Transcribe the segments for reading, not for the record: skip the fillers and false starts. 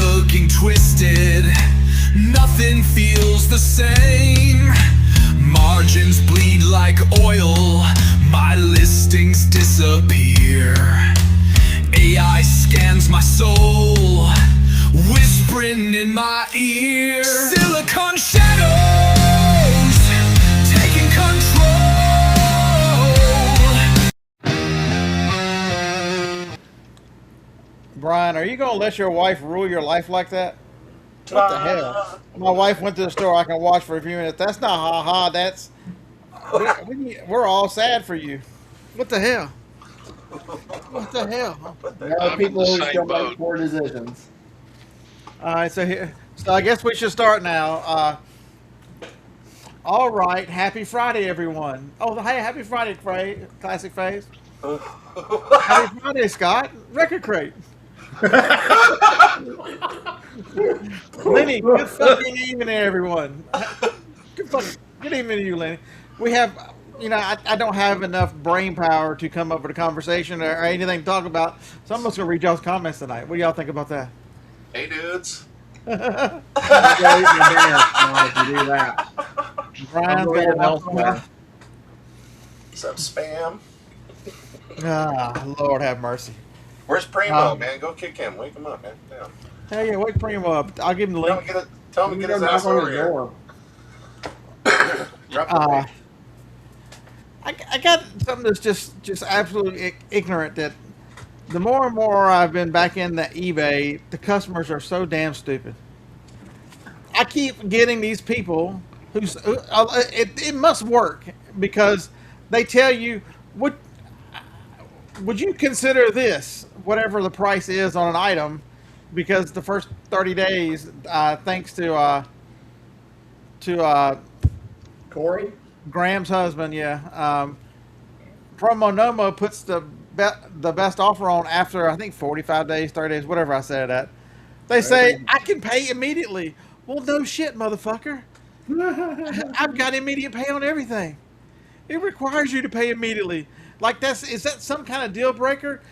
looking twisted. Nothing feels the same. Margins bleed like oil. My listings disappear. AI scans my soul, whispering in my ear. Silicon shadows taking control. Brian, are you gonna let your wife rule your life like that? What the hell? My wife went to the store. I can watch for a few minutes. That's not ha ha. That's we're all sad for you. What the hell? What the hell? There are people who still make poor decisions. All right, so I guess we should start now. All right, happy Friday, everyone. Oh, hey, happy Friday, Classic Phase. Happy Friday, Scott. Record Crate. Lenny, good fucking evening, everyone. Good evening to you, Lenny. We have, I don't have enough brain power to come up with a conversation or anything to talk about, so I'm just going to read y'all's comments tonight. What do y'all think about that? Hey, dudes. I'm gonna go eat my dinner if you do that. Brian's I'm got elsewhere. What's up, spam? Lord have mercy. Where's Primo, man? Go kick him. Wake him up, man. Damn. Hell yeah, wake Primo up. I'll give him the link. Tell him to get his ass over here. Drop the link. I got something that's just absolutely ignorant. That the more and more I've been back in the eBay, the customers are so damn stupid. I keep getting these people it must work because they tell you would you consider this whatever the price is on an item, because the first 30 days, thanks to Corey? Graham's husband, Promo Nomo puts the best offer on after, I think, 45 days, 30 days, whatever I said it at. They say, I can pay immediately. Well, no shit, motherfucker. I've got immediate pay on everything. It requires you to pay immediately. Like, is that some kind of deal breaker?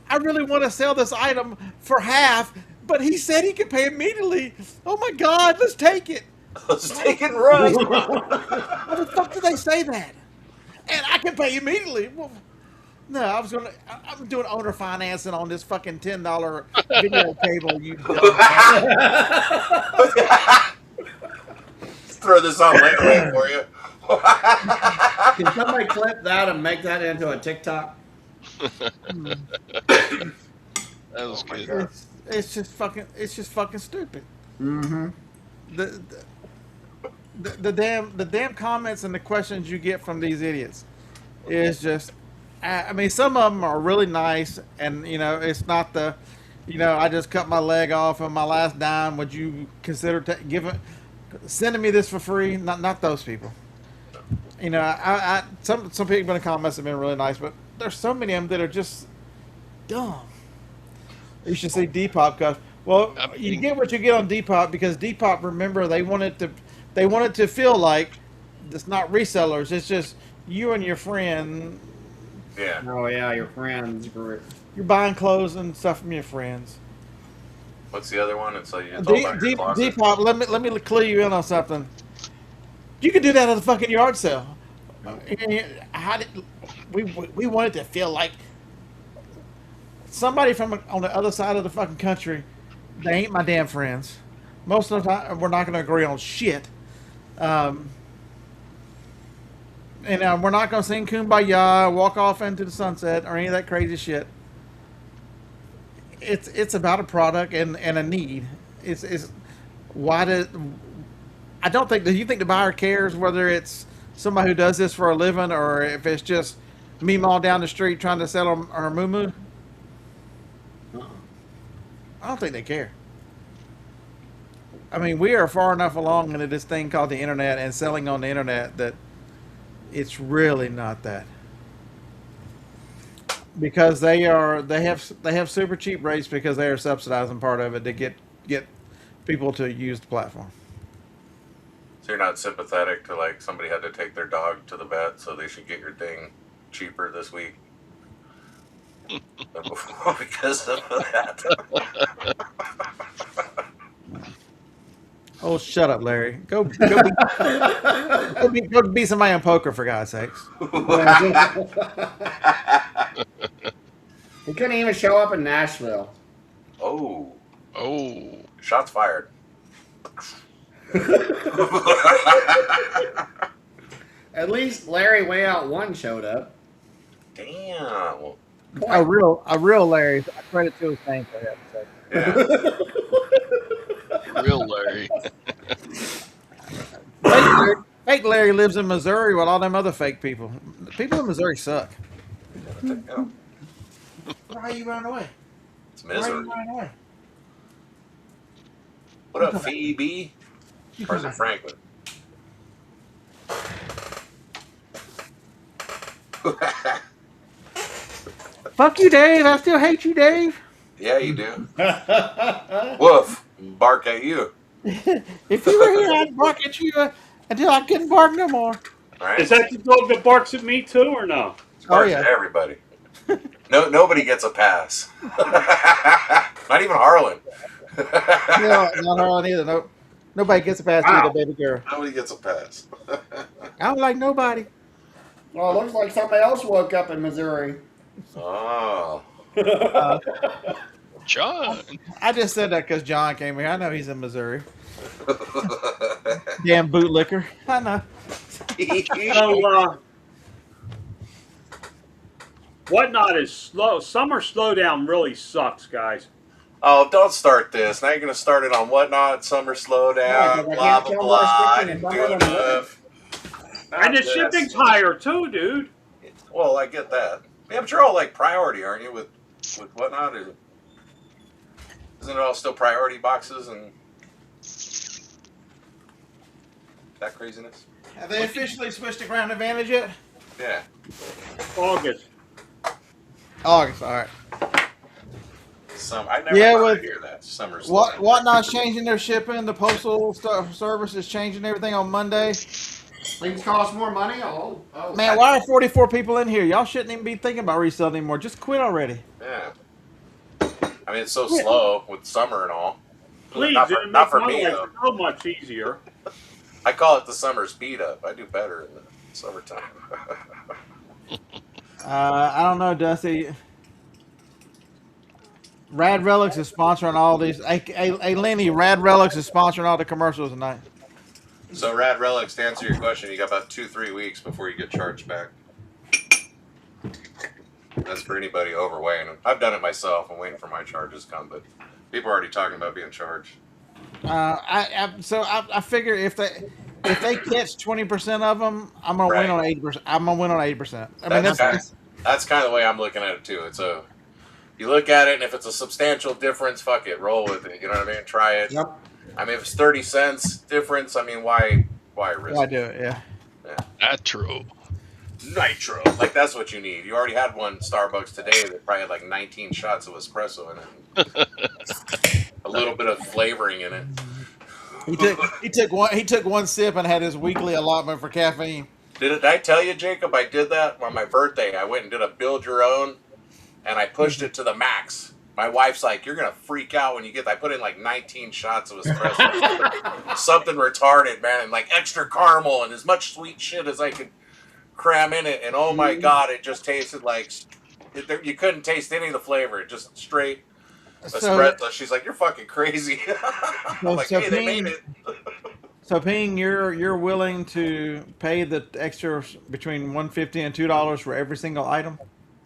I really want to sell this item for half, but he said he could pay immediately. Oh my God, let's take it. Let's take it and run. Why the fuck did they say that? And I can pay immediately. Well, no, I'm doing owner financing on this fucking $10 video cable. You throw this on later for you. Can somebody clip that and make that into a TikTok? That was good. It's just fucking stupid. Mm-hmm. The damn comments and the questions you get from these idiots is just, I mean, some of them are really nice, and it's not the, I just cut my leg off on my last dime. Would you consider sending me this for free? Not those people. Some people in the comments have been really nice, but there's so many of them that are just dumb. You should see Depop because, well, you get what you get on Depop because Depop, remember, they want it to feel like it's not resellers. It's just you and your friend. Yeah. Oh yeah, your friends group. You're buying clothes and stuff from your friends. What's the other one? It's like it's all about your closet. Depop. Let me clue you in on something. You could do that at a fucking yard sale. We want it to feel like somebody from on the other side of the fucking country. They ain't my damn friends. Most of the time, we're not going to agree on shit. And we're not going to sing Kumbaya, walk off into the sunset, or any of that crazy shit. It's about a product and a need. I don't think. Do you think the buyer cares whether it's somebody who does this for a living or if it's just Meemaw down the street trying to sell her moo-moo? I don't think they care. I mean, we are far enough along into this thing called the internet and selling on the internet that it's really not that. Because they have super cheap rates because they are subsidizing part of it to get people to use the platform. So you're not sympathetic to like somebody had to take their dog to the vet, so they should get your thing cheaper this week because of that. Oh, shut up, Larry. Go be somebody on poker, for God's sakes. He couldn't even show up in Nashville. Oh, Oh, shots fired. At least Larry Way Out 1 showed up. Damn. A real Larry. I credit to his name for that. So. Yeah. real Larry. Fake Larry lives in Missouri with all them other fake people. People in Missouri suck. Yeah. Why are you running away? It's Why are misery. you running away? What up, Phoebe? Or is it Franklin? Fuck you, Dave. I still hate you, Dave. Yeah, you do. Woof. Bark at you. If you were here, I'd bark at you until I couldn't bark no more. All right. Is that the dog that barks at me too, or no? Barks yeah. at everybody. No, nobody gets a pass. Not even Harlan. No, not Harlan either. No, nobody gets a pass Wow. to the baby girl. Nobody gets a pass. I don't like nobody. Well, it looks like somebody else woke up in Missouri. Oh. John. I just said that because John came here. I know he's in Missouri. Damn bootlicker. I know. So, Whatnot is slow. Summer slowdown really sucks, guys. Oh, don't start this. Now you're going to start it on whatnot, summer slowdown, Yeah, 'cause I blah, can't blah, tell blah. what's I shipping didn't and do blah, blah, blah. enough. And the Not shipping's this. higher too, dude. Well, I get that. Yeah, but you're all like priority, aren't you, with whatnot? Isn't it all still priority boxes and that craziness? Have they officially switched to Ground Advantage yet? Yeah. August. August, all right. I never Yeah, thought I'd with- hear that. Summer's Whatnot's changing their shipping. The postal service is changing everything on Monday. Things cost more money. Oh. Man, why are 44 people in here? Y'all shouldn't even be thinking about reselling anymore. Just quit already. Yeah. I mean, it's so slow with summer and all. Please, Not it for, not makes for my me, life though. so much easier. I call it the summer speed up. I do better in the summertime. I don't know, Dusty. Rad Relics is sponsoring all these. Hey, Lenny, Rad Relics is sponsoring all the commercials tonight. So, Rad Relics, to answer your question, you got about 2-3 weeks before you get charged back. That's for anybody overweighing. I've done it myself. I'm waiting for my charges to come, but people are already talking about being charged. I figure if they catch 20% of them, I'm gonna win on 80%. I'm gonna win on 80%. I mean that's kind of the way I'm looking at it too. You look at it, and if it's a substantial difference, fuck it, roll with it. You know what I mean? Try it. Yep. I mean, if it's 30 cents difference, I mean, why risk why it? do it? Yeah. Nitro. Nitro, like that's what you need. You already had one Starbucks today that probably had like 19 shots of espresso in it, a little bit of flavoring in it. He took one sip and had his weekly allotment for caffeine. Did I tell you, Jacob? I did that on my birthday. I went and did a build your own, and I pushed it to the max. My wife's like, "You're gonna freak out when you get." I put in like 19 shots of espresso, something retarded, man, and like extra caramel and as much sweet shit as I could cram in it. And oh my god, it just tasted like you couldn't taste any of the flavor. It just straight espresso. She's like, "You're fucking crazy." I'm like, "Hey, they made it." So, Ping, you're willing to pay the extra between $1.50 and $2 for every single item?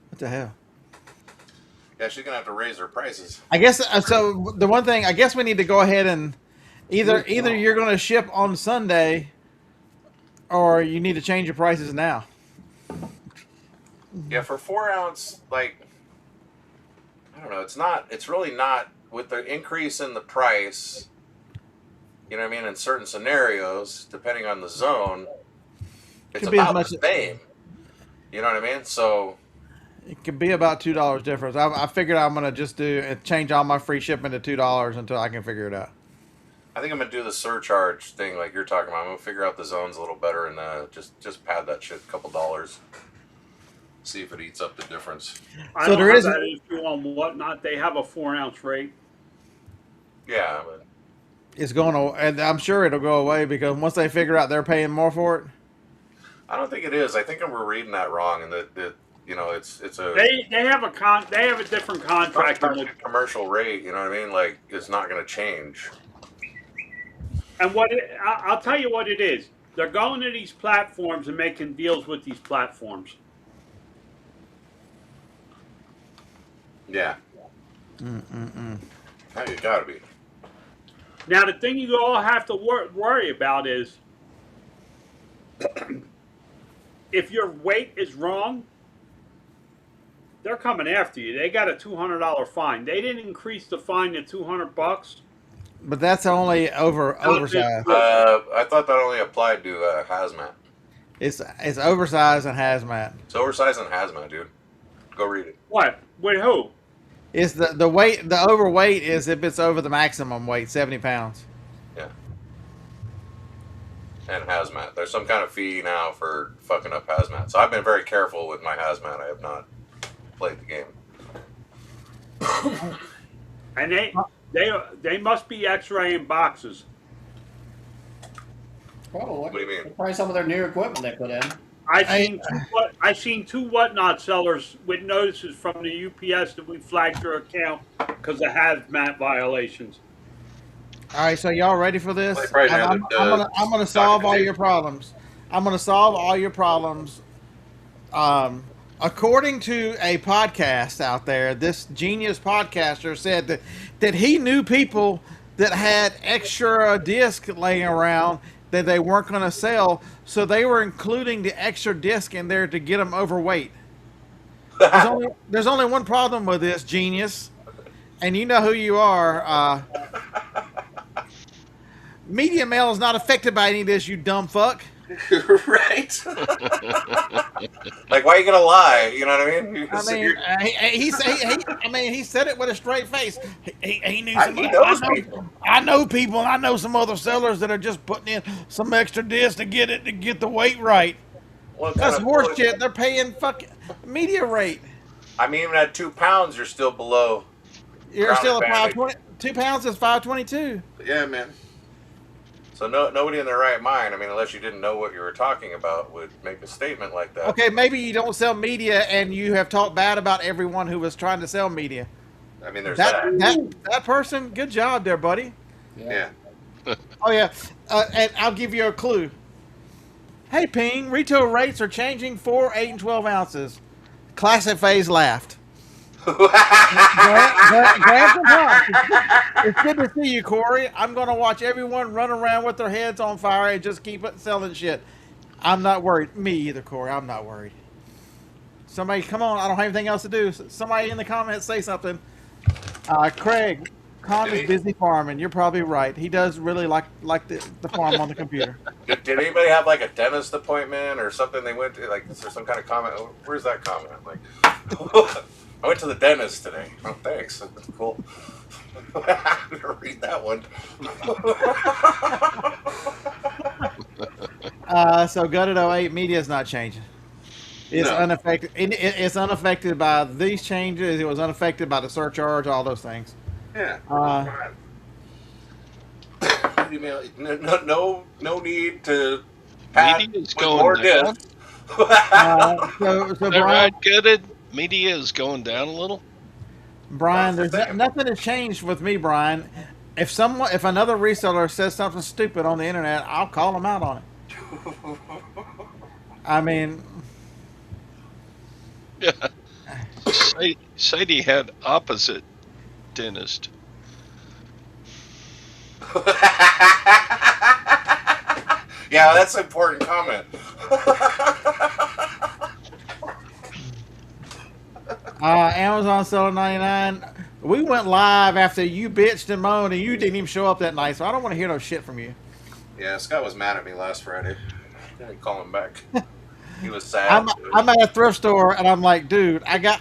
What the hell? Yeah, she's gonna have to raise her prices. I guess so. The one thing I guess we need to go ahead and either you're going to ship on Sunday, or you need to change your prices now. Yeah, for 4 ounce, like I don't know. It's really not with the increase in the price. You know what I mean? In certain scenarios, depending on the zone, it's Could be as about much the same. You know what I mean? So It could be about $2 difference. I figured I'm going to just change all my free shipping to $2 until I can figure it out. I think I'm gonna do the surcharge thing like you're talking about. I'm gonna figure out the zones a little better and just pad that shit a couple dollars. See if it eats up the difference. I So don't there have is- that issue on Whatnot. They have a 4-ounce rate. Yeah, but It's going to, and I'm sure it'll go away because once they figure out they're paying more for it. I don't think it is. I think we're reading that wrong, and that you know it's a They have a different contract, commercial rate. You know what I mean? Like it's not going to change. and I'll tell you what it is. They're going to these platforms and making deals with these platforms. Yeah. How you gotta be. Now the thing you all have to worry about is if your weight is wrong, they're coming after you. They got a $200 fine. They didn't increase the fine to $200. But that's only oversized. I thought that only applied to hazmat. It's oversized and hazmat. It's oversized and hazmat, dude. Go read it. What? With who? It's the weight. The overweight is if it's over the maximum weight, 70 pounds. Yeah. And hazmat. There's some kind of fee now for fucking up hazmat. So I've been very careful with my hazmat. I have not played the game. And they must be X-raying boxes. Probably. What do you mean? Probably some of their new equipment they put in. I seen two whatnot sellers with notices from the UPS that we flagged your account because of hazmat violations. All right, so y'all ready for this? Well, right now, I'm gonna solve all your problems. I'm gonna solve all your problems. According to a podcast out there, this genius podcaster said that he knew people that had extra disc laying around that they weren't going to sell, so they were including the extra disc in there to get them overweight. There's only one problem with this, genius, and you know who you are. Media Mail is not affected by any of this, you dumb fuck. Right? Like, why are you gonna lie? You know what I mean? He said it with a straight face. He knew He knows people. I know people, and I know some other sellers that are just putting in some extra discs to get the weight right. That's horse shit. They're paying fucking media rate. I mean, even at 2 pounds, you're still below. You're still a 520. 2 pounds is 522. Yeah, man. So nobody in their right mind, I mean, unless you didn't know what you were talking about, would make a statement like that. Okay, maybe you don't sell media, and you have talked bad about everyone who was trying to sell media. I mean, there's that person. Good job there, buddy. Yeah. Oh yeah, and I'll give you a clue. Hey, Ping, retail rates are changing 4, 8, and 12 ounces. Classic Phase laughed. Grab some props. It's good to see you, Corey. I'm going to watch everyone run around with their heads on fire and just keep selling shit. I'm not worried. Me either, Corey. I'm not worried. Somebody, come on. I don't have anything else to do. Somebody in the comments say something. Craig, Con is busy farming. You're probably right. He does really like the farm on the computer. Did anybody have like a dentist appointment or something they went to? Like, is there some kind of comment? Where's that comment? Like, I went to the dentist today. Oh, thanks. That's cool. I'm going to read that one. So Gutted 08 media is not changing. It's unaffected. It's unaffected by these changes. It was unaffected by the surcharge, all those things. Yeah. No need to pat Media is with more going down. discs. So Is that Brian, right, Gutted? Media is going down a little. Brian, there's nothing has changed with me, Brian. If another reseller says something stupid on the internet, I'll call them out on it. I mean, Yeah. Sadie had opposite dentist. Yeah, that's an important comment. Amazon selling 99. We went live after you bitched and moaned, and you didn't even show up that night. So I don't want to hear no shit from you. Yeah, Scott was mad at me last Friday. I didn't call him back. He was sad. I'm at a thrift store, and I'm like, dude, I don't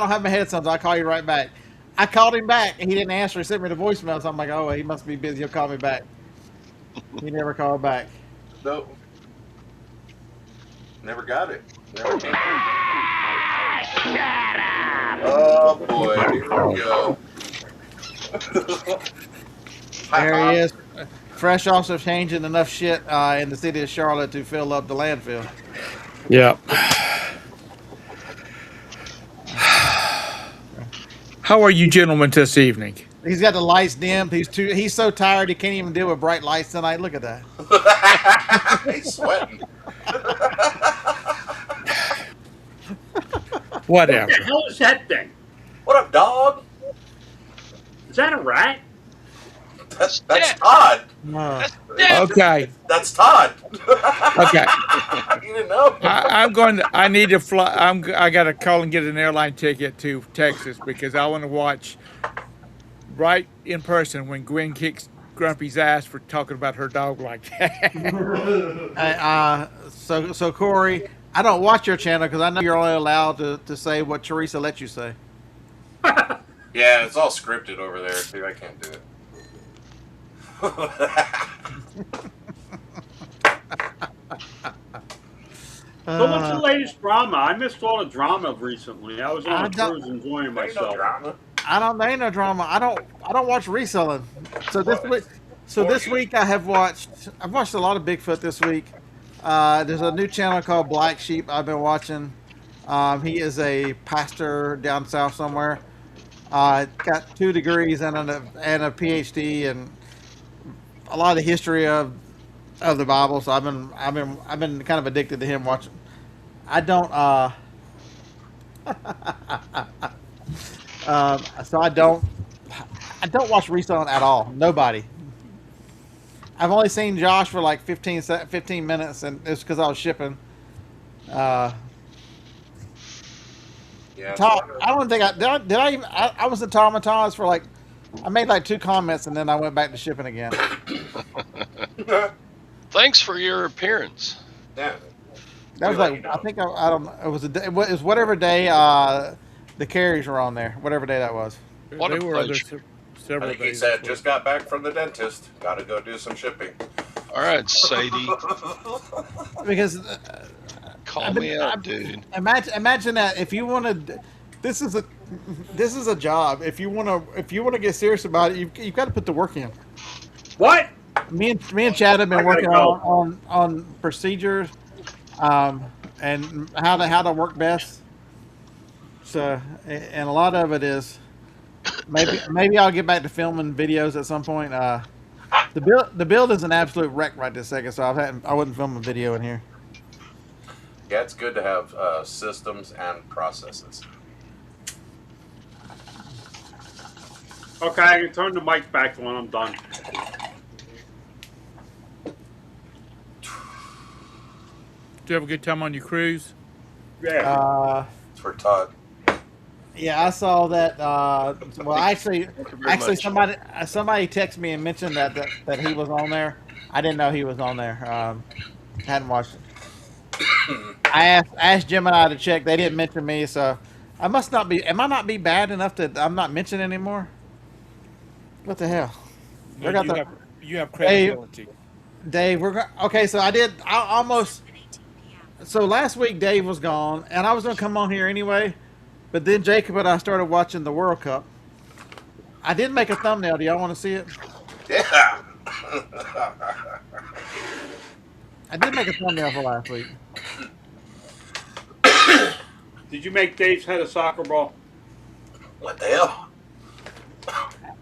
have my headphones. I'll call you right back. I called him back, and he didn't answer. He sent me the voicemail, so I'm like, oh, he must be busy. He'll call me back. He never called back. Nope. Never got it. Never came through. Oh boy, here we go. There he is, fresh off of changing enough shit in the city of Charlotte to fill up the landfill. Yep. How are you gentlemen this evening? He's got the lights dimmed. He's so tired he can't even deal with bright lights tonight. Look at that. He's sweating. Whatever. What the hell is that thing? What up, dog? Is that a rat? That's Todd. Okay. That's Todd. Okay. You didn't know? I'm going to, I need to fly. I got to call and get an airline ticket to Texas because I want to watch right in person when Gwen kicks Grumpy's ass for talking about her dog like that. So Corey, I don't watch your channel because I know you're only allowed to say what Teresa lets you say. Yeah, it's all scripted over there, too. I can't do it. So what's the latest drama? I missed all the drama recently. I was on a cruise enjoying There ain't no myself. drama. There ain't no drama. I don't watch reselling. So this week I've watched a lot of Bigfoot this week. There's a new channel called Black Sheep I've been watching. He is a pastor down south somewhere. Got 2 degrees and a PhD and a lot of the history of the Bible. So I've been kind of addicted to him watching. I don't so I don't watch reselling at all. Nobody. I've only seen Josh for like 15 minutes, and it's because I was shipping. Yeah. Tom, I don't think I was in traumatized for like, I made like 2 comments and then I went back to shipping again. Thanks for your appearance. Yeah. That was like, I think I don't know. It was whatever day the carriers were on there. Whatever day that was. What a They were there pleasure. several I think he days. said, before. just got back from the dentist. Got to go do some shipping. All right, Sadie, Because call me out, dude. imagine that if you want to, this is a job. If you want to get serious about it, you've got to put the work in. What? Me and Chad have been I gotta working go. on procedures, and how to work best. So, and a lot of it is maybe I'll get back to filming videos at some point. The build is an absolute wreck right this second, so I wouldn't film a video in here. Yeah, it's good to have systems and processes. Okay, I can turn the mic back when I'm done. Did you have a good time on your cruise? Yeah. It's for Todd. Yeah, I saw that. Well, actually, you very much. somebody texted me and mentioned that he was on there. I didn't know he was on there. Hadn't watched it. I asked Jim and I to check. They didn't mention me, so I must not be. Am I not be bad enough that I'm not mentioned anymore? What the hell? No, I got you have credibility. Dave, okay. So I almost. So last week Dave was gone, and I was gonna come on here anyway, but then Jacob and I started watching the World Cup. I did make a thumbnail. Do y'all want to see it? Yeah. I did make a thumbnail for last week. Did you make Dave's head a soccer ball? What the hell?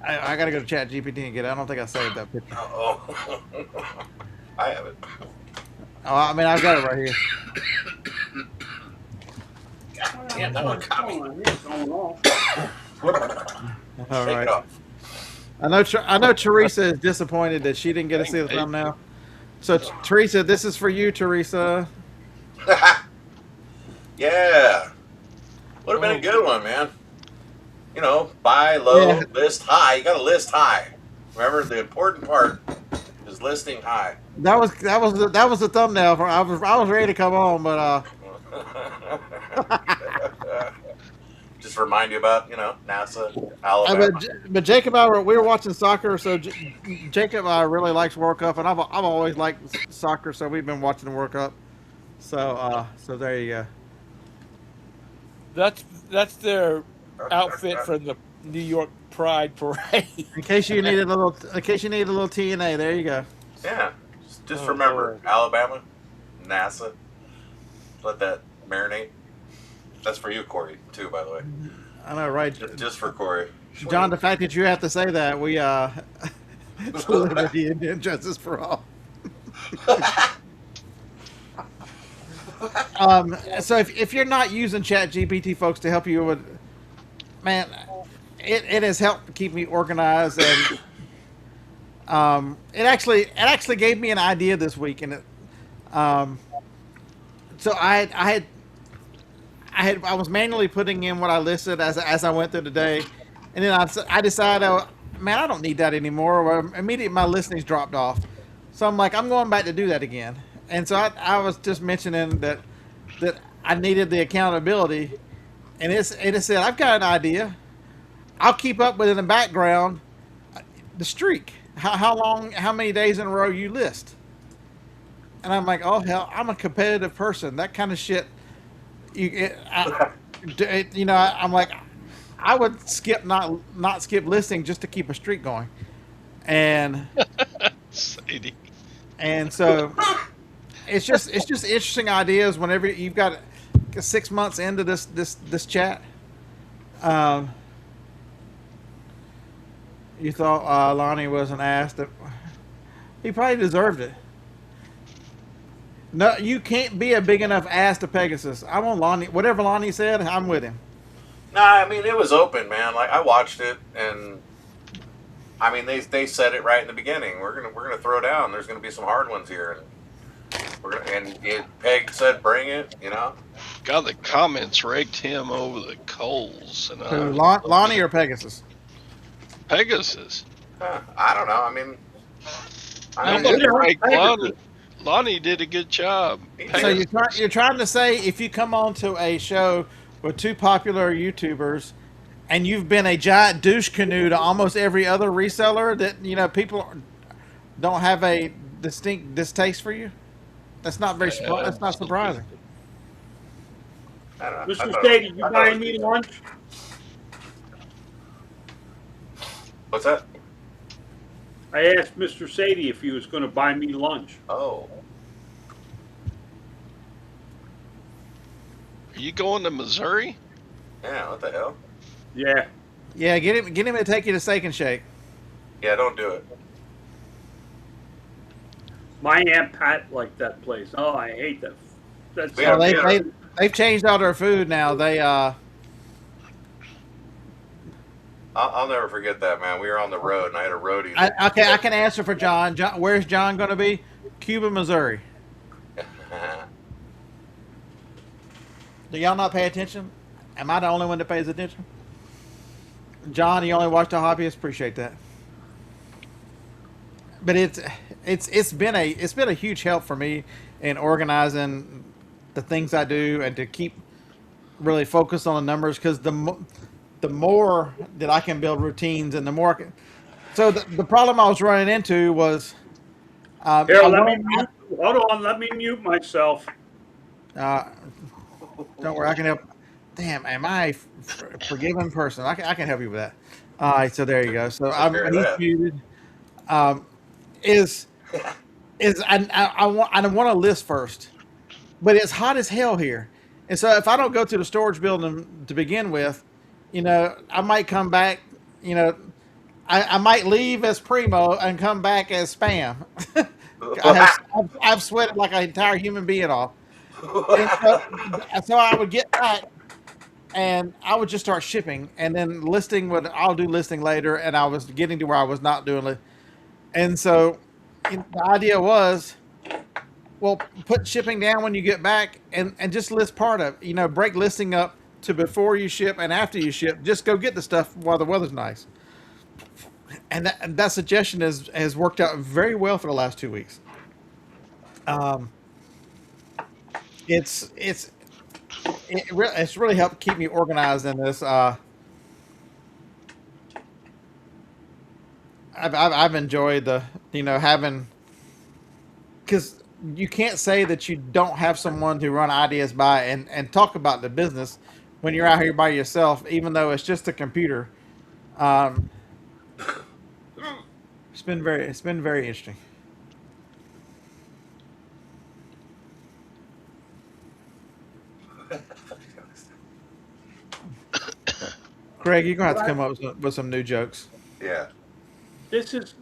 I gotta go to Chat GPT and get it. I don't think I saved that picture. Uh-oh. I have it. Oh, I mean, I've got it right here. Damn, that one caught me. All Shake right. it off. I know Teresa is disappointed that she didn't get to see the thumbnail. So Teresa, this is for you, Teresa. Yeah. Would have been a good one, man. You know, buy low, Yeah. list high. You got to list high. Remember, the important part is listing high. That was the thumbnail for. I was ready to come on, but Just remind you about, NASA, Alabama. but Jacob and I we were watching soccer, so Jacob really likes World Cup, and I've always liked soccer, so we've been watching the World Cup. So there you go. That's their outfit for the New York Pride Parade. In case you needed a little TNA, there you go. Yeah. Just Oh, remember, Lord. Alabama, NASA. Let that marinate. That's for you, Corey, too, by the way. I know, right? Just for Corey. John, the fact that you have to say that, we liberty and justice for all. So if you're not using Chat GPT, folks, to help you with, man, it has helped keep me organized, and it actually gave me an idea this week, and so I was manually putting in what I listed as I went through the day, and then I decided, oh, man, I don't need that anymore. Well, immediately my listings dropped off, so I'm like, I'm going back to do that again. And so I was just mentioning that I needed the accountability, and it said, I've got an idea. I'll keep up with in the background the streak. How many days in a row you list. And I'm like, oh hell, I'm a competitive person. That kind of shit, I'm like, I would not skip listing just to keep a streak going, and Sadie. so it's just interesting ideas whenever you've got 6 months into this chat. You thought Lonnie wasn't asked. He probably deserved it. No, you can't be a big enough ass to Pegasus. I'm on Lonnie. Whatever Lonnie said, I'm with him. Nah, I mean, it was open, man. Like, I watched it, and I mean, they said it right in the beginning. We're gonna throw down. There's gonna be some hard ones here, and Peg said, "Bring it," you know. God, the comments raked him over the coals. And Who, Lonnie or Pegasus? Pegasus. I don't know. I mean, Nobody raked Lonnie. Lonnie did a good job. So you're trying to say if you come onto a show with two popular YouTubers, and you've been a giant douche canoe to almost every other reseller, that people don't have a distinct distaste for you? That's not that's not surprising. I don't know. Mr. Sadie, you buying me lunch? What's that? I asked Mr. Sadie if he was going to buy me lunch. Oh, Are you going to Missouri? yeah. What the hell? Yeah. Yeah, get him to take you to Steak and Shake. Yeah, don't do it. My Aunt Pat liked that place. Oh, I hate that. That's Yeah, They've changed all their food now. They I'll never forget that, man. We were on the road, and I had a roadie. I can answer for John. Where's John going to be? Cuba, Missouri. Do y'all not pay attention? Am I the only one that pays attention? John, you only watch the hobbyist. Appreciate that. But it's been a huge help for me in organizing the things I do and to keep really focused on the numbers, because the more that I can build routines and the more so the problem I was running into was Here, hold on, let me mute myself. don't worry, I can help. Damn, am I a forgiving person? I can help you with that. All right, so there you go. So he's muted. I want to list first, but it's hot as hell here, and so if I don't go to the storage building to begin with, I might come back. I might leave as primo and come back as spam. I've sweated like an entire human being off. So I would get back and I would just start shipping, and then I'll do listing later, and I was getting to where I was not doing it. And so the idea was, well, put shipping down when you get back and just list part of it. Break listing up to before you ship and after you ship. Just go get the stuff while the weather's nice. And that suggestion has worked out very well for the last 2 weeks. It's really helped keep me organized in this. I've enjoyed the having, because you can't say that you don't have someone to run ideas by and talk about the business when you're out here by yourself, even though it's just a computer. Um, it's been very interesting. Craig, you're gonna have to come up with some new jokes. Yeah. This is,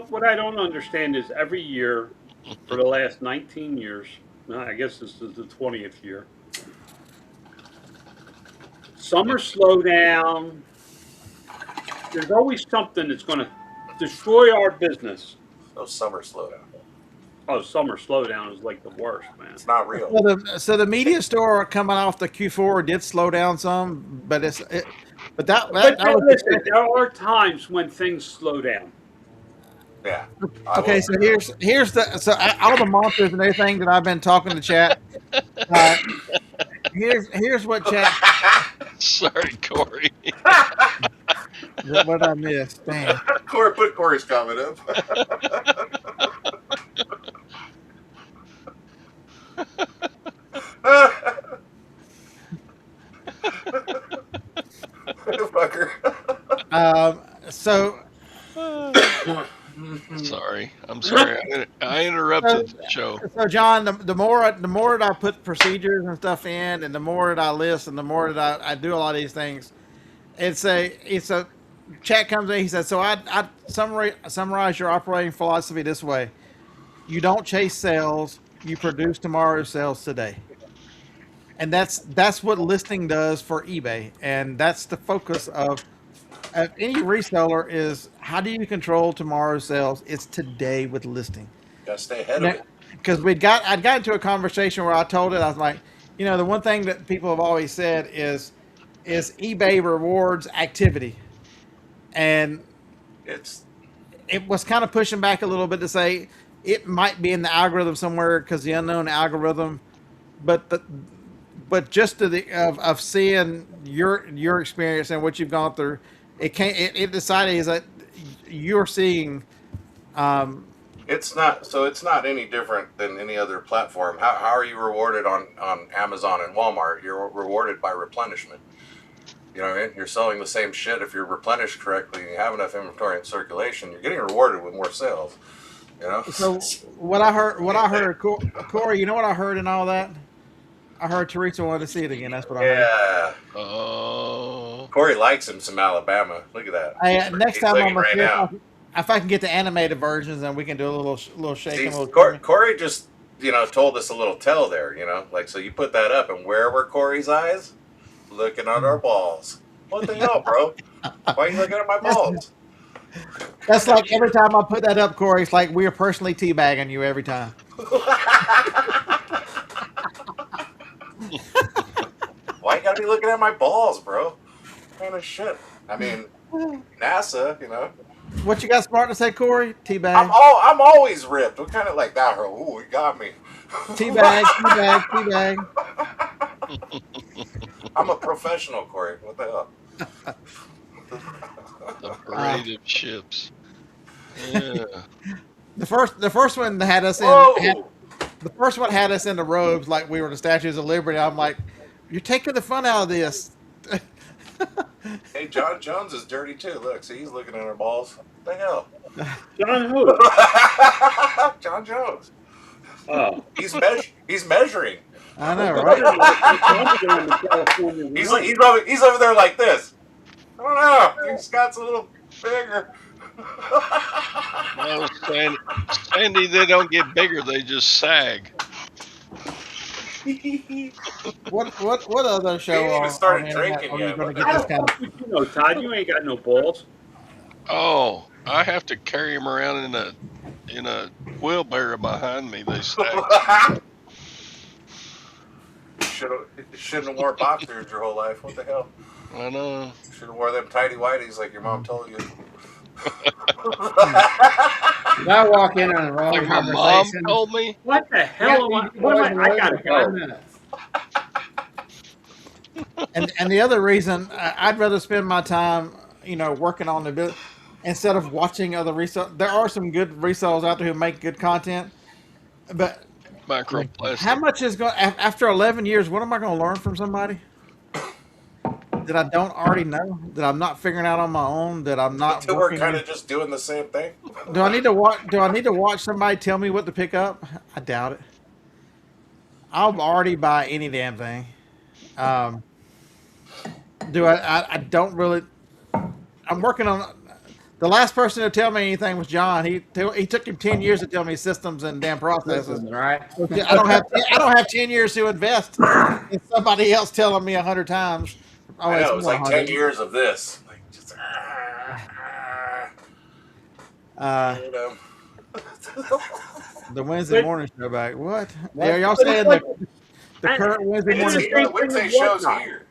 what I don't understand is every year for the last 19 years, no, I guess this is the 20th year, summer slowdown. There's always something that's going to destroy our business. No summer slowdown. Oh, summer slowdown is like the worst, man. It's not real. So the media store coming off the Q4 did slow down some, but but that But was listen, there are times when things slow down. Yeah. okay. So here's all the monsters and everything that I've been talking to chat. Here's what chat. Sorry, Corey. What I missed? Damn. Corey, put Corey's comment up. Fucker. So Sorry. I'm sorry. I interrupted the show. So John, the more that I put procedures and stuff in, and the more that I list, and the more that I do a lot of these things, it's a chat comes in. He says, so I summarize your operating philosophy this way: you don't chase sales, you produce tomorrow's sales today. And that's what listing does for eBay, and that's the focus of any reseller is how do you control tomorrow's sales? It's today with listing. Gotta stay ahead of it. Because I'd got into a conversation where I told it, I was like, the one thing that people have always said is eBay rewards activity. And it was kind of pushing back a little bit to say it might be in the algorithm somewhere because the unknown algorithm, but just of seeing your experience and what you've gone through, it decided is that you're seeing. It's not any different than any other platform. How are you rewarded on Amazon and Walmart? You're rewarded by replenishment. You know what I mean? You're selling the same shit. If you're replenished correctly and you have enough inventory in circulation, you're getting rewarded with more sales. So what I heard, Corey, you know what I heard in all that? I heard Teresa wanted to see it again. That's what I heard. Yeah. Oh. Corey likes him some Alabama. Look at that. Next He's time looking I'm gonna right see now. if I can get the animated versions, and we can do a little shaking. See, Corey just told us a little tell there. Like, so you put that up, and where were Corey's eyes? Looking at our balls. What the hell, bro? Why are you looking at my balls? That's like every time I put that up, Corey. It's like we are personally teabagging you every time. Why you gotta be looking at my balls, bro? What kind of shit? I mean, NASA, What you got smart to say, Corey? Teabag. I'm always ripped. What kind of like that? Ooh, he got me. Teabag. I'm a professional, Corey. What the hell? The parade of ships. Yeah. The first one had us in. Whoa! The first one had us in the robes like we were the Statues of Liberty. I'm like, you're taking the fun out of this. Hey, John Jones is dirty too. Look, see, he's looking at our balls. What the hell? John who? John Jones. Oh. He's measuring. I know, right? He's over there like this. I don't know. His Scott's a little bigger. No, Sandy, they don't get bigger; they just sag. What other show? He ain't even started drinking yet. Going to How get the this kind fuck would you know, Todd? You ain't got no balls. Oh, I have to carry them around in a wheelbarrow behind me. They sag. Shouldn't have worn boxers your whole life. What the hell? I know. Should have wore them tighty whities like your mom told you. Did I walk in on a wrong Like my mom conversation? told me. What the hell am I? I gotta go. Minutes. and the other reason I'd rather spend my time, working on the business instead of watching other resell. There are some good resellers out there who make good content, but Microplastic. how much is going after 11 years? What am I going to learn from somebody? that I don't already know, that I'm not figuring out on my own, that I'm not Until we're working kind with? of just doing the same thing. Do I need to watch? Do I need to watch somebody tell me what to pick up? I doubt it. I'll already buy any damn thing. Um, do I don't really. I'm working on. The last person to tell me anything was John. He took him 10 years to tell me systems and damn processes. Listen, right? I don't have 10 years to invest in somebody else telling me 100 times. Oh, I it's know, it was more like 10 100. years of this. Like, just, Uh, you know. the Wednesday morning show back. What? What? Yeah, y'all But it's saying like, the current Wednesday It's morning the here. show? same The thing Wednesday with show's whatnot. here.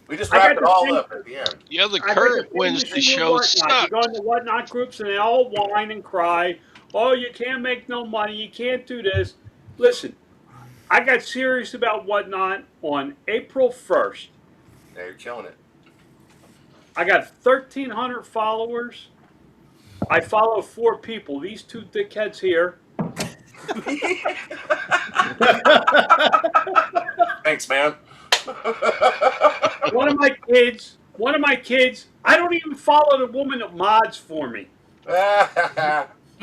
We just I wrap got it the all same. up at the end. Yeah, the I got the current same Wednesday issue with show whatnot. You go sucks. into whatnot groups and they all whine and cry. Oh, you can't make no money. You can't do this. Listen, I got serious about whatnot on April 1st. Yeah, you're killing it. I got 1,300 followers. I follow 4 people. These 2 dickheads here. Thanks, man. One of my kids. I don't even follow the woman that mods for me.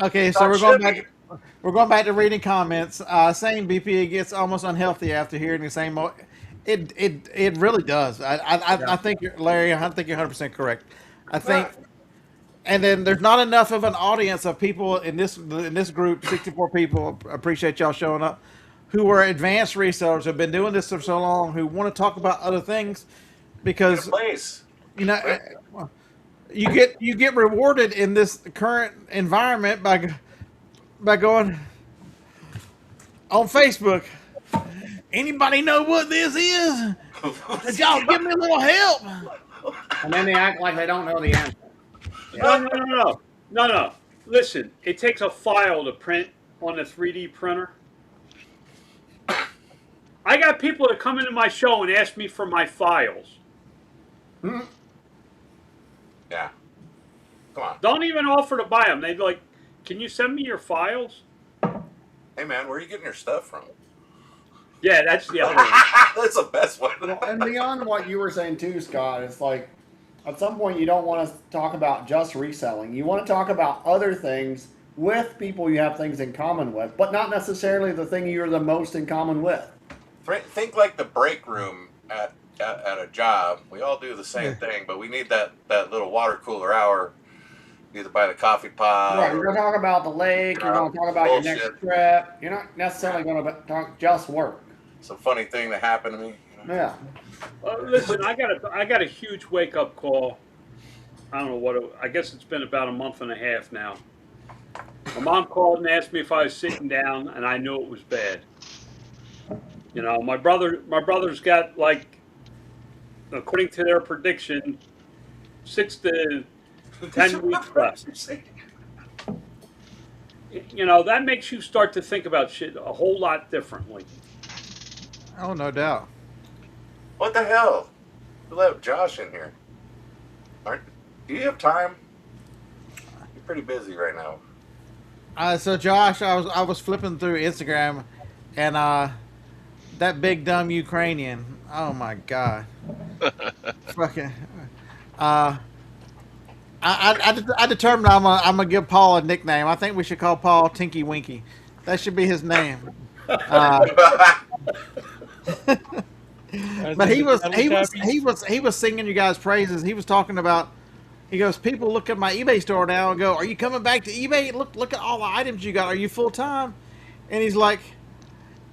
Okay, so we're going back to reading comments. Saying BP gets almost unhealthy after hearing the same. It really does. I think you're Larry. I think you're 100% correct. I think, and then there's not enough of an audience of people in this group. 64 people. Appreciate y'all showing up. Who are advanced resellers, have been doing this for so long, who want to talk about other things, because Place. you know you get rewarded in this current environment by going on Facebook. Anybody know what this is? Could y'all give me a little help? And then they act like they don't know the answer. No. Listen, it takes a file to print on a 3D printer. I got people that come into my show and ask me for my files. Yeah. Come on. Don't even offer to buy them. They're like, "Can you send me your files?" Hey, man, where are you getting your stuff from? Yeah, that's the other one. That's the best one. Well, and beyond what you were saying too, Scott, it's like at some point you don't want to talk about just reselling. You want to talk about other things with people you have things in common with, but not necessarily the thing you're the most in common with. Think like the break room at a job. We all do the same thing, but we need that little water cooler hour, either by the coffee pot. Right, you're going to talk about the lake, you're going to talk about your next trip. You're not necessarily going to talk just work. Some funny thing that happened to me. Yeah. Listen, I got a huge wake up call. I don't know what. I guess it's been about a month and a half now. My mom called and asked me if I was sitting down, and I knew it was bad. You know, my brother's got, like, according to their prediction, 6 to 10 weeks left. You know, that makes you start to think about shit a whole lot differently. Oh, no doubt. What the hell? We let Josh in here. Do you have time? You're pretty busy right now. So Josh, I was flipping through Instagram, and that big dumb Ukrainian. Oh my god. Fucking. I determined I'm gonna give Paul a nickname. I think we should call Paul Tinky Winky. That should be his name. But he was singing you guys' praises. He was talking about. He goes, people look at my eBay store now and go, "Are you coming back to eBay? Look at all the items you got. Are you full time?" And he's like,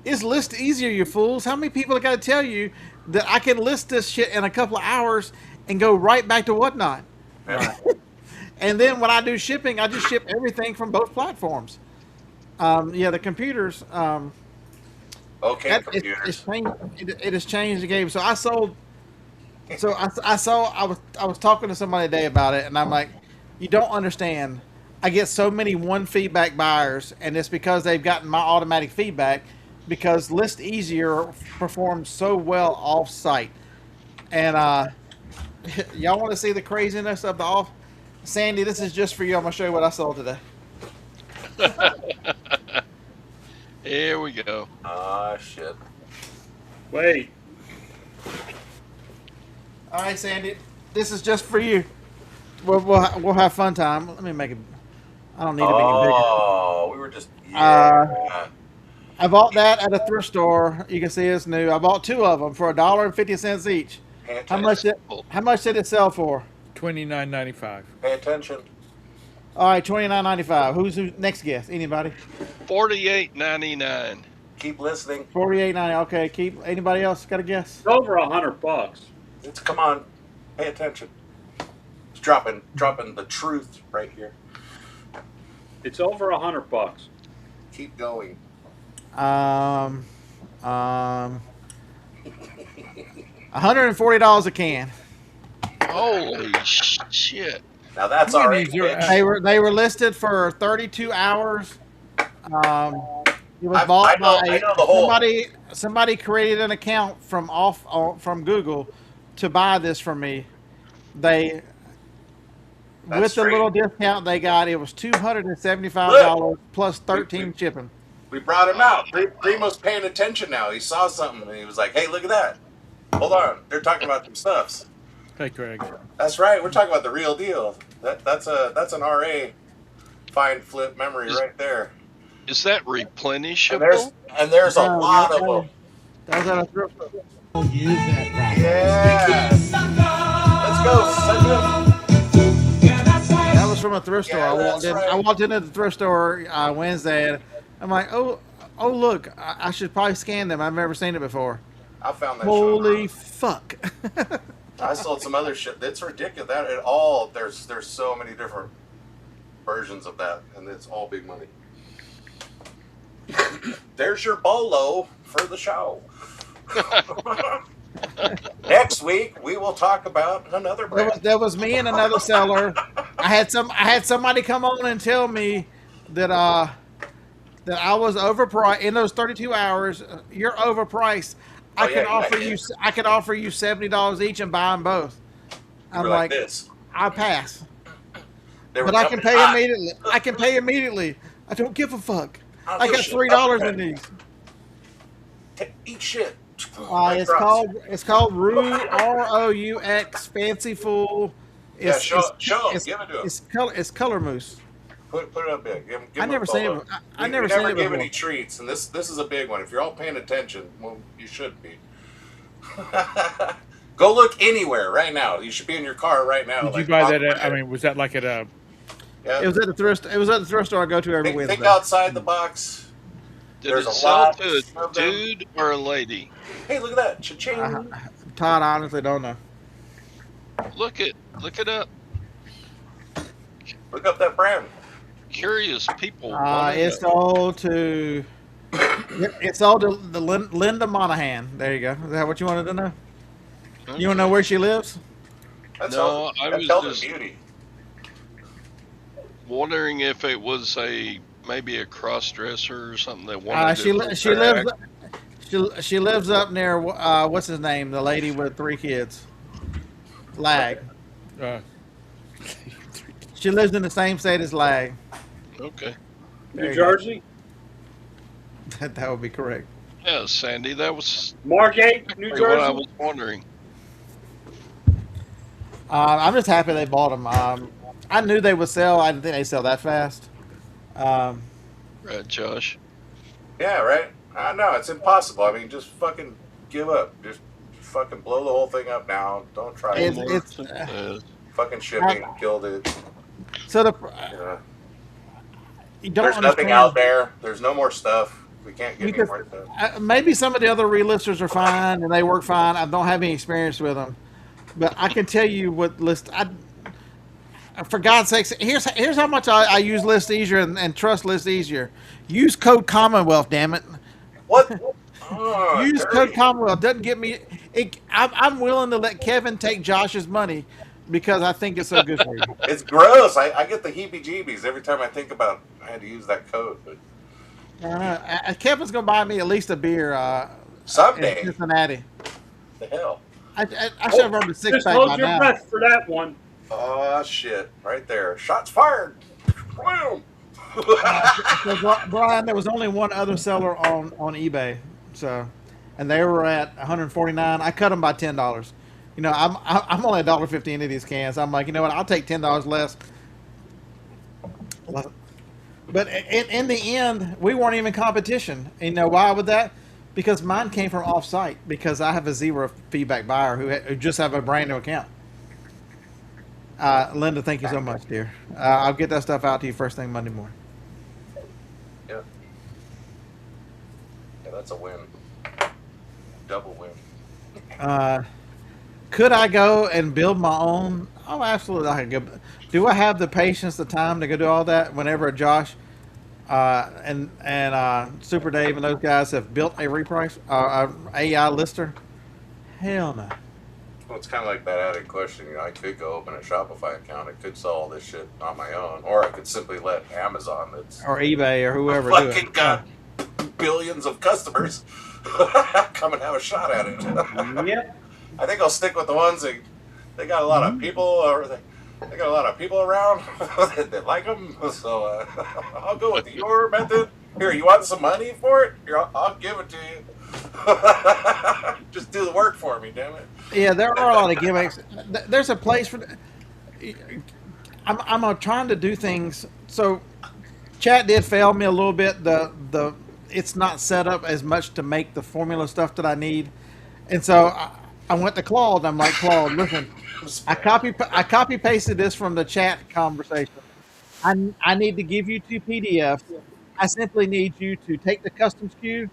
"It's list easier, you fools. How many people I got to tell you that I can list this shit in a couple of hours and go right back to whatnot?" And then when I do shipping, I just ship everything from both platforms. Yeah, the computers. Okay, computers. It has changed the game. So I sold. So I was talking to somebody today about it, and I'm like, you don't understand. I get so many one feedback buyers, and it's because they've gotten my automatic feedback, because List Easier performs so well off site. And y'all want to see the craziness of the off? Sandy, this is just for you. I'm gonna show you what I sold today. Here we go. Ah, shit. Wait. All right, Sandy. This is just for you. We'll have fun time. Let me make it. I don't need to be any bigger. Oh, we were just yeah. I bought that at a thrift store. You can see it's new. I bought 2 of them for $1.50 each. Pay How attention. much did it sell for? $29.95. Pay attention. All right, $29.95. Who's next guess? Anybody? $48.99. Keep listening. $48.90. Okay, keep. Anybody else got a guess? It's over $100. It's come on. Pay attention. It's dropping the truth right here. It's over $100. Keep going. $140 a can. Holy shit. Now that's You all need right. your- bitch. They were listed for 32 hours. It was I bought know- by I know the whole- somebody created an account from Google to buy this from me. They That's with the straight. little discount they got, it was $275 plus 13 shipping. We brought him out. Primo's paying attention now. He saw something and he was like, "Hey, look at that! Hold on, they're talking about some stuffs." Hey, Craig. That's right. We're talking about the real deal. That's an RA find flip memory right there. Is that And replenishable? there's a No, lot that of was- them. That was at a thrift store. Yeah. Let's go, sucker. That was from a thrift store. Yeah, I walked that's in. right. I walked into the thrift store Wednesday, and I'm like, oh, look! I should probably scan them. I've never seen it before. I found that. Holy shit. fuck! I sold some other shit. It's ridiculous. That it all there's so many different versions of that, and it's all big money. There's your bolo for the show. Next week we will talk about another brand. There was me and another seller. I had somebody come on and tell me that I was overpriced in those 32 hours. You're overpriced. I Oh, yeah, can offer you $70 each and buy them both. I'm We're like this. I'll pass, They were but I can coming pay hot. immediately. I can pay immediately. I don't give a fuck. I don't I give got a shit. $3 in these. Eat shit. It's called Roux Fancy Fool. Yeah, show 'em. Give it to 'em. It's color mousse. Put it up big. Give I him never a seen photo. it. I We never never seen it give before. any treats, and this is a big one. If you're all paying attention, well, you should be. Go look anywhere right now. You should be in your car right now. Did you like, buy off that? the I mean, was that like at a? yeah. It was at the thrift. It was at the thrift store I go to every think Wednesday. outside the box. Did There's it a sell lot to a of them. dude or a lady? Hey, look at that. Cha-ching. Todd, I honestly don't know. Look it up. Look up that brand. Curious people. wanna It's know. sold to. It's sold to the Linda Monahan. There you go. Is that what you wanted to know? You want to know where she lives? That's No, health, I that's was health and just- beauty. Wondering if it was maybe a cross dresser or something that wanted She to lives. She lives up near what's his name? The lady with 3 kids. Lag. Uh, She lives in the same state as Lag. Okay. There New you go. Jersey, That would be correct. Yeah, Sandy, that was Margate, New what I Jersey. was wondering. I'm just happy they bought them. I knew they would sell. I didn't think they sell that fast. Right, Josh? Yeah, right? I know. It's impossible. I mean, just fucking give up. Just fucking blow the whole thing up now. Don't try It's- anymore. it's- Fucking shipping killed it. So Yeah. you don't There's nothing understand. out there. There's no more stuff. We can't get Because- any more stuff. Maybe some of the other relisters are fine and they work fine. I don't have any experience with them, but I can tell you what list. For God's sakes, here's how much I use List Easier and trust List Easier. Use code Commonwealth, damn it. What? Oh, Use dirty. code Commonwealth. Doesn't get me. I'm willing to let Kevin take Josh's money because I think it's so good for you. It's gross. I get the heebie-jeebies every time I think about I had to use that code. But Kevin's gonna buy me at least a beer in someday, Cincinnati. the hell. I should have earned a 6 Just pack hold by your now. breath for that one. Oh shit! Right there. Shots fired. Boom. So, Brian, there was only one other seller on eBay, so, and they were at 149. I cut them by $10. I'm only $1.50 into these cans. I'm like, you know what? I'll take $10 less. But in the end, we weren't even competition. And you know why with that? Because mine came from off-site. Because I have a zero feedback buyer who just have a brand new account. Linda, thank you so much, dear. I'll get that stuff out to you first thing Monday morning. Yeah. Yeah, that's a win. Double win. Could I go and build my own? Oh, absolutely. I could go. Do I have the patience, the time to go do all that? Whenever Josh and Super Dave and those guys have built a AI lister, hell no. Well, it's kind of like that added question. I could go open a Shopify account. I could sell all this shit on my own, or I could simply let Amazon, that's Or eBay or whoever do fucking it. got billions of customers, come and have a shot at it. Yep. I think I'll stick with the ones that they got a lot of people, or they got a lot of people around that like them. So I'll go with your method. Here, you want some money for it? Here, I'll give it to you. Just do the work for me, damn it. Yeah, there are a lot of gimmicks. There's a place for. I'm trying to do things. So, chat did fail me a little bit. It's not set up as much to make the formula stuff that I need, and so I went to Claude. I'm like, Claude, listen, I copy pasted this from the chat conversation. I need to give you 2 PDFs. I simply need you to take the custom SKU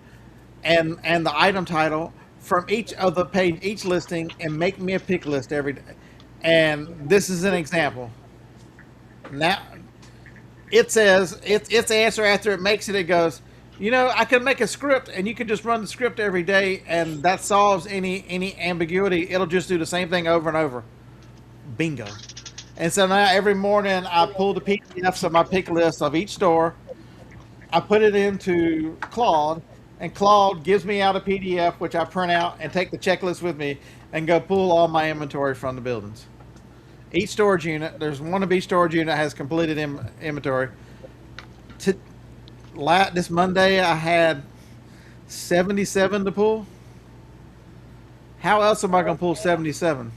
and the item title from each of the page, each listing, and make me a pick list every day. And this is an example. Now, it says its answer after it makes it. It goes, I can make a script, and you can just run the script every day, and that solves any ambiguity. It'll just do the same thing over and over. Bingo. And so now every morning I pull the PDFs of my pick list of each store. I put it into Claude, and Claude gives me out a PDF, which I print out and take the checklist with me and go pull all my inventory from the buildings. Each storage unit, there's one of each storage unit has completed inventory. This Monday, I had 77 to pull. How else am I going to pull 77?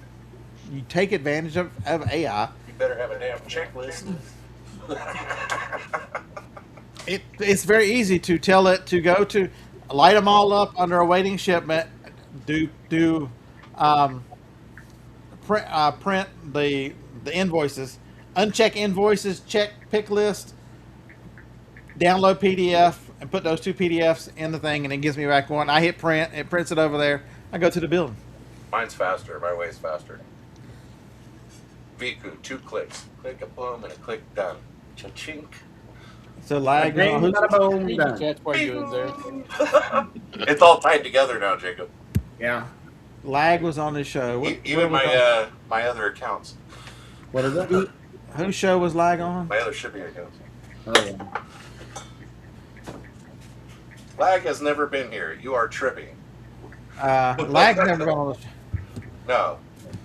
You take advantage of AI. You better have a damn checklist. It's very easy to tell it to go to light them all up under awaiting shipment. Print the invoices, uncheck invoices, check pick list, download PDF, and put those 2 PDFs in the thing, and it gives me back one. I hit print, it prints it over there. I go to the building. Mine's faster. My way's faster. Viku, 2 clicks. Click a boom and a click done. Cha-chink. So lag. Boom, done. That's why you in there. It's all tied together now, Jacob. Yeah. Lag was on his show. Even my my other accounts. What is it? Whose show was lag on? My other shipping accounts. Oh, yeah. Lag has never been here. You are tripping. Lag's never been on the show. No.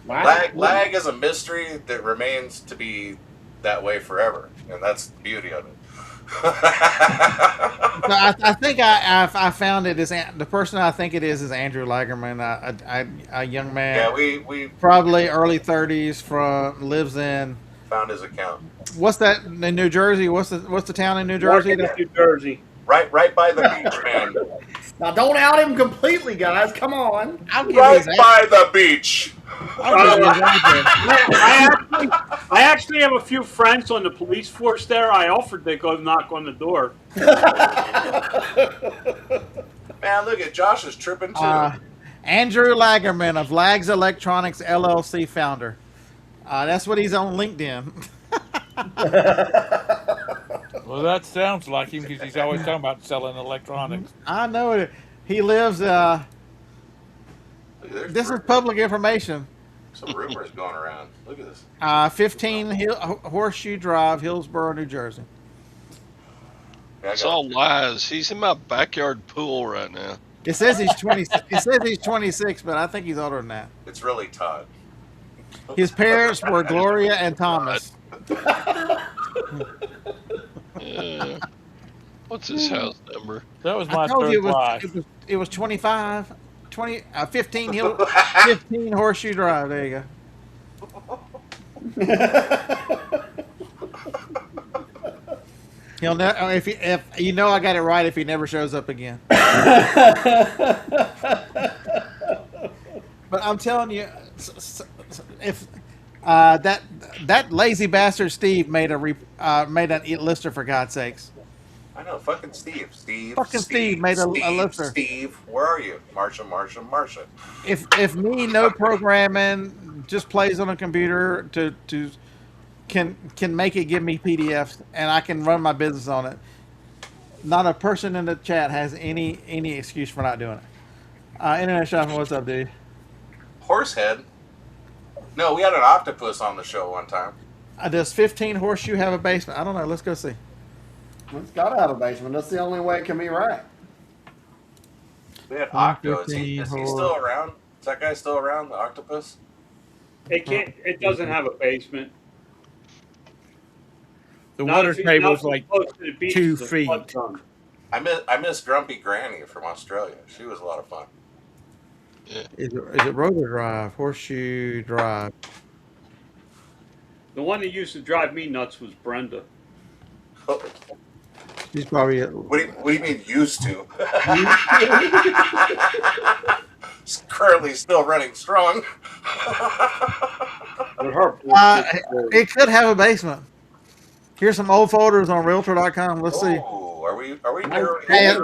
Lag? Lag is a mystery that remains to be that way forever, and that's the beauty of it. So I think I found it is the person I think it is Andrew Lagerman, a young man. Yeah, we probably early 30s lives in. Found his account. What's that in New Jersey? What's the town in New Jersey? New Jersey. Right by the beach, man. Now, don't out him completely, guys. Come on. I'll give Right you his by the beach. I'll give you his address. I actually have a few friends on the police force there. I offered to go knock on the door. Man, look at Josh is tripping too. Andrew Lagerman of Lags Electronics LLC founder. That's what he's on LinkedIn. Well, that sounds like him because he's always talking about selling electronics. I know it. He lives. This is public information. Some rumors going around. Look at this. 15 Horseshoe Drive, Hillsborough, New Jersey. Yeah, It's all lies. He's in my backyard pool right now. It says he's 20. It says he's 26, but I think he's older than that. It's really Todd. His parents were Gloria and Thomas. What's his house number? That was I my told you third lie. it was 25. 15 Horseshoe Drive. There you go. He'll if you know I got it right if he never shows up again. But I'm telling you, if that lazy bastard Steve made an lister for God's sakes. I know, fucking Steve. Fucking Steve made a lister. Steve, where are you? Marcia. If me no programming just plays on a computer to can make it give me PDFs and I can run my business on it. Not a person in the chat has any excuse for not doing it. Internet shopping, what's up, dude? Horsehead. No, we had an octopus on the show one time. Does 15 Horseshoe have a basement? I don't know. Let's go see. It's got to have a basement. That's the only way it can be right. We had Octo. Is he still around? Is that guy still around? The octopus? It doesn't have a basement. The water table's like 2 feet. I miss Grumpy Granny from Australia. She was a lot of fun. Is it Rotor Drive? Horseshoe Drive. The one that used to drive me nuts was Brenda. She's probably. What do you mean used to? Currently still running strong. It could have a basement. Here's some old photos on Realtor.com. Let's see. Are we there? Hey,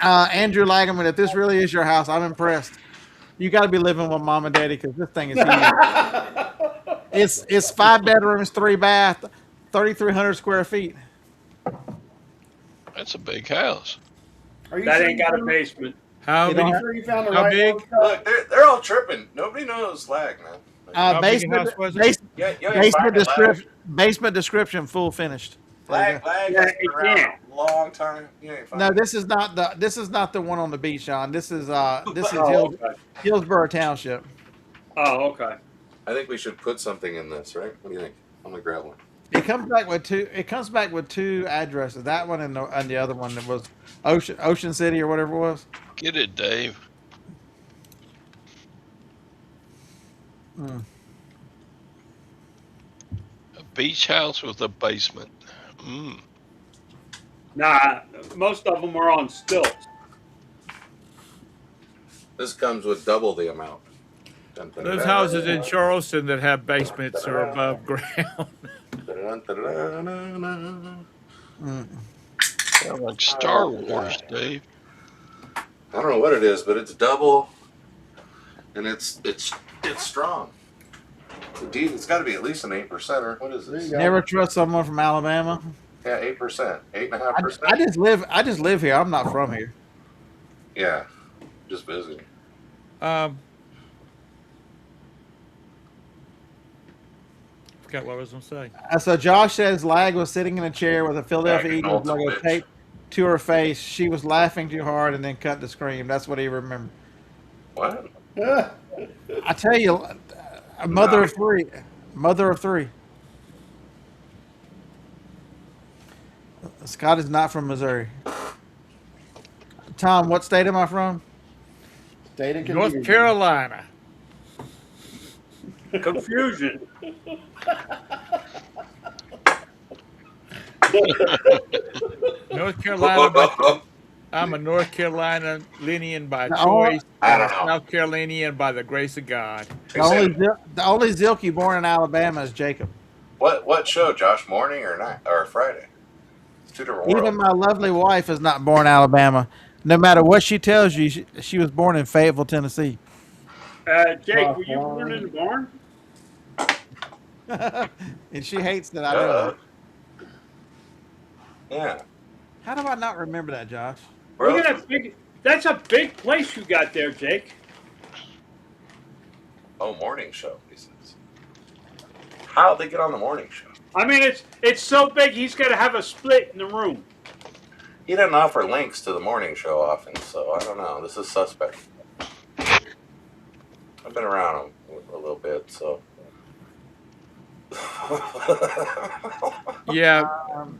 Andrew Lagerman, if this really is your house, I'm impressed. You got to be living with mom and daddy because this thing is huge. It's 5 bedrooms, 3 bath, 3,300 square feet. That's a big house. That ain't got a basement. How big? You found the How right big? one? Look, they're all tripping. Nobody knows lag, man. How big a house was it? Basement description, full finished. Lag has been around a long time. No, this is not the one on the beach, Sean. This is Hillsborough Township. Oh, okay. I think we should put something in this, right? What do you think? I'm gonna grab one. It comes back with two. It comes back with 2 addresses. That one and the other one that was Ocean City or whatever it was. Get it, Dave. Mm. A beach house with a basement. Nah, most of them are on stilts. This comes with double the amount. Those houses in Charleston that have basements are above ground. Sound like Star Wars, Dave. I don't know what it is, but it's double, and it's strong. It's got to be at least an 8%. What is this? Never trust someone from Alabama. Yeah, 8%, 8.5%. I just live here. I'm not from here. Yeah, just visiting. Forgot what I was going to say. So Josh says Lag was sitting in a chair with a Philadelphia Eagles logo taped to her face. She was laughing too hard and then cut to scream. That's what he remembered. What? I tell you, a mother of three. Mother of 3. Scott is not from Missouri. Tom, what state am I from? State of confusion. North Carolina. Confusion. North Carolina. But I'm a North Carolinian by choice. I don't know. South Carolinian by the grace of God. The only Zilke born in Alabama is Jacob. What show, Josh? Morning or night or Friday? It's 2 different worlds. Even my lovely wife is not born in Alabama. No matter what she tells you, she was born in Fayetteville, Tennessee. Jake, were you born in the barn? And she hates that I know that. Yeah. How do I not remember that, Josh? Look at that that's a big place you got there, Jake. Oh, morning show, he says. How'd they get on the morning show? I mean, it's so big, he's got to have a split in the room. He doesn't offer links to the morning show often, so I don't know. This is suspect. I've been around him a little bit, so. Yeah,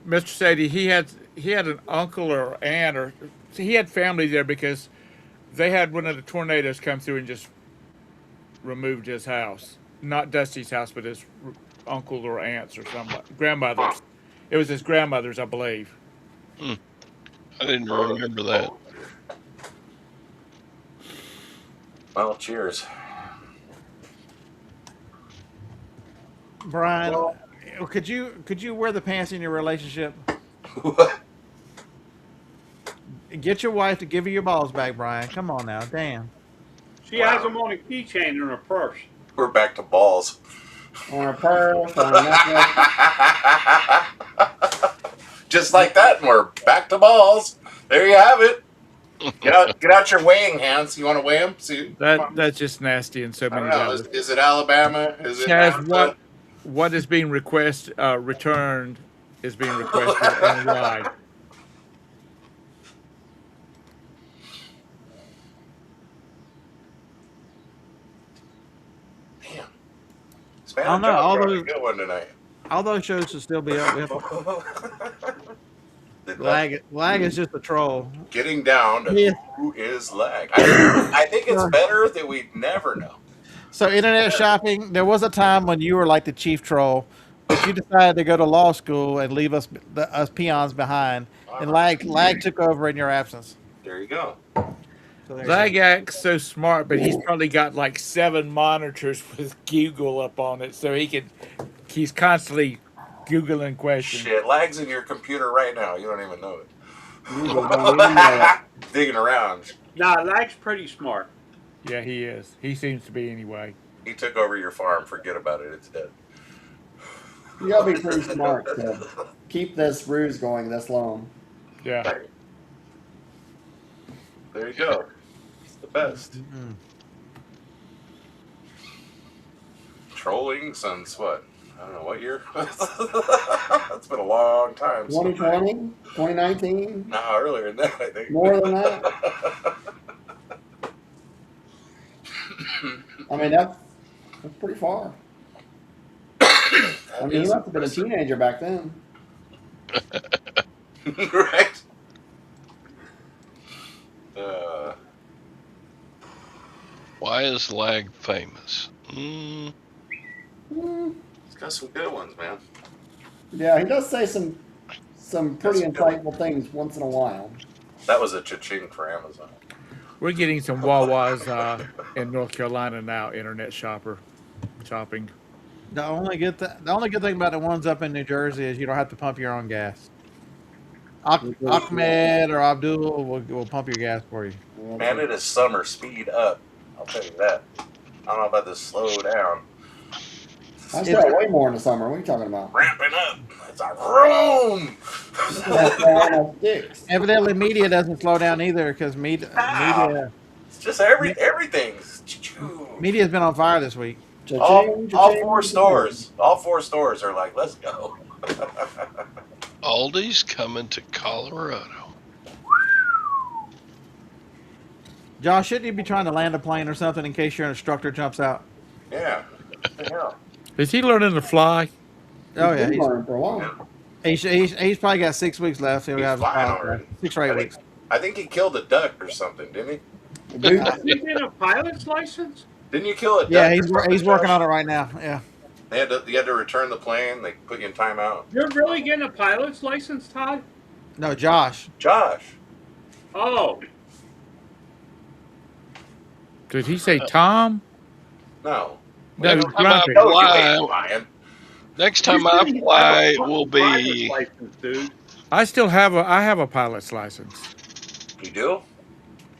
Mr. Sadie, he had an uncle or aunt, or he had family there because They had one of the tornadoes come through and just removed his house. Not Dusty's house, but his uncle or aunts or somebody. Grandmother's. It was his grandmother's, I believe. I didn't remember that. Well, cheers. Brian, could you wear the pants in your relationship? Get your wife to give you your balls back, Brian. Come on now, damn. She has them on a keychain in her purse. We're back to balls. On a purse, on a necklace. Just like that, and we're back to balls. There you have it. Get out your weighing hands. You want to weigh them? See, That's just nasty in so I many don't know. levels. Is it Alabama? Is it Chaz, NAFTA? what is being returned is being requested and why? Damn. I don't know. All those good one tonight. All those shows should still be up. Lag is just a troll. Getting down to who is lag. I think it's better that we never know. So internet shopping, there was a time when you were like the chief troll, but you decided to go to law school and leave us peons behind, and lag took over in your absence. There you go. So Lag acts so smart, but he's probably got like 7 monitors with Google up on it, so he's constantly Googling questions. Shit, lag's in your computer right now. You don't even know it. You Digging around. Nah, Lag's pretty smart. Yeah, he is. He seems to be anyway. He took over your farm. Forget about it. It's dead. gotta be pretty smart to keep this ruse going this long. Yeah. There you go. It's the best. Mm-hmm. Trolling since what? I don't know what year. It's been a long time. 2020? 2019? No, earlier than that, I think. More than that? I mean, that's pretty far. I mean, you must have been a teenager back then. Right? Why is Lag famous? It's got some good ones, man. Yeah, he does say some pretty insightful things once in a while. That was a cha-ching for Amazon. We're getting some Wawas in North Carolina now, internet shopping. The only good thing about the ones up in New Jersey is you don't have to pump your own gas. Ahmed or Abdul will pump your gas for you. Man, it is summer. Speed up. I'll tell you that. I don't know about this slow down. I sell way more in the summer. What are you talking about? Ramping up. It's a room. Evidently, media doesn't slow down either because media. It's just everything. Media's been on fire this week. All 4 stores. All 4 stores are like, let's go. Aldi's coming to Colorado. Josh, shouldn't you be trying to land a plane or something in case your instructor jumps out? Yeah. What the hell? Is he learning to fly? Oh yeah, He's learned for a while. he's probably got 6 weeks left. He'll He's have flying already. 6 or 8 weeks. I think he killed a duck or something, didn't he? Dude, Is he getting a pilot's license? Didn't you kill a duck? Yeah, or something, he's working Josh? on it right now. Yeah. You had to return the plane. They put you in timeout. You're really getting a pilot's license, Todd? No, Josh. Josh. Oh, Did he say Tom? No. No, Next time I Grumpy. No, you fly, ain't lying. next time I fly, it will be. pilot's license, dude. I still have a pilot's license. You do?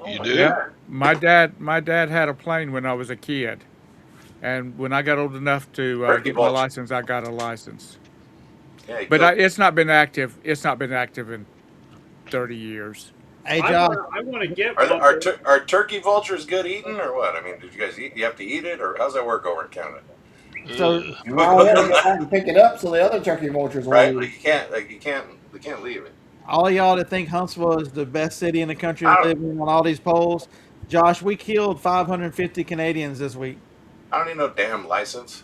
You my do? God. My dad had a plane when I was a kid, and when I got old enough to Turkey get my vulture. license, I got a license. Yeah, you But killed- it's not been active. It's not been active in 30 years. Hey, Josh. I want to get Are, one. are turkey vultures good eating or what? I mean, did you guys eat? You have to eat it, or how's that work over in Canada? So Ugh. well, we have to go out and pick it up so the other turkey vultures Right? won't Like eat. you can't leave it. all of y'all that think Huntsville is the best city in the country I to don't- live in on all these polls, Josh, we killed 550 Canadians this week. I don't need no damn license.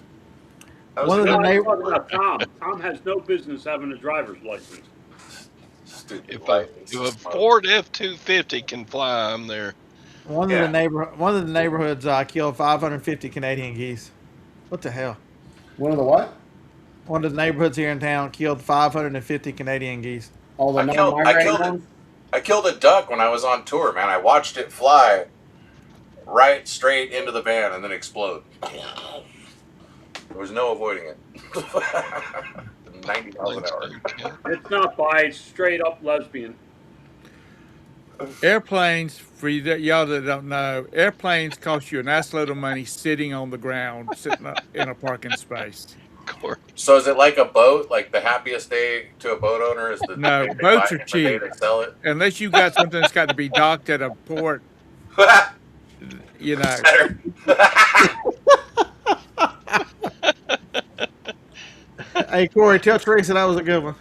That was One of No, the I'm neighbor- talking about Tom. Tom has no business having a driver's license. stupid If a license. Ford F-250 can fly, I'm there. One Yeah. of the neighborhoods killed 550 Canadian geese. What the hell? One of the what? One of the neighborhoods here in town killed 550 Canadian geese. All the I killed I non-migrating killed it. ones. I killed a duck when I was on tour, man. I watched it fly right straight into the van and then explode. There was no avoiding it. 90 miles an hour. It's not bi, it's straight up lesbian. Airplanes, for y'all that don't know, airplanes cost you an assload of money sitting on the ground, sitting up in a parking space. So is it like a boat? Like the happiest day to a boat owner is the No, day they boats buy are it and the day cheap. they sell it? Unless you got something that's got to be docked at a port, you know. Better. Hey, Corey, tell Teresa that was a good one.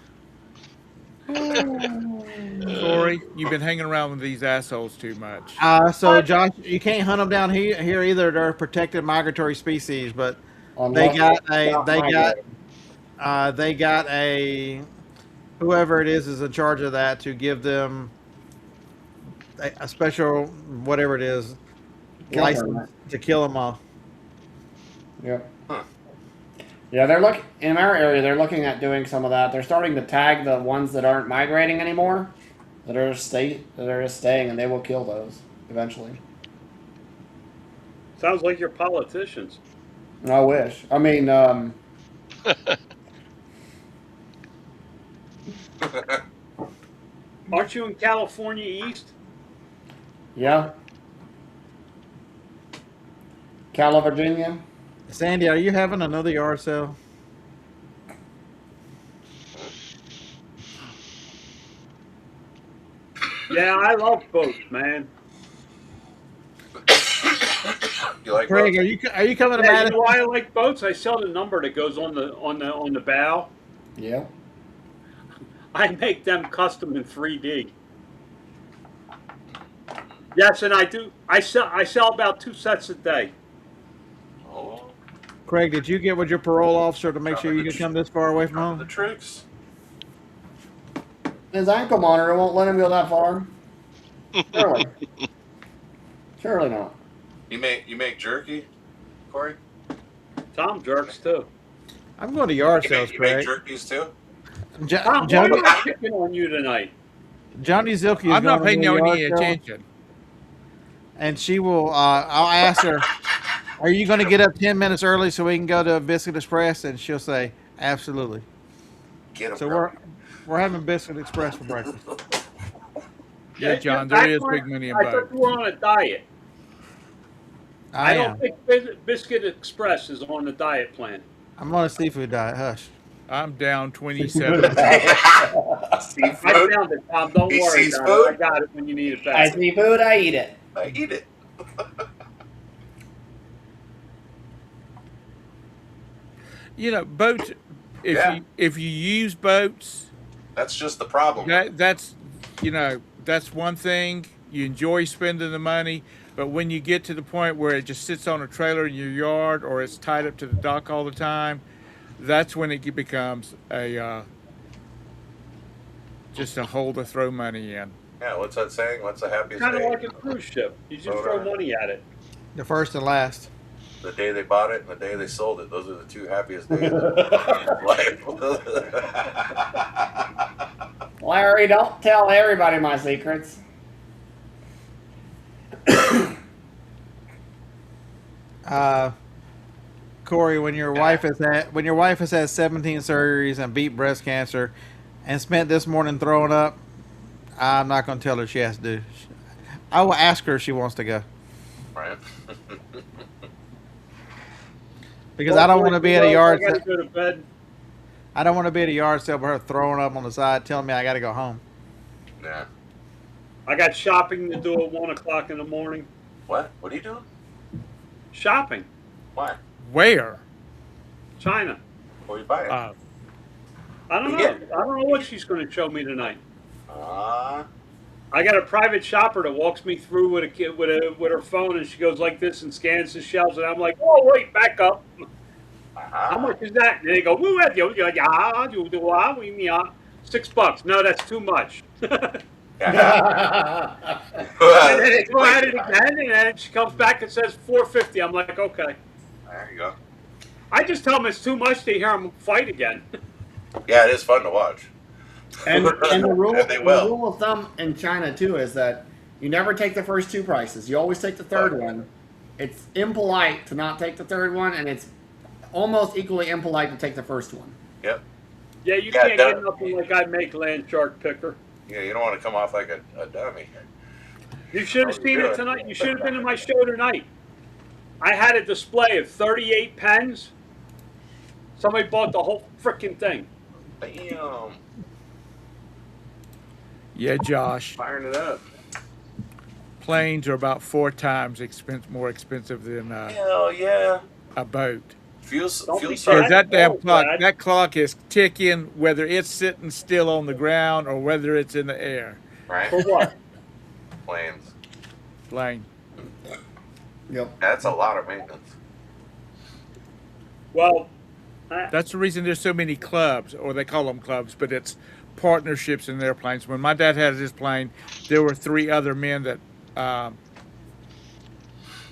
Corey, you've been hanging around with these assholes too much. So Josh, you can't hunt them down here either. They're a protected migratory species, but Unless they got they're a not they got migrating. they got a whoever it is in charge of that to give them a special whatever it is Yeah. license to kill them all. Yep. Huh. Yeah, they're look in our area. They're looking at doing some of that. They're starting to tag the ones that aren't migrating anymore, that are just staying, and they will kill those eventually. Sounds like you're politicians. I wish. I mean, Aren't you in California East? yeah. Cala, Virginia. Sandy, are you having another yard sale? Yeah, I love boats, man. You like Craig, boats? are you coming to Yeah, you Madison? know why I like boats? I sell the number that goes on the bow. Yeah. I make them custom in 3D. Yes, and I do. I sell about 2 sets a day. Oh, Craig, did you get with your parole officer to make sure you can come this far away from the home? tricks. His ankle monitor won't let him go that far. Surely. Surely not. You make jerky, Corey? Tom jerks too. I'm going to yard You sales, make, you make Craig. jerkies too? Tom, why Johnny, am I picking on you tonight? Johnny Zilke is I'm not going paying to a no yard any sale, attention. and she will. I'll ask her, "Are you going to get up 10 minutes early so we can go to Biscuit Express?" And she'll say, "Absolutely." Get 'em, So bro. we're having Biscuit Express for breakfast. Yeah, John, Back there is when big money in I thought boats. you were on a diet. I don't am. think Biscuit Express is on the diet plan. I'm on a seafood diet. Hush. I'm down 27. I Seafood. found it, Tom. Don't He worry sees about food? it. I got it when you need it I back. see food, I eat it. I eat it. You know, boats. Yeah. If you use boats, That's just the problem. that's that's one thing. You enjoy spending the money, but when you get to the point where it just sits on a trailer in your yard or it's tied up to the dock all the time, that's when it becomes a just a hole to throw money in. Yeah, what's that saying? What's the happiest Kind of day? like a cruise ship. You just Hold throw on. money at it. The first and last. The day they bought it and the day they sold it. Those are the two happiest days of life. Larry, don't tell everybody my secrets. Corey, when your wife has had 17 surgeries and beat breast cancer, and spent this morning throwing up, I'm not going to tell her she has to do. I will ask her if she wants to go Right. because I don't want to be at a yard. I gotta go to bed. I don't want to be at a yard sale with her throwing up on the side, telling me I got to go home. Yeah. I got shopping to do at 1 o'clock in the morning. What? What are you doing? Shopping, Why? Where? China. What are you buying? Uh, I don't know. Yeah. I don't know what she's going to show me tonight. Ah. I got a private shopper that walks me through with a kid with her phone, and she goes like this and scans the shelves, and I'm like, oh wait, back up. How much is that? And they go, $6. No, that's too much. Yeah. And then they go at it again, and then she comes back and says 450. I'm like, okay. There you go. I just tell them it's too much to hear them fight again. Yeah, it is fun to watch. And the rule And they the will. rule of thumb in China too is that you never take the first two prices. You always take the third one. It's impolite to not take the third one, and it's almost equally impolite to take the first one. Yep. Yeah, you Yeah, can't get nothing like I make land shark picker. Yeah, you don't want to come off like a dummy. You should have Oh, seen good. it tonight. You should have been in my show tonight. I had a display of 38 pens. Somebody bought the whole freaking thing. Damn. Yeah, Josh. Firing it up. Planes are about 4 times more expensive than Hell yeah. a boat. Fuel Don't be cell. sad. Because that damn Oh, clock, Brad. that clock is ticking whether it's sitting still on the ground or whether it's in the air. Right? For what? Planes. Plane. Yep. That's a lot of maintenance. Well, That's the reason there's so many clubs, or they call them clubs, but it's partnerships in airplanes. When my dad had his plane, there were 3 other men that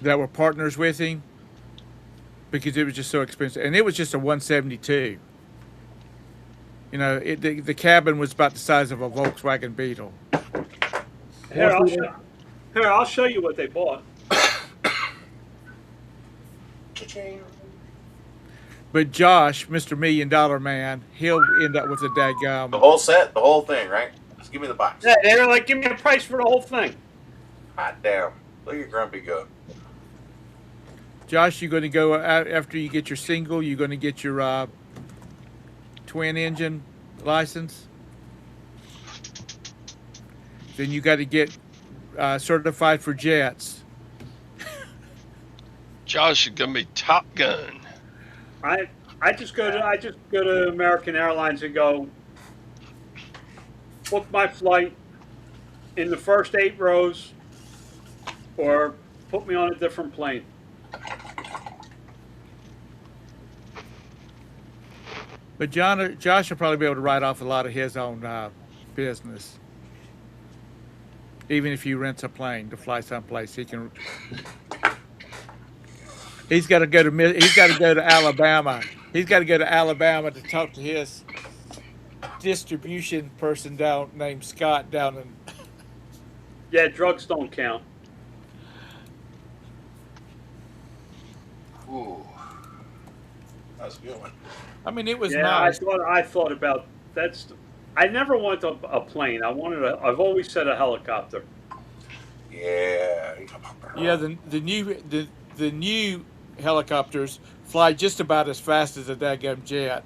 were partners with him because it was just so expensive, and it was just a 172. You know, the cabin was about the size of a Volkswagen Beetle. here I'll show you what they bought. Cha-ching. But Josh, Mr. $1 Million Man, he'll end up with a The daggum. whole set, the whole thing, right? Just give me the box. Yeah, they were like, give me a price for the whole thing. Hot damn. Look at Grumpy go. Josh, you're going to go out after you get your single. You're going to get your twin engine license. Then you got to get certified for jets. Josh is gonna be Top Gun. I just go to American Airlines and go book my flight in the first 8 rows, or put me on a different plane. But Josh will probably be able to write off a lot of his own business. Even if he rents a plane to fly someplace, he can. He's got to go to Alabama. He's got to go to Alabama to talk to his distribution person named Scott down in. Yeah, drugs don't count. Ooh. That was a good one. I mean, it was Yeah, nice. I thought about I never wanted a plane. I've always said a helicopter. Yeah. Yeah, the new helicopters fly just about as fast as a daggum jet,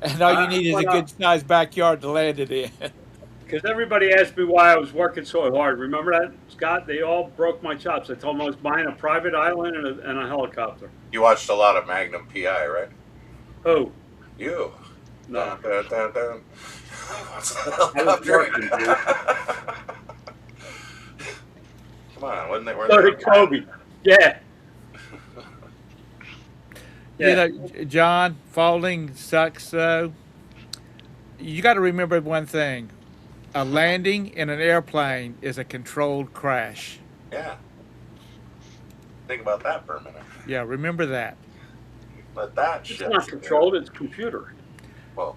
and all you need is a good sized backyard to land it in. Because everybody asked me why I was working so hard. Remember that, Scott? They all broke my chops. I told them I was buying a private island and a helicopter. You watched a lot of Magnum PI, right? Oh, You. no. Dun, dun, dun. What's the I was helicopter? working, dude. Come on, wasn't they? So did Kobe. Yeah. You know, John, falling sucks though. You got to remember one thing: a landing in an airplane is a controlled crash. Yeah. Think about that for a minute. Yeah, remember that. But that It's shit. not controlled, it's computer. Well,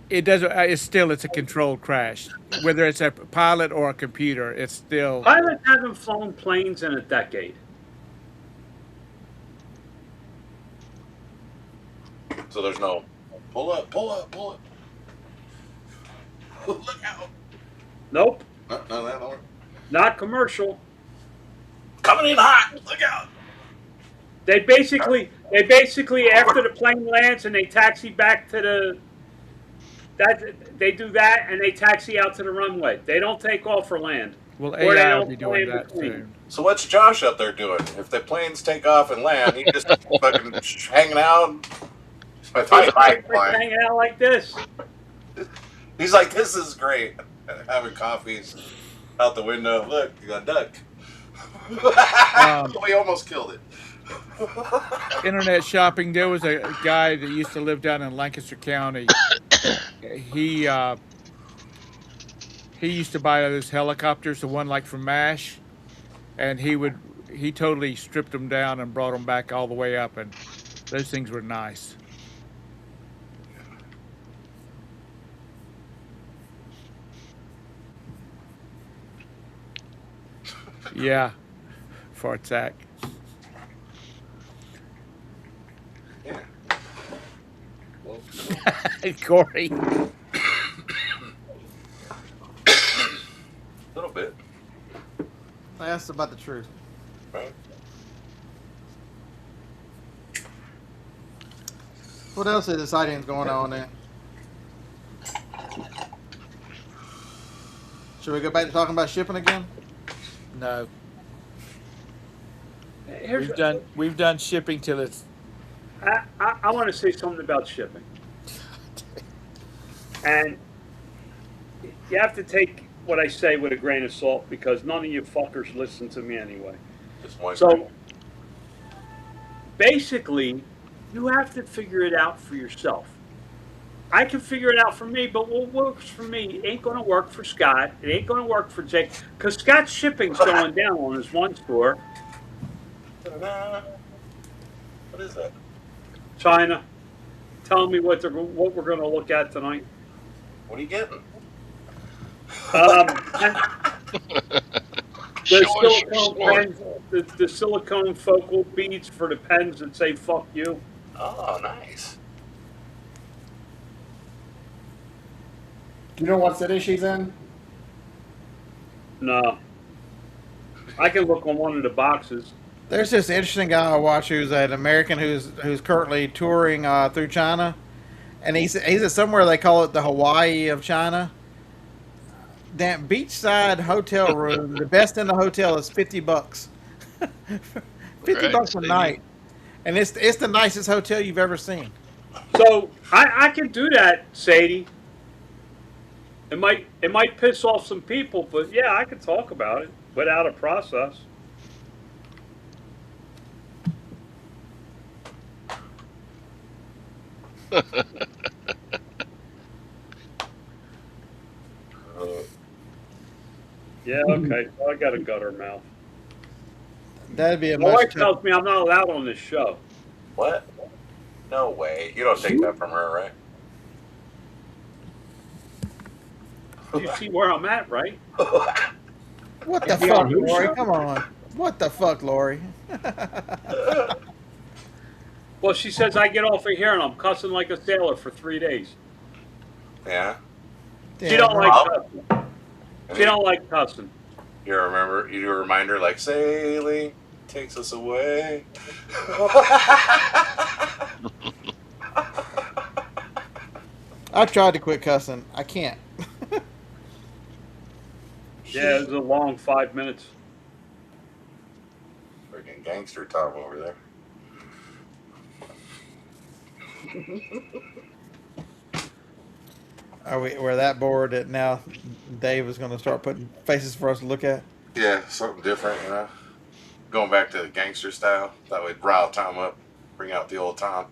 It doesn't. It's a controlled crash, whether it's a pilot or a computer. It's still. Pilots haven't flown planes in a decade. so there's no pull up. Look out. Nope, No, that don't work. not commercial. Coming in hot. Look out. They basically after the plane lands and they taxi back to they do that and they taxi out to the runway. They don't take off or land. Well, Or they AI will don't be fly doing in that between. soon. So what's Josh up there doing? If the planes take off and land, he just fucking hanging out. My bike Like flying. hanging out like this. He's like, this is great. Having coffees out the window. Look, you got a duck. We almost killed it. Internet shopping. There was a guy that used to live down in Lancaster County. He he used to buy those helicopters, the one like from MASH, and he totally stripped them down and brought them back all the way up, and those things were nice. Yeah, fart sack. Yeah. Well, Corey. a little bit, That's about the truth. right? What else is exciting going on there? Should we go back to talking about shipping again? No, Here's, we've done shipping till it's I want to say something about shipping. And you have to take what I say with a grain of salt because none of you fuckers listen to me anyway. Just one. So basically, you have to figure it out for yourself. I can figure it out for me, but what works for me ain't going to work for Scott. It ain't going to work for Jake because Scott's shipping's going down on his one store, Ta-da. What is that? China. Tell me what we're going to look at tonight. What are you getting? And the Show us your silicone sword. pens, the silicone focal beads for the pens that say "fuck you." Oh, nice. You know what city she's in? No, I can look on one of the boxes. There's this interesting guy I watch who's an American who's currently touring through China, and he's at somewhere they call it the Hawaii of China. That beachside hotel room, the best in the hotel is $50. $50 a Right. night, and it's the nicest hotel you've ever seen. So I can do that, Sadie. It might piss off some people, but yeah, I can talk about it without a process. Uh, Yeah, okay. So I got a gutter mouth. That'd be a My much wife tells me I'm not allowed on this show. what? No way. You don't take that from her, right? You see where I'm at, right? What the Yeah, fuck, who Lori? should? Come on. What the fuck, Lori? Well, she says I get off of here and I'm cussing like a sailor for 3 days. Yeah. She don't like Well, cussing. She don't like cussing. You remind her like sailing takes us away. I've tried to quit cussing. I can't. Yeah, it was a long 5 minutes. Freaking gangster Tom over there. We're that bored that now Dave is going to start putting faces for us to look at? Yeah, something different, you know. Going back to the gangster style. That would rile Tom up. Bring out the old Tom.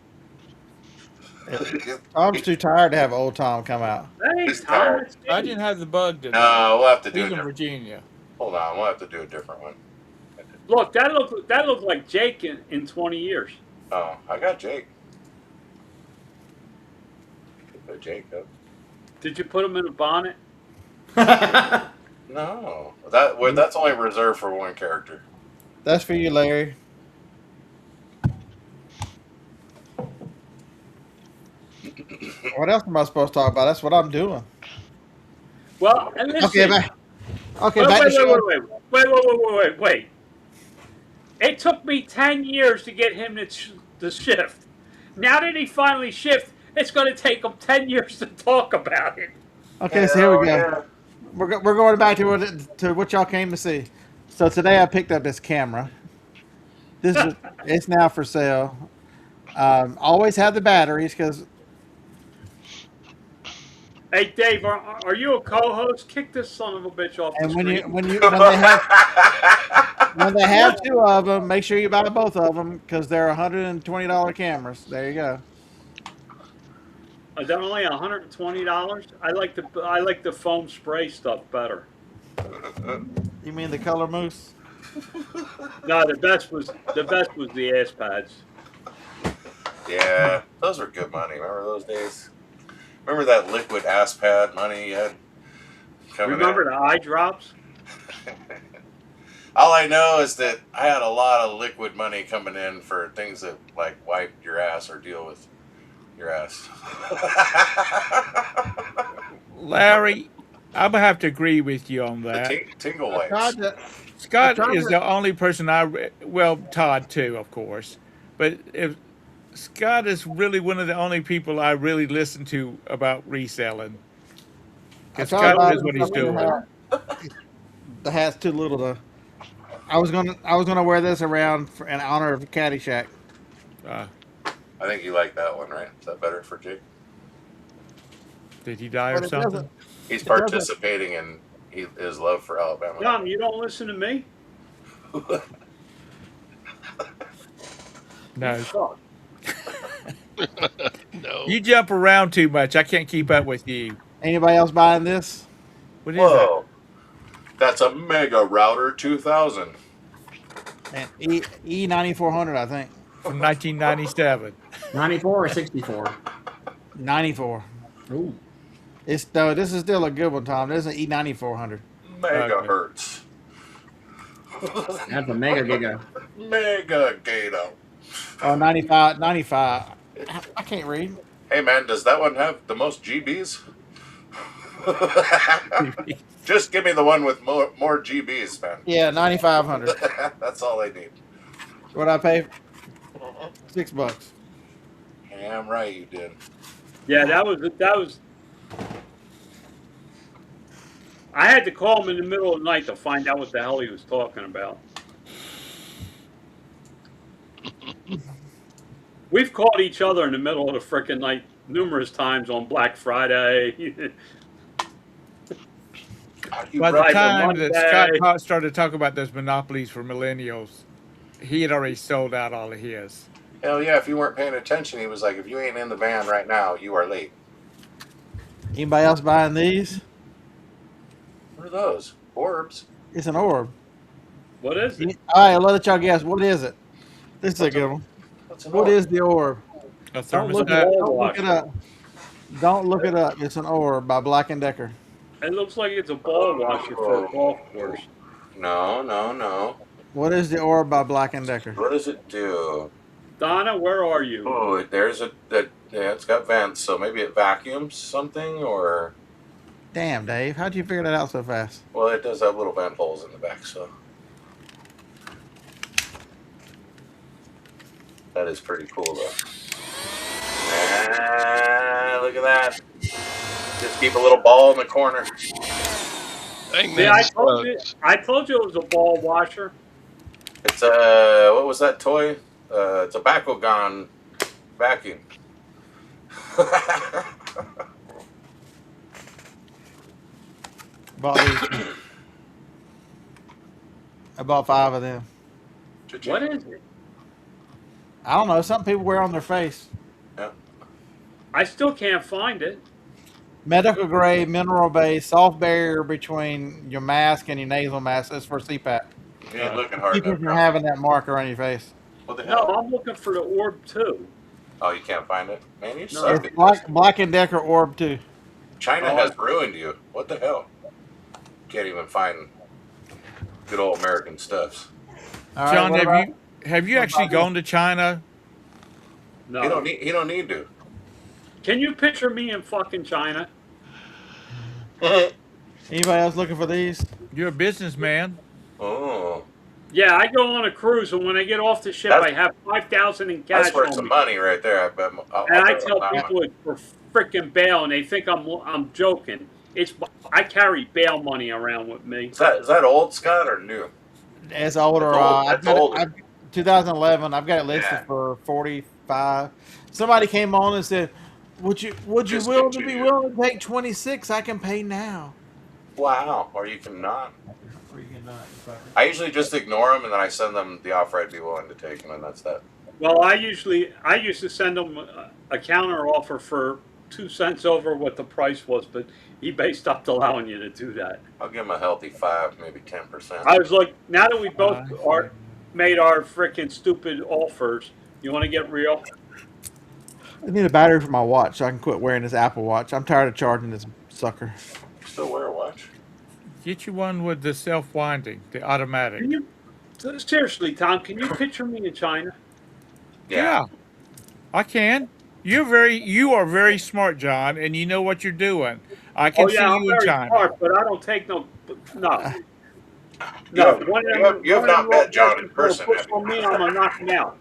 I'm too tired to have old Tom come out. Hey, He's Tom, tired. it's I me. didn't have the bug today. No, we'll have to do He's a in different. Virginia. Hold on, we'll have to do a different one. Look, that looked like Jake in 20 years. Oh, I got Jake. Put Jake up. Did you put him in a bonnet? No, that's only reserved for one character. That's for you, Larry. What else am I supposed to talk about? That's what I'm doing. Well, and listen. Okay, back. Okay, Wait, back to wait, show. wait. It took me 10 years to get him to shift. Now that he finally shifted, it's going to take him 10 years to talk about it. Okay, so here we go. Yeah. We're going back to what y'all came to see. So today I picked up this camera. It's now for sale. Always have the batteries because Hey, Dave, are you a co-host? Kick this son of a bitch off the and screen. when they have two of them, make sure you buy both of them because they're $120 cameras. There you go. They're only $120. I like the foam spray stuff better. You mean the color mousse? No, the best was the ass pads. Yeah, those were good money. Remember those days? Remember that liquid ass pad money you had coming Remember in? the eye drops? All I know is that I had a lot of liquid money coming in for things that like wipe your ass or deal with your ass. Larry, I'm gonna have to agree with you on The that. tingle I tried wipes. to. Scott tried is to- the only person well, Todd too, of course, but if Scott is really one of the only people I really listen to about reselling. I Because tried Scott buying knows what he's something doing. The hat's too little to. I was gonna wear this around in honor of Caddyshack. Uh, I think you like that one, right? Is that better for Jake? did he die or But it something? doesn't. He's It doesn't- participating in his love for Alabama. Tom, you don't listen to me? No. Fuck. No. You jump around too much. I can't keep up with you. Anybody else buying this? What is that? Whoa, that's a Mega Router 2000. And E9400, I think. From 1997. 94 or 64? 94. Ooh. This is still a good one, Tom. This is an E9400. Megahertz. That's a mega giga. Mega Gato. Oh, 95. 95. I can't read. Hey man, does that one have the most GBs? Just give me the one with more GBs, man. Yeah, 9500. That's all I need. What'd I pay? $6. Damn right you did. Yeah, that was. I had to call him in the middle of the night to find out what the hell he was talking about. We've called each other in the middle of the frickin' night numerous times on Black Friday. By the Right, time but that Monday- Scott started talking about those monopolies for millennials, he had already sold out all of his. Hell yeah, if you weren't paying attention, he was like, if you ain't in the van right now, you are late. Anybody else buying these? What are those? Orbs? It's an orb. What is it? All right, I'll let y'all guess. What is it? This is a good one. What's an What orb? is the orb? A Don't look, thermostat. don't look it up. Don't look it up. It's an orb by Black & Decker. It looks like it's a ball washer for a golf course. No. What is the orb by Black & Decker? What does it do? Donna, where are you? Oh, yeah, it's got vents, so maybe it vacuums something, or Damn, Dave. How'd you figure that out so fast? well, it does have little vent holes in the back, so that is pretty cool, though. Ah, look at that! Just keep a little ball in the corner. Dang, See, man, I told you it was a ball washer. It's what was that toy? It's a Bakugan vacuum. Bought these. I bought 5 of them. What is it? I don't know. Some people wear on their face. I still can't find it. Medical grade, mineral based, soft barrier between your mask and your nasal mask. It's for CPAP. You ain't looking hard Keep you enough. from bro. having that marker on your face. What the No, hell? I'm looking for the orb too. Oh, you can't find it? Man, you No. suck. It's Black & Decker orb too. China has ruined you. What the hell? Can't even find good old American stuffs. All right, John, what about- have you actually gone to China? No. He don't need to. Can you picture me in fucking China? Anybody else looking for these? You're a businessman. Oh, Yeah, I go on a cruise, and when I get off the ship, That's- I have 5,000 in cash that's worth on some me. money right there. I bet. And I bet tell that one. people it's for freaking bail, and they think I'm joking. I carry bail money around with me. Is that old, Scott, or new? It's older. That's old. I've That's got it- older. 2011. I've got it listed Yeah. for 45. Somebody came on and said, "Would you Just willing to be continue. willing to take 26? I can pay now." Wow, or you can not. I usually just ignore them and then I send them the offer I'd be willing to take, and then that's that. Well, I used to send them a counter offer for 2 cents over what the price was, but eBay stopped allowing you to do that. I'll give him a healthy 5, maybe 10%. I was like, now that we both I are made our freaking stupid offers, you want to get real? I need a battery for my watch so I can quit wearing this Apple Watch. I'm tired of charging this sucker. Still wear a watch? Get you one with the self-winding, the automatic. Can you seriously, Tom? Can you picture me in China? Yeah, I can. You are very smart, John, and you know what you're doing. I can Oh see yeah, I'm you in very China. smart, but I don't take no. No, You no. have, you have not met John in person, Push have you? on me, I'm gonna knock him out.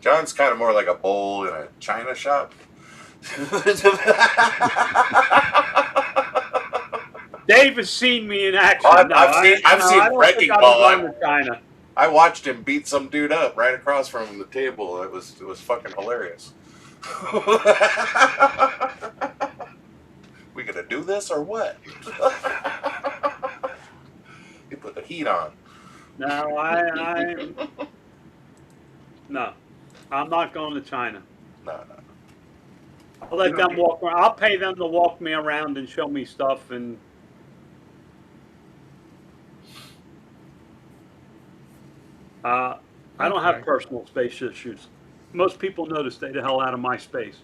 John's kind of more like a bowl in a china shop. Dave has seen me in action. I've No, seen I don't Wrecking think I'll Ball. be going to China. I watched him beat some dude up right across from the table. It was fucking hilarious. We gonna do this or what? You put the heat on. No, no, I'm not going to China. No. I'll let them walk around. I'll pay them to walk me around and show me stuff. And I don't have Okay. personal space issues. Most people know to stay the hell out of my space.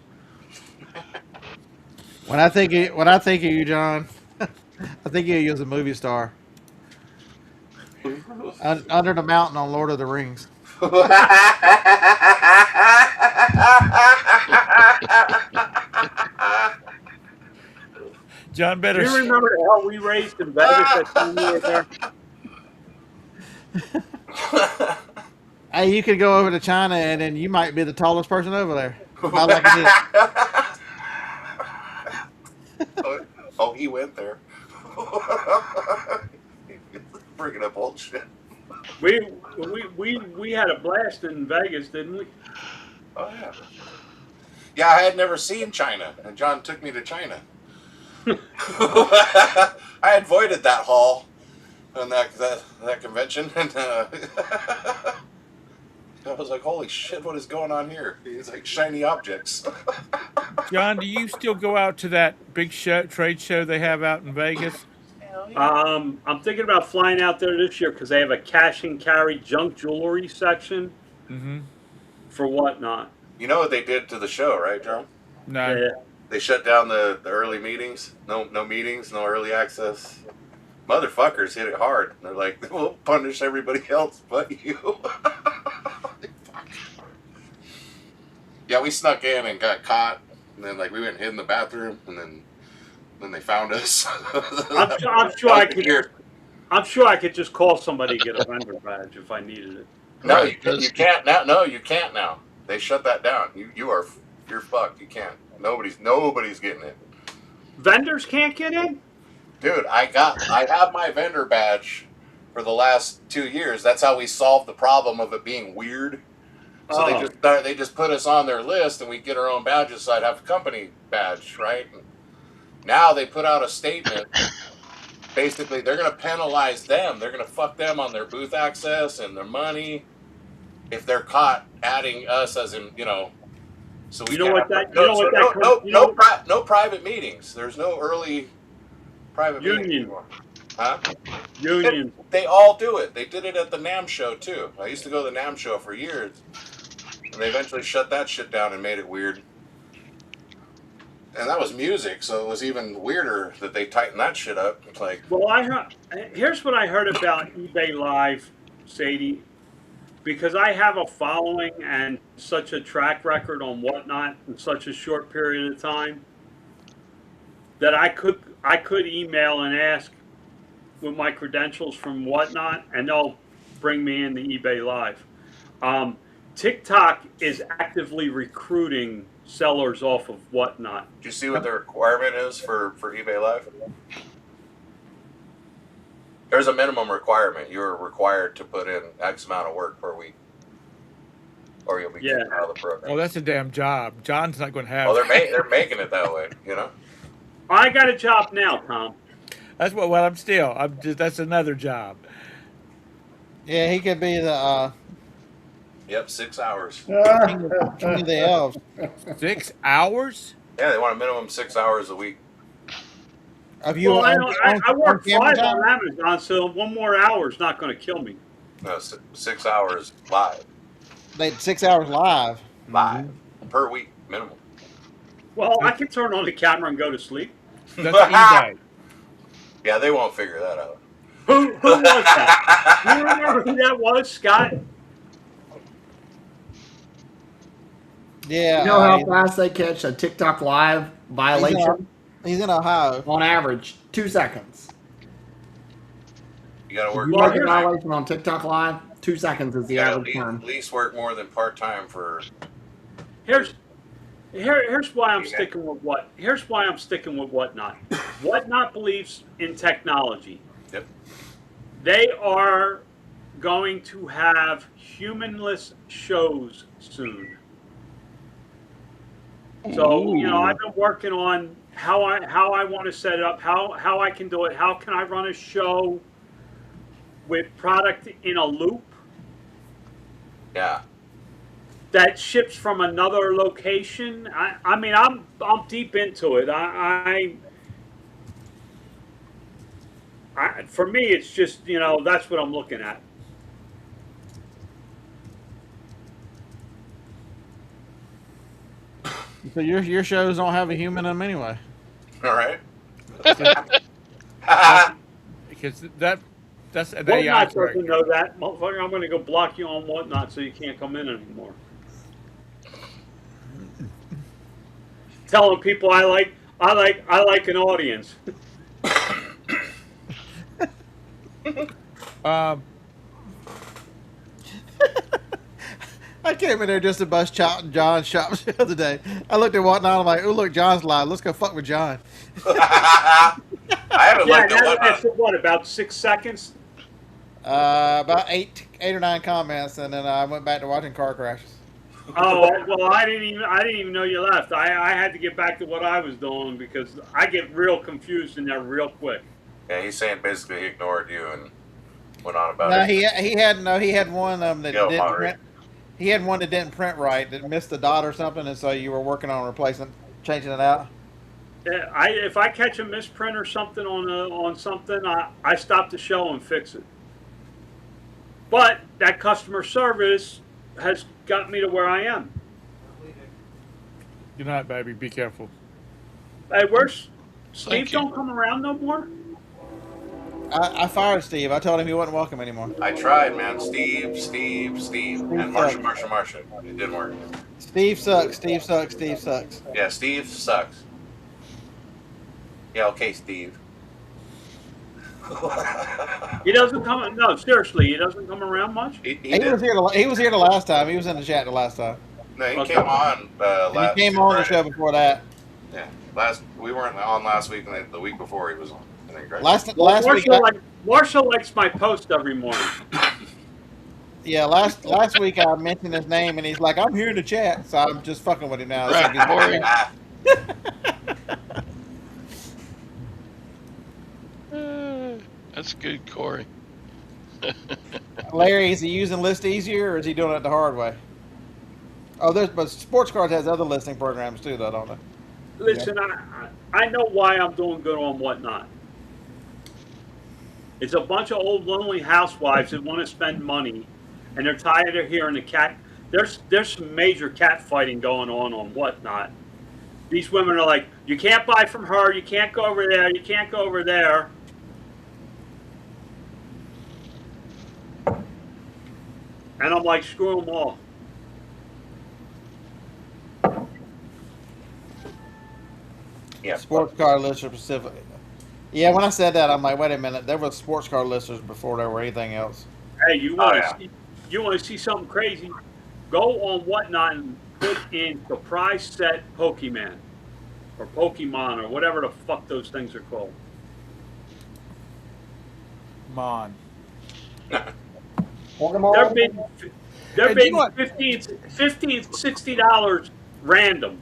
When I think of you, John, I think of you as a movie star. Under the mountain on Lord of the Rings. John Do better. you remember the hell we raised in Vegas that time we were there? Hey, you could go over to China and then you might be the tallest person over there. Not like this. Oh, he went there. Bringing up old shit. We had a blast in Vegas, didn't we? Oh yeah. Yeah, I had never seen China, and John took me to China. I avoided that hall and that convention, and I was like, "Holy shit, what is going on here?" It's like shiny objects. John, do you still go out to that big trade show they have out in Vegas? I'm thinking about flying out there this year because they have a cash and carry junk jewelry section Mm-hmm. for whatnot. You know what they did to the show, right, John? No. Yeah. They shut down the early meetings. No meetings, no early access. Motherfuckers hit it hard. They're like, we'll punish everybody else but you. Yeah, we snuck in and got caught, and then like we went and hid in the bathroom, and then they found us. I'm sure I could. I'm sure I could just call somebody to get a vendor badge if I needed it. No, Right, you can't now. No, you can't now. They shut that down. You're fucked. You can't. Nobody's getting it. Vendors can't get in? Dude, I have my vendor badge for the last 2 years. That's how we solved the problem of it being weird. So they just put us on their list, and we get our own badges. So I'd have a company badge, right? And now they put out a statement. Basically, they're going to penalize them. They're going to fuck them on their booth access and their money if they're caught adding us as in, So we no private meetings. There's no early private meetings Union. anymore. Huh? Union. They all do it. They did it at the NAM show too. I used to go to the NAM show for years, and they eventually shut that shit down and made it weird. And that was music, so it was even weirder that they tightened that shit up. It's like, Well, here's what I heard about eBay Live, Sadie, because I have a following and such a track record on whatnot in such a short period of time that I could email and ask with my credentials from whatnot, and they'll bring me in the eBay Live. TikTok is actively recruiting sellers off of whatnot. do you see what the requirement is for eBay Live? There's a minimum requirement. You're required to put in X amount of work per week, or you'll be kicked out of the program. Oh, that's a damn job. John's not going to have. Well, they're making it that way, I got a job now, Tom. That's what. Well, I'm just. That's another job. Yeah, he could be the Yep, 6 hours. King of the elves. 6 hours? Yeah, they want a minimum 6 hours a week. Have you Well, I on work camera 5 time? on Amazon, so one more hour is not going to kill me. No, 6 hours live. They 6 hours live. Live. Per week, minimum. Well, I can turn on the camera and go to sleep. That's eBay. Yeah, they won't figure that out. Who was that? You remember who that was, Scott? Yeah. You know how fast they catch a TikTok live violation? He's in Ohio. On average, 2 seconds. You got to work. You Well, make a here's- violation on TikTok live, 2 seconds is the You gotta average time. at least work more than part time for. Here's why I'm sticking with what. Here's why I'm sticking with Whatnot. Whatnot believes in technology. Yep. They are going to have humanless shows soon. So I've been working on how I want to set it up, how I can do it, how can I run a show with product in a loop Yeah. that ships from another location. I mean, I'm deep into it. I for me, it's just that's what I'm looking at. So your shows don't have a human in them anyway. All right. Because that's an AI Whatnot doesn't character. know that, motherfucker. I'm going to go block you on Whatnot so you can't come in anymore. Telling people I like an audience. I came in there just to bust John's shop the other day. I looked at Whatnot. I'm like, oh, look, John's live. Let's go fuck with John. I haven't Yeah, looked at that Whatnot. lasted what, about 6 seconds? About eight or nine comments, and then I went back to watching car crashes. Oh well, I didn't even know you left. I had to get back to what I was doing because I get real confused in there real quick. Yeah, he's saying basically he ignored you and went on about No, it. he had one that Yo, didn't Monterey. print. He had one that didn't print right, that missed the dot or something, and so you were working on replacing, changing it out. If I catch a misprint or something on something, I stop the show and fix it. But that customer service has got me to where I am. Good night, baby. Be careful. Hey, where's Steve? Thank you. Don't come around no more. I fired Steve. I told him he wasn't welcome anymore. I tried, man. Steve, and Marsha. It didn't work. Steve sucks. Steve sucks. Steve sucks. Yeah, Steve sucks. Yeah, okay, Steve. He doesn't come. No, seriously, he doesn't come around much. He He did. was here. He was here the last time. He was in the chat the last time. No, he Okay. came on. And Last he came on the Friday. show before that. Yeah, we weren't on last week, and the week before he was on. I think, right? Last week. Marshall likes my post every morning. Yeah, last week I mentioned his name, and he's like, "I'm here in the chat," so I'm just fucking with him now. So Right, he's- Corey. That's good, Corey. Larry, is he using List Easier, or is he doing it the hard way? Oh, but Sports Cards has other listing programs too, though, don't they? Listen, I know why I'm doing good on Whatnot. It's a bunch of old lonely housewives that want to spend money, and they're tired of hearing the cat. There's some major cat fighting going on Whatnot. These women are like, you can't buy from her, you can't go over there, you can't go over there. And I'm like, screw them all. Yeah, Sports Card Lister specifically. Yeah, when I said that, I'm like, wait a minute. There was sports card listers before there were anything else. Hey, you want to yeah. see something crazy? Go on Whatnot and put in surprise set Pokemon or Pokemon or whatever the fuck those things are called. Mon. They're bidding Hey, do you know what? $15, $60 random.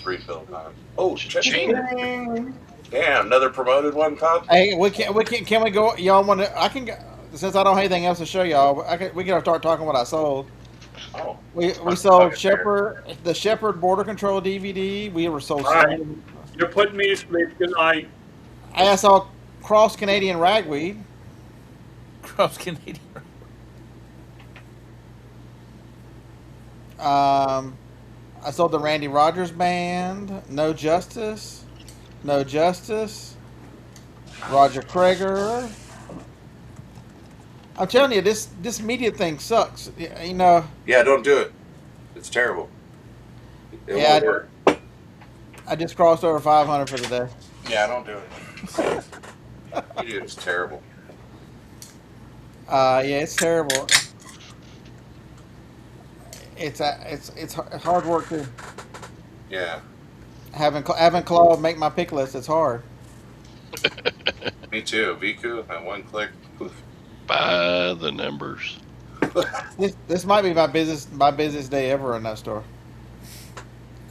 refill time. Oh, Cha-ching. damn! Another promoted one, Todd. Hey, can we go? Y'all want to? I can go. since I don't have anything else to show y'all, we gotta start talking what I sold. Oh, We I'll sold get there. the Shepherd Border Control DVD. We were sold. All right. You're putting me to sleep. Good night. I saw Cross Canadian Ragweed. Cross Canadian. I sold the Randy Rogers Band. No Justice. No Justice. Roger Krager. I'm telling you, this media thing sucks. You know. Yeah, don't do it. It's terrible. It Yeah, won't work. I just crossed over 500 for the day. Yeah, don't do it. It's terrible. Yeah, it's terrible. It's hard work too. Yeah, Having Claude make my pick list, it's hard. me too. Viku, at one click. Poof. By the numbers. This might be my busiest day ever in that store.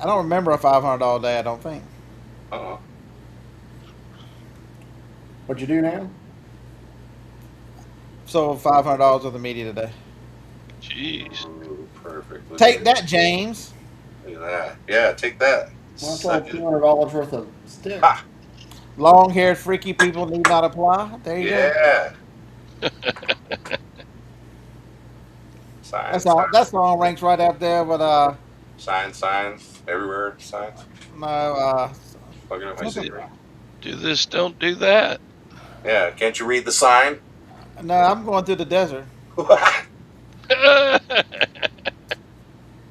I don't remember a $500 day. I don't think. Uh-oh. What'd you do now? Sold $500 worth of media today. Jeez. Ooh, perfect. Look Take at that, James. Look at that. Yeah, take that. Well, I Suck sold it. $200 worth of sticks. Ha! Long-haired, freaky people need not apply. There you go. Yeah. Signs. That's all. That song ranks right up there with Signs everywhere. Signs. no Fucking up my secret. Do this, don't do that. Yeah, can't you read the sign? no. I'm going through the desert.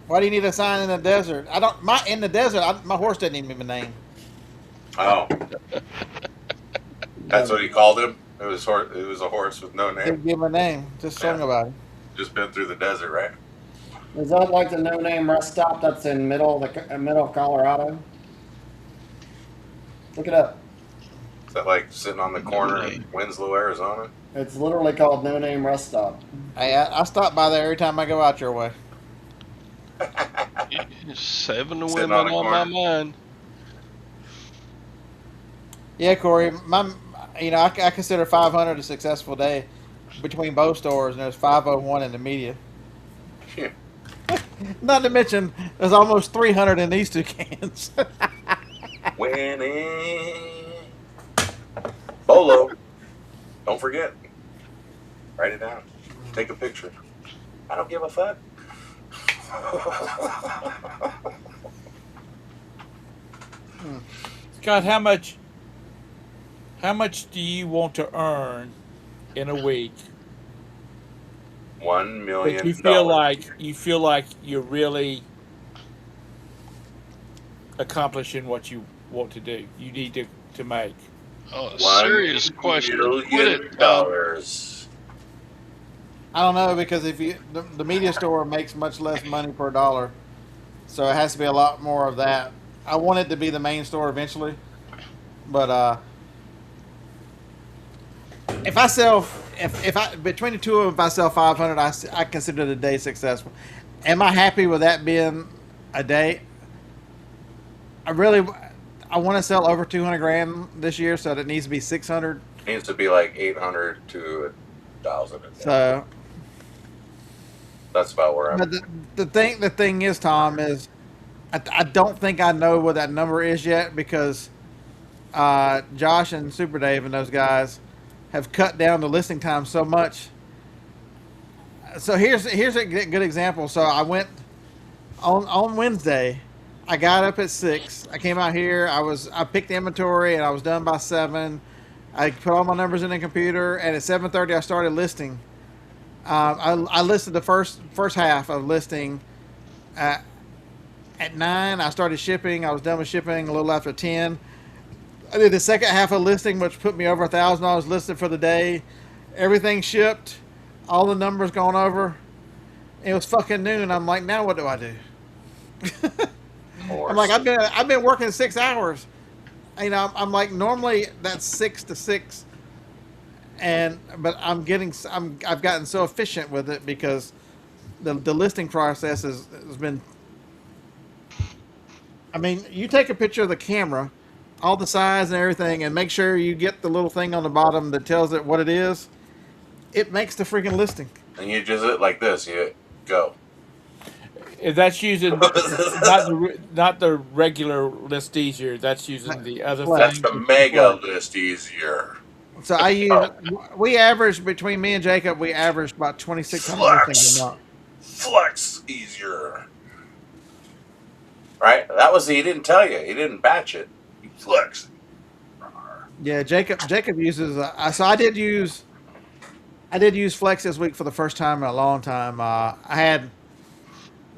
Why do you need a sign in the desert? I don't. In the desert. My horse didn't even have a name. Oh, that's what he called him. It was a horse with no Didn't name. give him a name. Just sung Yeah. about it. Just been through the desert, right? Is that like the no-name rest stop that's in middle of Colorado? Look it up. Is that like sitting on the corner in Winslow, Arizona? It's literally called No Name Rest Stop. Hey, I stop by there every time I go out your way. 7 Sitting women on a on my corner. mind. Yeah, Corey. I consider 500 a successful day between both stores, and there's 501 in the media. Yeah. Not to mention, there's almost 300 in these two cans. Winning. Bolo. Don't forget. Write it down. Take a picture. I don't give a fuck. Scott, how much do you want to earn in a week $1 million. that you feel like you're really accomplishing what you want to do? You need to make. Oh, $1 serious question. Quit million it. dollars. I don't know, because if the media store makes much less money per dollar, so it has to be a lot more of that. I want it to be the main store eventually, but if I between the two of them, if I sell 500, I consider the day successful. Am I happy with that being a day? I want to sell over 200 grand this year, so that needs to be 600. Needs to be like 800 to 1,000. So, That's about where I'm. but the thing is, Tom, is I don't think I know what that number is yet, because Josh and Super Dave and those guys have cut down the listing time so much. So here's a good example. So I went on Wednesday. I got up at 6. I came out here. I picked the inventory, and I was done by 7. I put all my numbers in the computer, and at 7:30 I started listing. I listed the first half of listing. At 9 I started shipping. I was done with shipping a little after 10. I did the second half of listing, which put me over $1,000 listed for the day. Everything shipped, all the numbers gone over. It was fucking noon. I'm like, now what do I do? I'm like, I've been working 6 hours. I'm like, normally that's 6 to 6, but I've gotten so efficient with it, because the listing process has been. I mean, you take a picture of the camera, all the size and everything, and make sure you get the little thing on the bottom that tells it what it is. It makes the freaking listing. And you just it like this. You go. If that's using not the regular list easier, that's using the other Flex. That's thing. the which is mega Flex. list easier. So I use. We average between me and Jacob. We averaged about 2,600 listings a Flex. month. Flex easier. Right? That was he didn't tell you. He didn't batch it. He flexed. Yeah, Jacob uses. So I did use. I did use Flex this week for the first time in a long time. I had.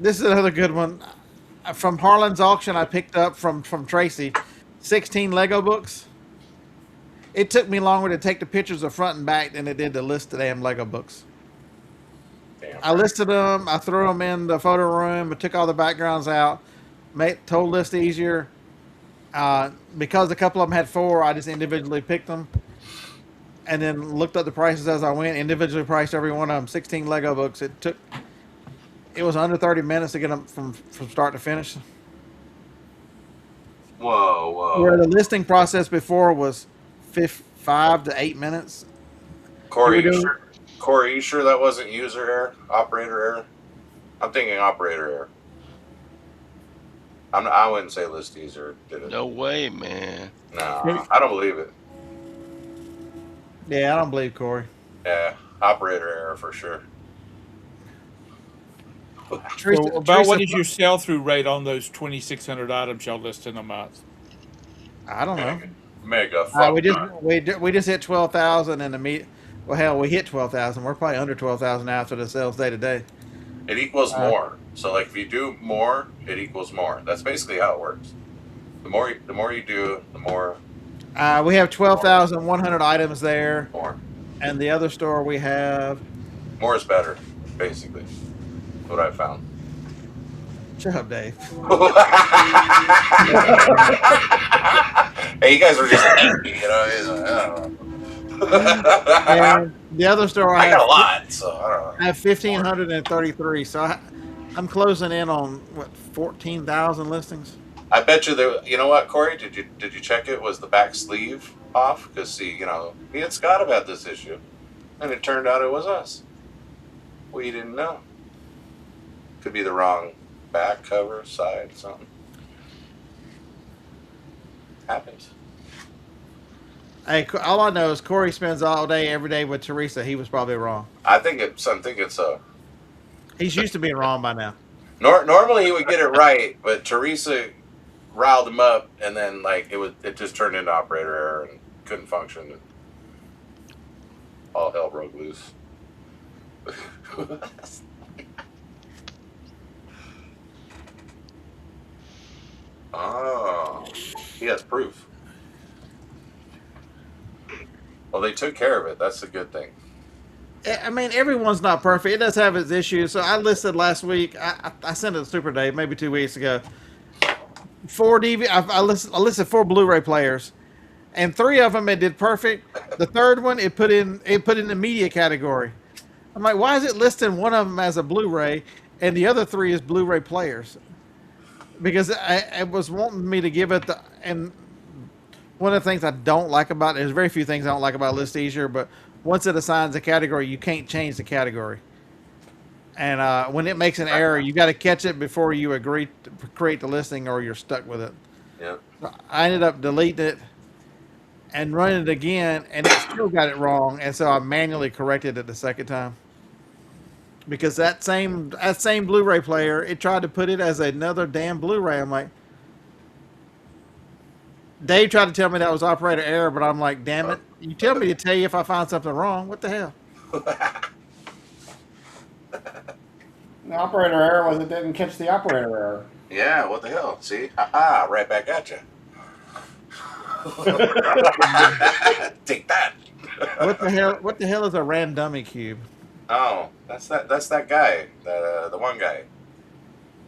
This is another good one. From Harlan's auction, I picked up from Tracy, 16 Lego books. It took me longer to take the pictures of front and back than it did to list the damn Lego books. Damn. I listed them. I threw them in the photo room. I took all the backgrounds out. Told list easier. Because a couple of them had 4, I just individually picked them, and then looked up the prices as I went. Individually priced every one of them. 16 Lego books. It was under 30 minutes to get them from start to finish. Whoa, Where the whoa. listing process before was 5 to 8 minutes. Corey, You you do- sure? Corey, you sure that wasn't user error? Operator error? I'm thinking operator error. I wouldn't say list easier, did it? No way, man. No, I don't believe it. Yeah, I don't believe Corey. Yeah, operator error for sure. Teresa, So about what Teresa- is your sell through rate on those 2,600 items y'all list in a month? I don't know. Mega fuck. We just hit 12,000 in the meet. Well, hell, we hit 12,000. We're probably under 12,000 after the sales day to day. It equals more. So like if you do more, it equals more. That's basically how it works. The more you do, the more We have 12,100 items there, more. and the other store we have. More is better, basically. What I found. Shut up, Dave. Hey, you guys were just angry, you know. I don't know. And the other store I I got a have, lot, so I don't know. I have 1,533. So I'm closing in on what 14,000 listings. I bet you there. You know what, Corey? Did you check it? Was the back sleeve off? Because see, me and Scott have had this issue, and it turned out it was us. We didn't know. Could be the wrong back cover, side, something. Happens. Hey, all I know is Corey spends all day, every day with Teresa. He was probably wrong. I think it's. He's used to being wrong by now. Normally he would get it right, but Teresa riled him up, and then it just turned into operator error and couldn't function. And all hell broke loose. Oh, he has proof. Well, they took care of it. That's a good thing. I mean, everyone's not perfect. It does have its issues. So I listed last week. I sent it to Super Dave maybe 2 weeks ago. 4 DV. I listed 4 Blu-ray players, and 3 of them it did perfect. The third one it put in the media category. I'm like, why is it listing one of them as a Blu-ray and the other 3 is Blu-ray players? Because it was wanting me to give it and one of the things I don't like about it, there's very few things I don't like about List Easier, but once it assigns a category, you can't change the category. And when it makes an error, you got to catch it before you agree to create the listing, or you're stuck with it. Yeah. I ended up deleting it and running it again, and it still got it wrong, and so I manually corrected it the second time. Because that same Blu-ray player, it tried to put it as another damn Blu-ray. I'm like, Dave tried to tell me that was operator error, but I'm like, damn it! You tell me to tell you if I find something wrong. What the hell? The operator error was it didn't catch the operator error. Yeah, what the hell? See? Ha-ha, right back at you. Take that. What the hell? What the hell is a randummy cube? Oh, that's that guy, the one guy.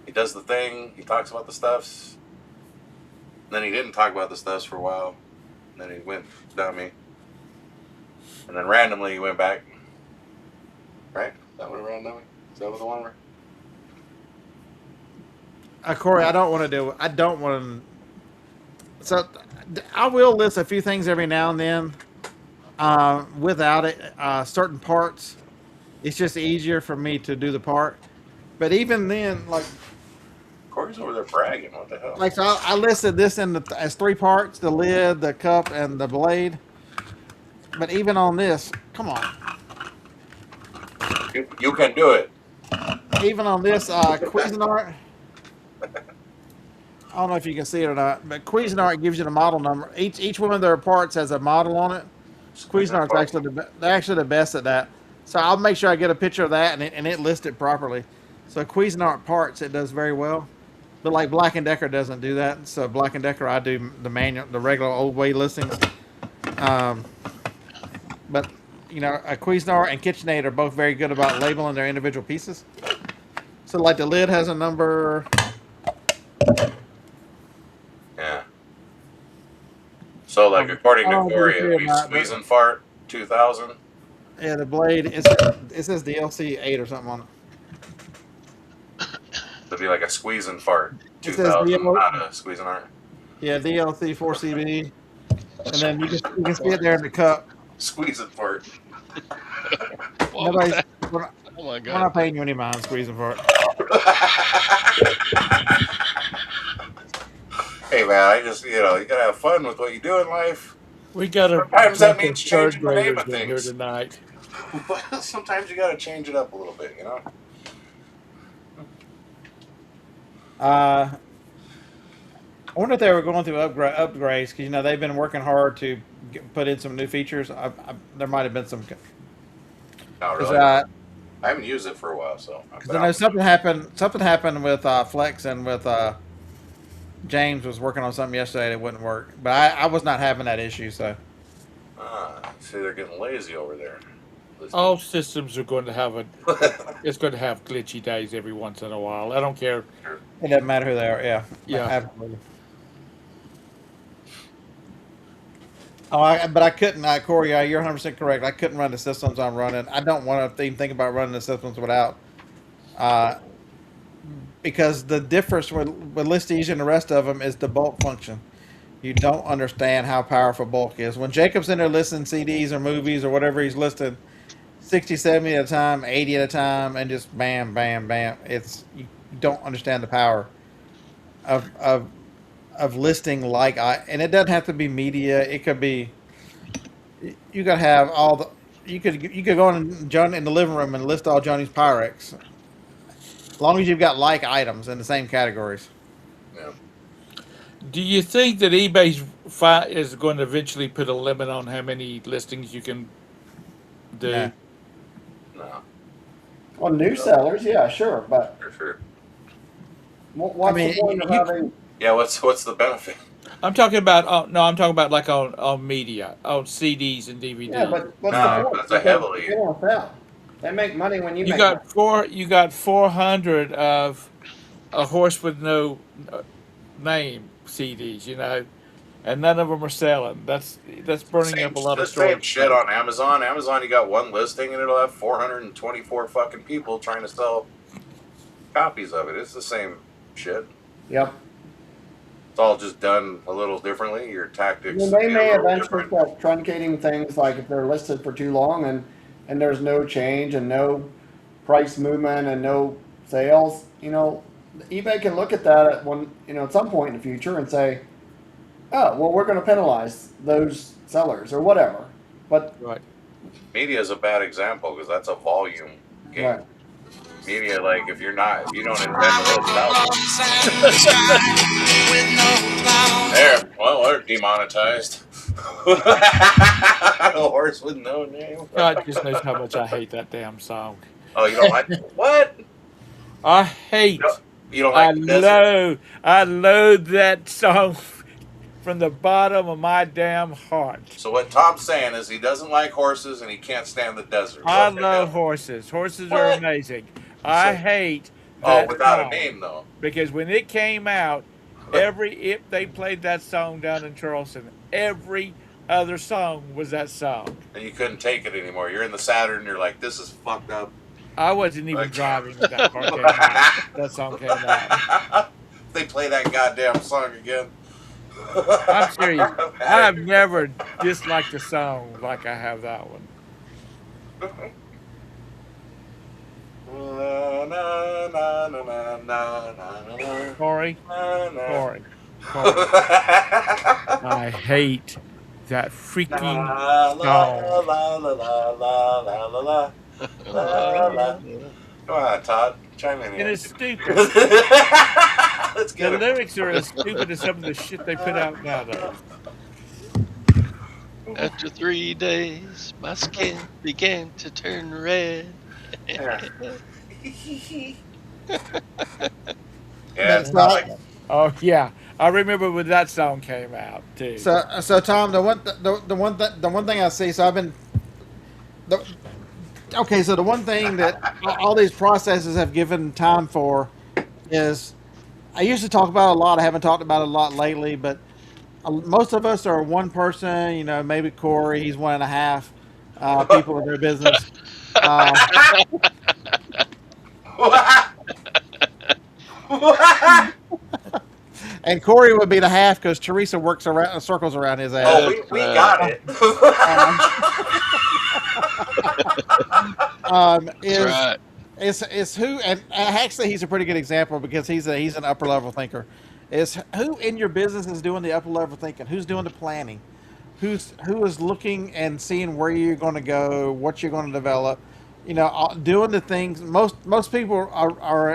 He does the thing, he talks about the stuffs, then he didn't talk about the stuffs for a while, then he went dummy, and then randomly he went back. Right? Is that what a randummy? Is that what the one where? Corey, I don't want to do it. I don't want to. So I will list a few things every now and then. without it. Certain parts, it's just easier for me to do the part. But even then, Corey's over there bragging. What the hell? so I listed this as three parts: the lid, the cup, and the blade. But even on this, come on, You can do it. even on this Cuisinart, I don't know if you can see it or not, but Cuisinart gives you the model number. Each one of their parts has a model on it. Cuisinart's they're actually the best at that. So I'll make sure I get a picture of that and it lists it properly. So Cuisinart parts, it does very well. But like Black and Decker doesn't do that. So Black and Decker, I do the regular old way listings. But a Cuisinart and KitchenAid are both very good about labeling their individual pieces. So like the lid has a number. Yeah. So like according to I don't know if Corey, you it'd see be it or not, squeeze and fart 2000. Yeah, the blade it says DLC 8 or something on it. It'd be like a squeeze and fart It says 2000, DL not a squeeze and art. Yeah, DLC 4CB, and then you can see it there in the cup. Squeeze and fart. What was Nobody's that? we're not, Oh my we're God. not paying you any mind squeezing for it. Hey man, I just you gotta have fun with what you do in life. We got a Sometimes that bunch of means third changing the name graders of in here things. tonight. Sometimes you gotta change it up a little bit, I wonder if they were going through upgrades because they've been working hard to put in some new features. There might have been some Not because really. I haven't used it for a while, so. I know something happened. Something happened with Flex and with James was working on something yesterday that wouldn't work. But I was not having that issue. So See, they're getting lazy over there. All systems are going to have it's going to have glitchy days every once in a while. I don't care. it doesn't matter who they are. Yeah. Yeah. Absolutely. But I couldn't, Corey. You're 100% correct. I couldn't run the systems I'm running. I don't want to even think about running the systems without, because the difference with Listige and the rest of them is the bulk function. You don't understand how powerful bulk is. When Jacob's in there listening CDs or movies or whatever he's listed, 60, 70 at a time, 80 at a time, and just bam, bam, bam. You don't understand the power of listing and it doesn't have to be media. It could be you could have all the you could go in the living room and list all Johnny's Pyrex, as long as you've got items in the same categories. Yeah. Do you think that eBay is going to eventually put a limit on how many listings you can do? Nah. No, Well, new sellers, yeah, sure, but for sure. what's the point of having? Yeah, what's the benefit? I'm talking about no, I'm talking about like on media, on CDs and DVDs. Yeah, but what's No, the point? that's a heavily. They won't sell. They make money when you You make got money. you got 400 of a horse with no name CDs, and none of them are selling. That's burning up a lot of Same storage shit space. on Amazon. Amazon, you got one listing and it'll have 424 fucking people trying to sell copies of it. It's the same shit. Yep. It's all just done a little differently. Your tactics. Well, they be a may little eventually different. start truncating things, like if they're listed for too long and there's no change and no price movement and no sales. eBay can look at that at some point in the future and say, oh, well, we're going to penalize those sellers or whatever. But Right. Media is a bad example because that's a volume game. right. Media, like if you don't invent a little there, well, they're demonetized. A horse with no name. God just knows how much I hate that damn song. Oh, you don't like what? I hate. You don't like the desert? I loathe that song from the bottom of my damn heart. So what Tom's saying is he doesn't like horses and he can't stand the desert. I What the love hell? horses. Horses are What? amazing. I hate Oh, that without song a name though. because when it came out, if they played that song down in Charleston, every other song was that song. And you couldn't take it anymore. You're in the Saturn. You're like, this is fucked up. I wasn't even Like- driving when that that song came out. They play that goddamn song again. I'm serious. I have never disliked a song like I have that one. Na, na, na, na, na, na, na, na, Corey, na, na. Corey, Corey. I hate that La freaking la song. la la la la la la la la la. Come on, Todd, chime in And here. it's stupid. Let's The get it. lyrics are as stupid as some of the shit they put out nowadays. After 3 days, my skin began to turn red. Yeah, But it's so, not like Oh yeah, I remember when that song came out too. so Tom, the one thing I see. So I've been the, okay. So the one thing that all these processes have given time for is I used to talk about it a lot. I haven't talked about it a lot lately, but most of us are one person. You know, maybe Corey, he's one and a half people in their business. Uh, and Corey would be the half because Teresa works around circles around his ass. oh, That's we right. got it. Um, That's is right. is who and actually he's a pretty good example because he's an upper level thinker. Is who in your business is doing the upper level thinking? Who's doing the planning? Who is looking and seeing where you're going to go, what you're going to develop? You know, doing the things. Most people are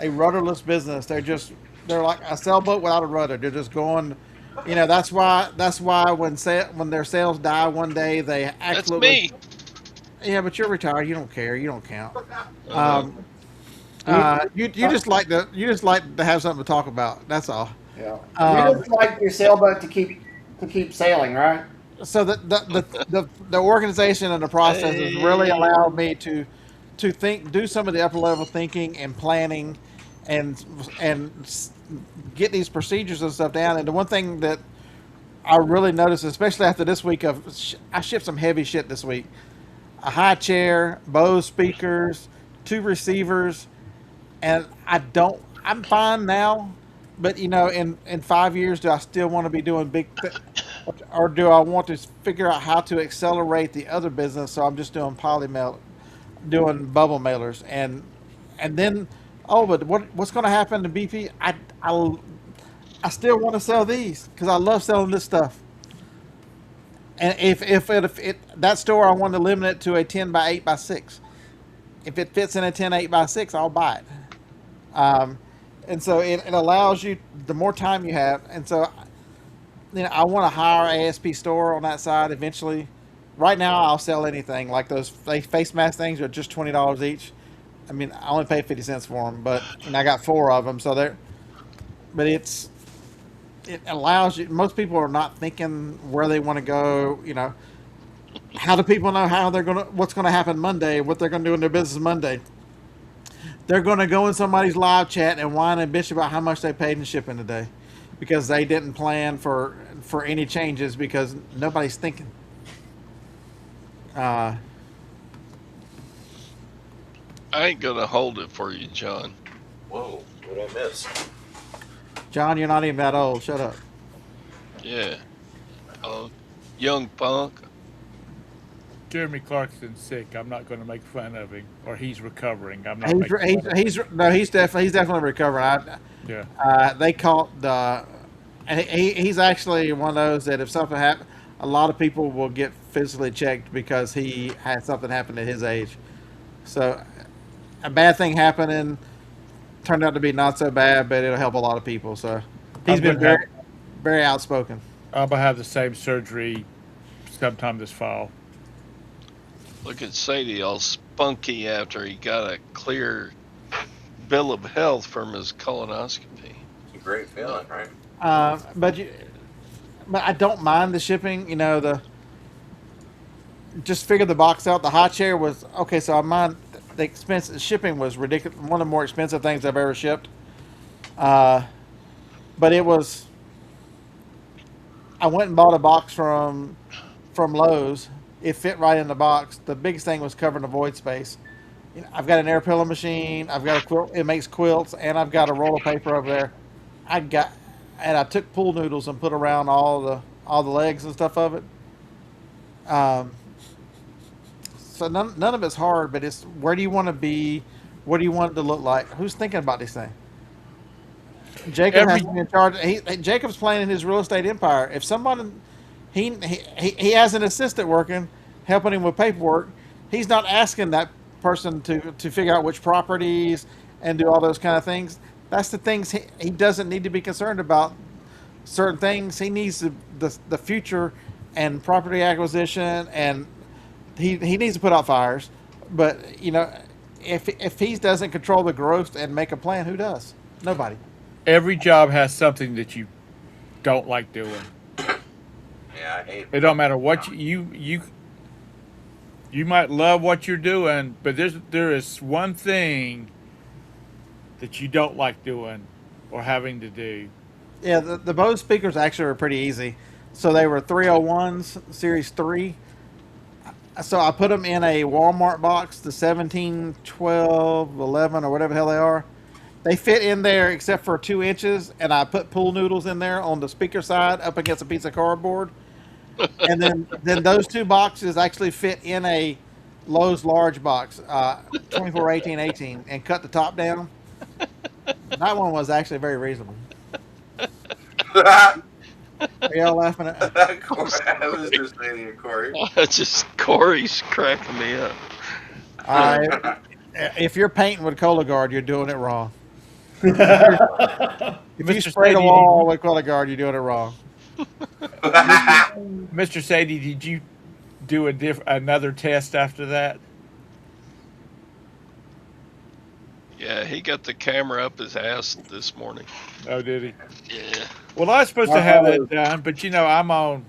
a rudderless business. They're like a sailboat without a rudder. They're just going. You know, that's why when their sales die one day, they That's absolutely. me. Yeah, but you're retired. You don't care. You don't count. Uh-huh. You just like to have something to talk about. That's all. Yeah. You Um, just like your sailboat to keep sailing, right? so the organization and the processes really Hey. allowed me to do some of the upper level thinking and planning, and get these procedures and stuff down. And the one thing that I really noticed, especially after this week I shipped some heavy shit this week. A high chair, Bose speakers, two receivers, and I'm fine now, but you know, in 5 years, do I still want to be doing or do I want to figure out how to accelerate the other business? So I'm just doing doing bubble mailers, and then, oh, but what's going to happen to BP? I still want to sell these because I love selling this stuff. And if that store I want to limit it to a 10 by 8 by 6. If it fits in a 10 8 by 6, I'll buy it. Um, and so it allows you the more time you have. And so, you know, I want to hire ASP store on that side eventually. Right now, I'll sell anything like those face mask things are just $20 each. I mean, I only pay 50 cents for them, but and I got 4 of them, so they're. But it allows you. Most people are not thinking where they want to go. You know, how do people know what's gonna happen Monday, what they're gonna do in their business Monday? They're gonna go in somebody's live chat and whine and bitch about how much they paid in shipping today, because they didn't plan for any changes because nobody's thinking. Uh, I ain't gonna hold it for you, John. Whoa, what did I miss? John, you're not even that old. Shut up. Yeah. Oh, young punk. Jeremy Clarkson's sick. I'm not going to make fun of him, or he's recovering. I'm not He's making fun of him. he's definitely recovering. Yeah. They caught the. And he's actually one of those that if something happens, a lot of people will get physically checked because he had something happen at his age. So a bad thing happening turned out to be not so bad, but it'll help a lot of people. So he's I'm been gonna have, very outspoken. I'm gonna have the same surgery sometime this fall. Look at Sadie all spunky after he got a clear bill of health from his colonoscopy. It's a great feeling, right? But I don't mind the shipping. You know, just figure the box out. The hot chair was okay. So I mind the expense. Shipping was ridiculous. One of the more expensive things I've ever shipped. But it was. I went and bought a box from Lowe's. It fit right in the box. The biggest thing was covering the void space. You know, I've got an air pillow machine. I've got a quilt. It makes quilts, and I've got a roll of paper over there. I got and I took pool noodles and put around all the legs and stuff of it. Um, so none of it's hard, but it's where do you want to be? What do you want it to look like? Who's thinking about these things? Jacob has Every to be in charge. Jacob's planning his real estate empire. If someone he has an assistant working, helping him with paperwork, he's not asking that person to figure out which properties and do all those kind of things. That's the things he doesn't need to be concerned about. Certain things he needs the future and property acquisition, and he needs to put out fires. But if he doesn't control the growth and make a plan, who does? Nobody. every job has something that you don't like doing. Yeah, I hate. It don't matter what you might love what you're doing, but there is one thing that you don't like doing or having to do. Yeah, the Bose speakers actually were pretty easy. So they were 301s, Series 3. So I put them in a Walmart box, the 17, 12, 11, or whatever the hell they are. They fit in there except for 2 inches, and I put pool noodles in there on the speaker side up against a piece of cardboard. And then those 2 boxes actually fit in a Lowe's large box, 24, 18, 18, and cut the top down. That one was actually very reasonable. Are y'all laughing at? Mr. Sadie and Corey. Just Corey's cracking me up. All right. If you're painting with Cologuard, you're doing it wrong. If you Mr. spray the Sadie, wall with Cologuard, you're doing it wrong. Mr. Sadie, did you do another test after that? Yeah, he got the camera up his ass this morning. Oh, did he? Yeah. Well, I was supposed to have that done, but I'm on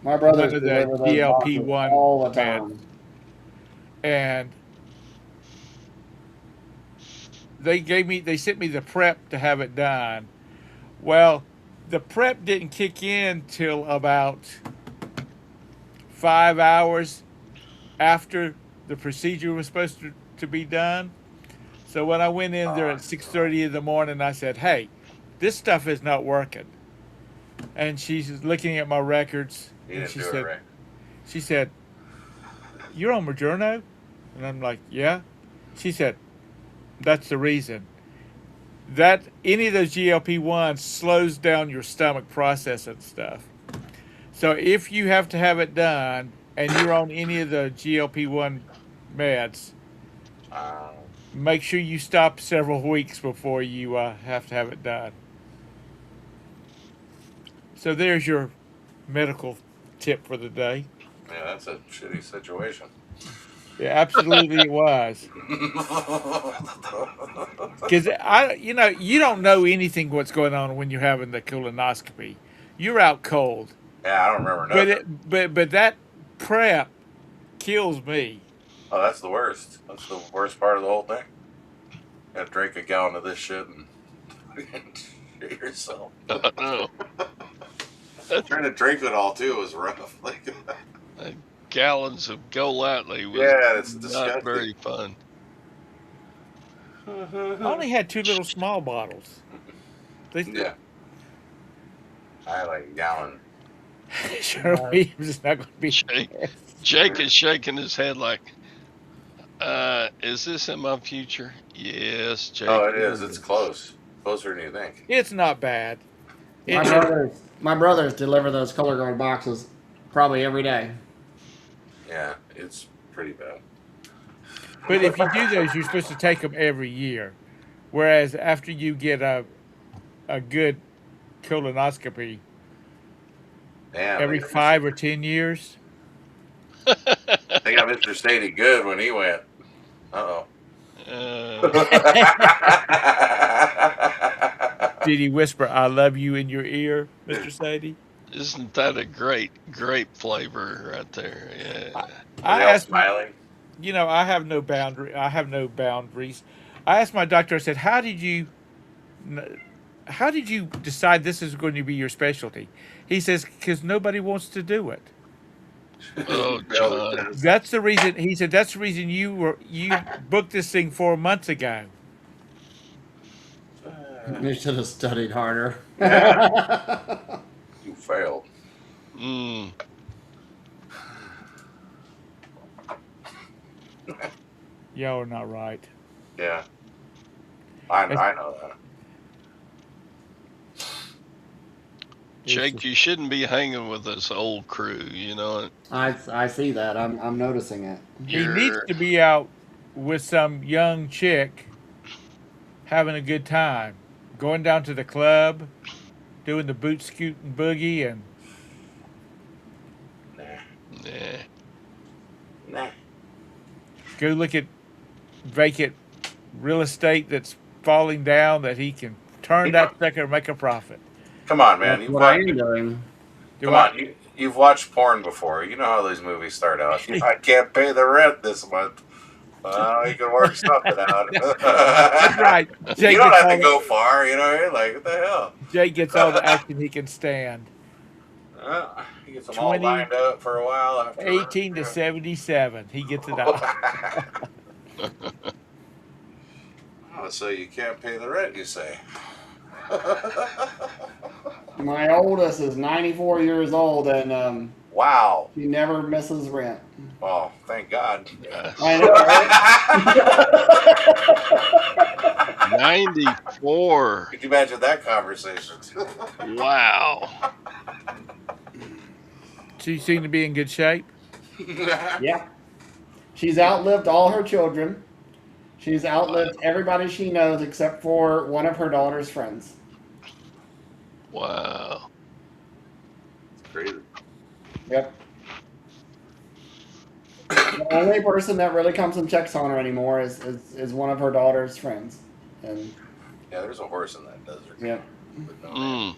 My brothers One of the deliver those GLP-1 boxes all the meds. time. and they sent me the prep to have it done. Well, the prep didn't kick in till about 5 hours after the procedure was supposed to be done. So when I went in there at 6:30 in the morning, I said, "Hey, this stuff is not working." And she's looking at my records, You and didn't do it right. she said, "You're on Moderno?" And I'm like, "Yeah." She said, "That's the reason. That any of those GLP-1s slows down your stomach processing stuff. So if you have to have it done and you're on any of the GLP-1 meds, make sure you stop several weeks before you have to have it done." So there's your medical tip for the day. Yeah, that's a shitty situation. Yeah, absolutely it was. Because you don't know anything what's going on when you're having the colonoscopy. You're out cold. Yeah, I don't remember nothing. But that prep kills me. Oh, that's the worst. That's the worst part of the whole thing. You gotta drink a gallon of this shit and shit yourself. No. Trying to drink it all too was rough. Like, Gallons of Golightly was yeah, it's not disgusting. very fun. I only had 2 little small bottles. Yeah, I had like a gallon. Sure, Williams is not going to be. Jake is shaking his head like, is this in my future? Yes, Jake. Oh, it is. It's close. Closer than you think. It's not bad. My brothers deliver those color guard boxes probably every day. Yeah, it's pretty bad. But if you do those, you're supposed to take them every year. Whereas after you get a good colonoscopy, Damn, every 5 or 10 years. They got Mr. Sadie good when he went. Uh-oh. Did he whisper, "I love you" in your ear, Mr. Sadie? Isn't that a great grape flavor right there? Yeah. I They all asked smiling. I have no boundaries. I asked my doctor, I said, how did you decide this is going to be your specialty? He says, "Because nobody wants to do it." Oh, John. That's the reason. He said, "That's the reason you booked this thing 4 months ago." You should have studied harder. You failed. Mm. Y'all are not right. Yeah, I know that. Jake, you shouldn't be hanging with this old crew. You know, I see that. I'm noticing it. He needs you're to be out with some young chick having a good time, going down to the club, doing the boot scooting boogie, and Nah, nah. nah. go look at vacant real estate that's falling down that he can turn You that know, sucker and make a profit. come on, man. That's what I am doing. Do Come I? on. You've watched porn before. You know how these movies start out. I can't pay the rent this month. Well, you can work something out. That's right. You don't have to go far. You know what I mean? Like, what the hell? Jake gets all the action he can stand. He gets them all 20, lined up for a while after. 18 to 77. He gets it all. Oh, so you can't pay the rent, you say? My oldest is 94 years old, and Wow. she never misses rent. Well, thank God. Yes. I know, right? 94. Could you imagine that conversation? Wow. She seemed to be in good shape. Yeah. She's outlived all her children. She's outlived everybody she knows except for one of her daughter's friends. Wow. Crazy. Yep. The only person that really comes and checks on her anymore is one of her daughter's friends. And Yeah, there's a horse in that desert. yep. With no name. Mm.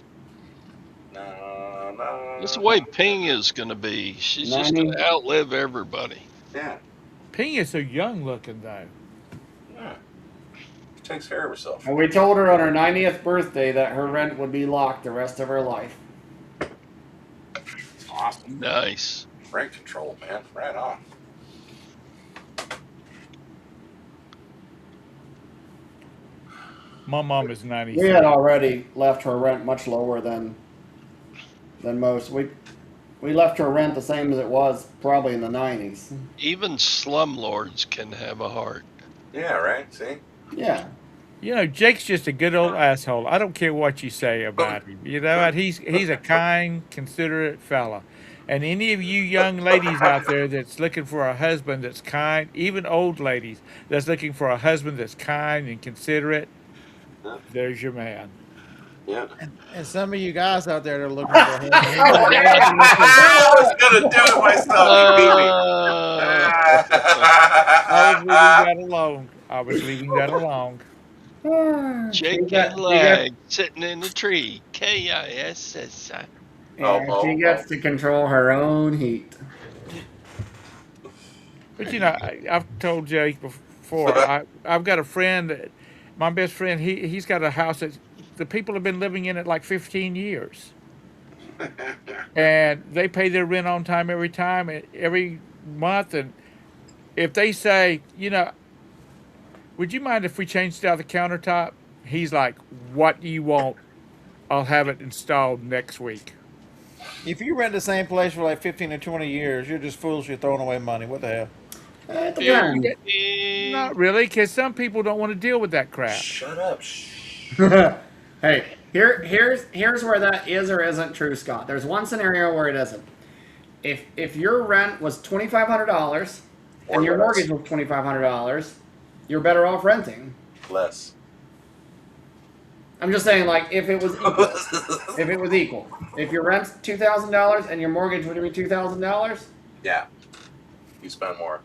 No. That's the way Ping is going to be. She's just 90. going to outlive everybody. Yeah. Ping is so young looking though. Yeah. She takes care of herself. And we told her on her 90th birthday that her rent would be locked the rest of her life. It's awesome. Nice. Rent control, man. Right on. My mom is 93. We had already left her rent much lower than most. We left her rent the same as it was probably in the 90s. Even slumlords can have a heart. Yeah, right? See? Yeah. You know, Jake's just a good old asshole. I don't care what you say about him. You know what? He's a kind, considerate fella. And any of you young ladies out there that's looking for a husband that's kind, even old ladies that's looking for a husband that's kind and considerate, there's your man. Yeah. And some of you guys out there that are looking for him. I was gonna do it myself. I was leaving that alone. Jake and Lag sitting in the tree. K-I-S-S-I. And she gets to control her own heat. But you know, I've told Jake before. I've got a friend, my best friend. He's got a house that the people have been living in it like 15 years, and they pay their rent on time every month. And if they say, you know, would you mind if we changed out the countertop? He's like, what do you want? I'll have it installed next week. If you rent the same place for like 15 or 20 years, you're just foolishly throwing away money. What the hell? It depends. Not really, because some people don't want to deal with that crap. Shut up. Hey, here's where that is or isn't true, Scott. There's one scenario where it isn't. If your rent was $2,500 and your mortgage was $2,500, you're better off renting. Less. I'm just saying, like, if it was equal. If it was equal. If your rent's $2,000 and your mortgage would be $2,000, Yeah. You spend more.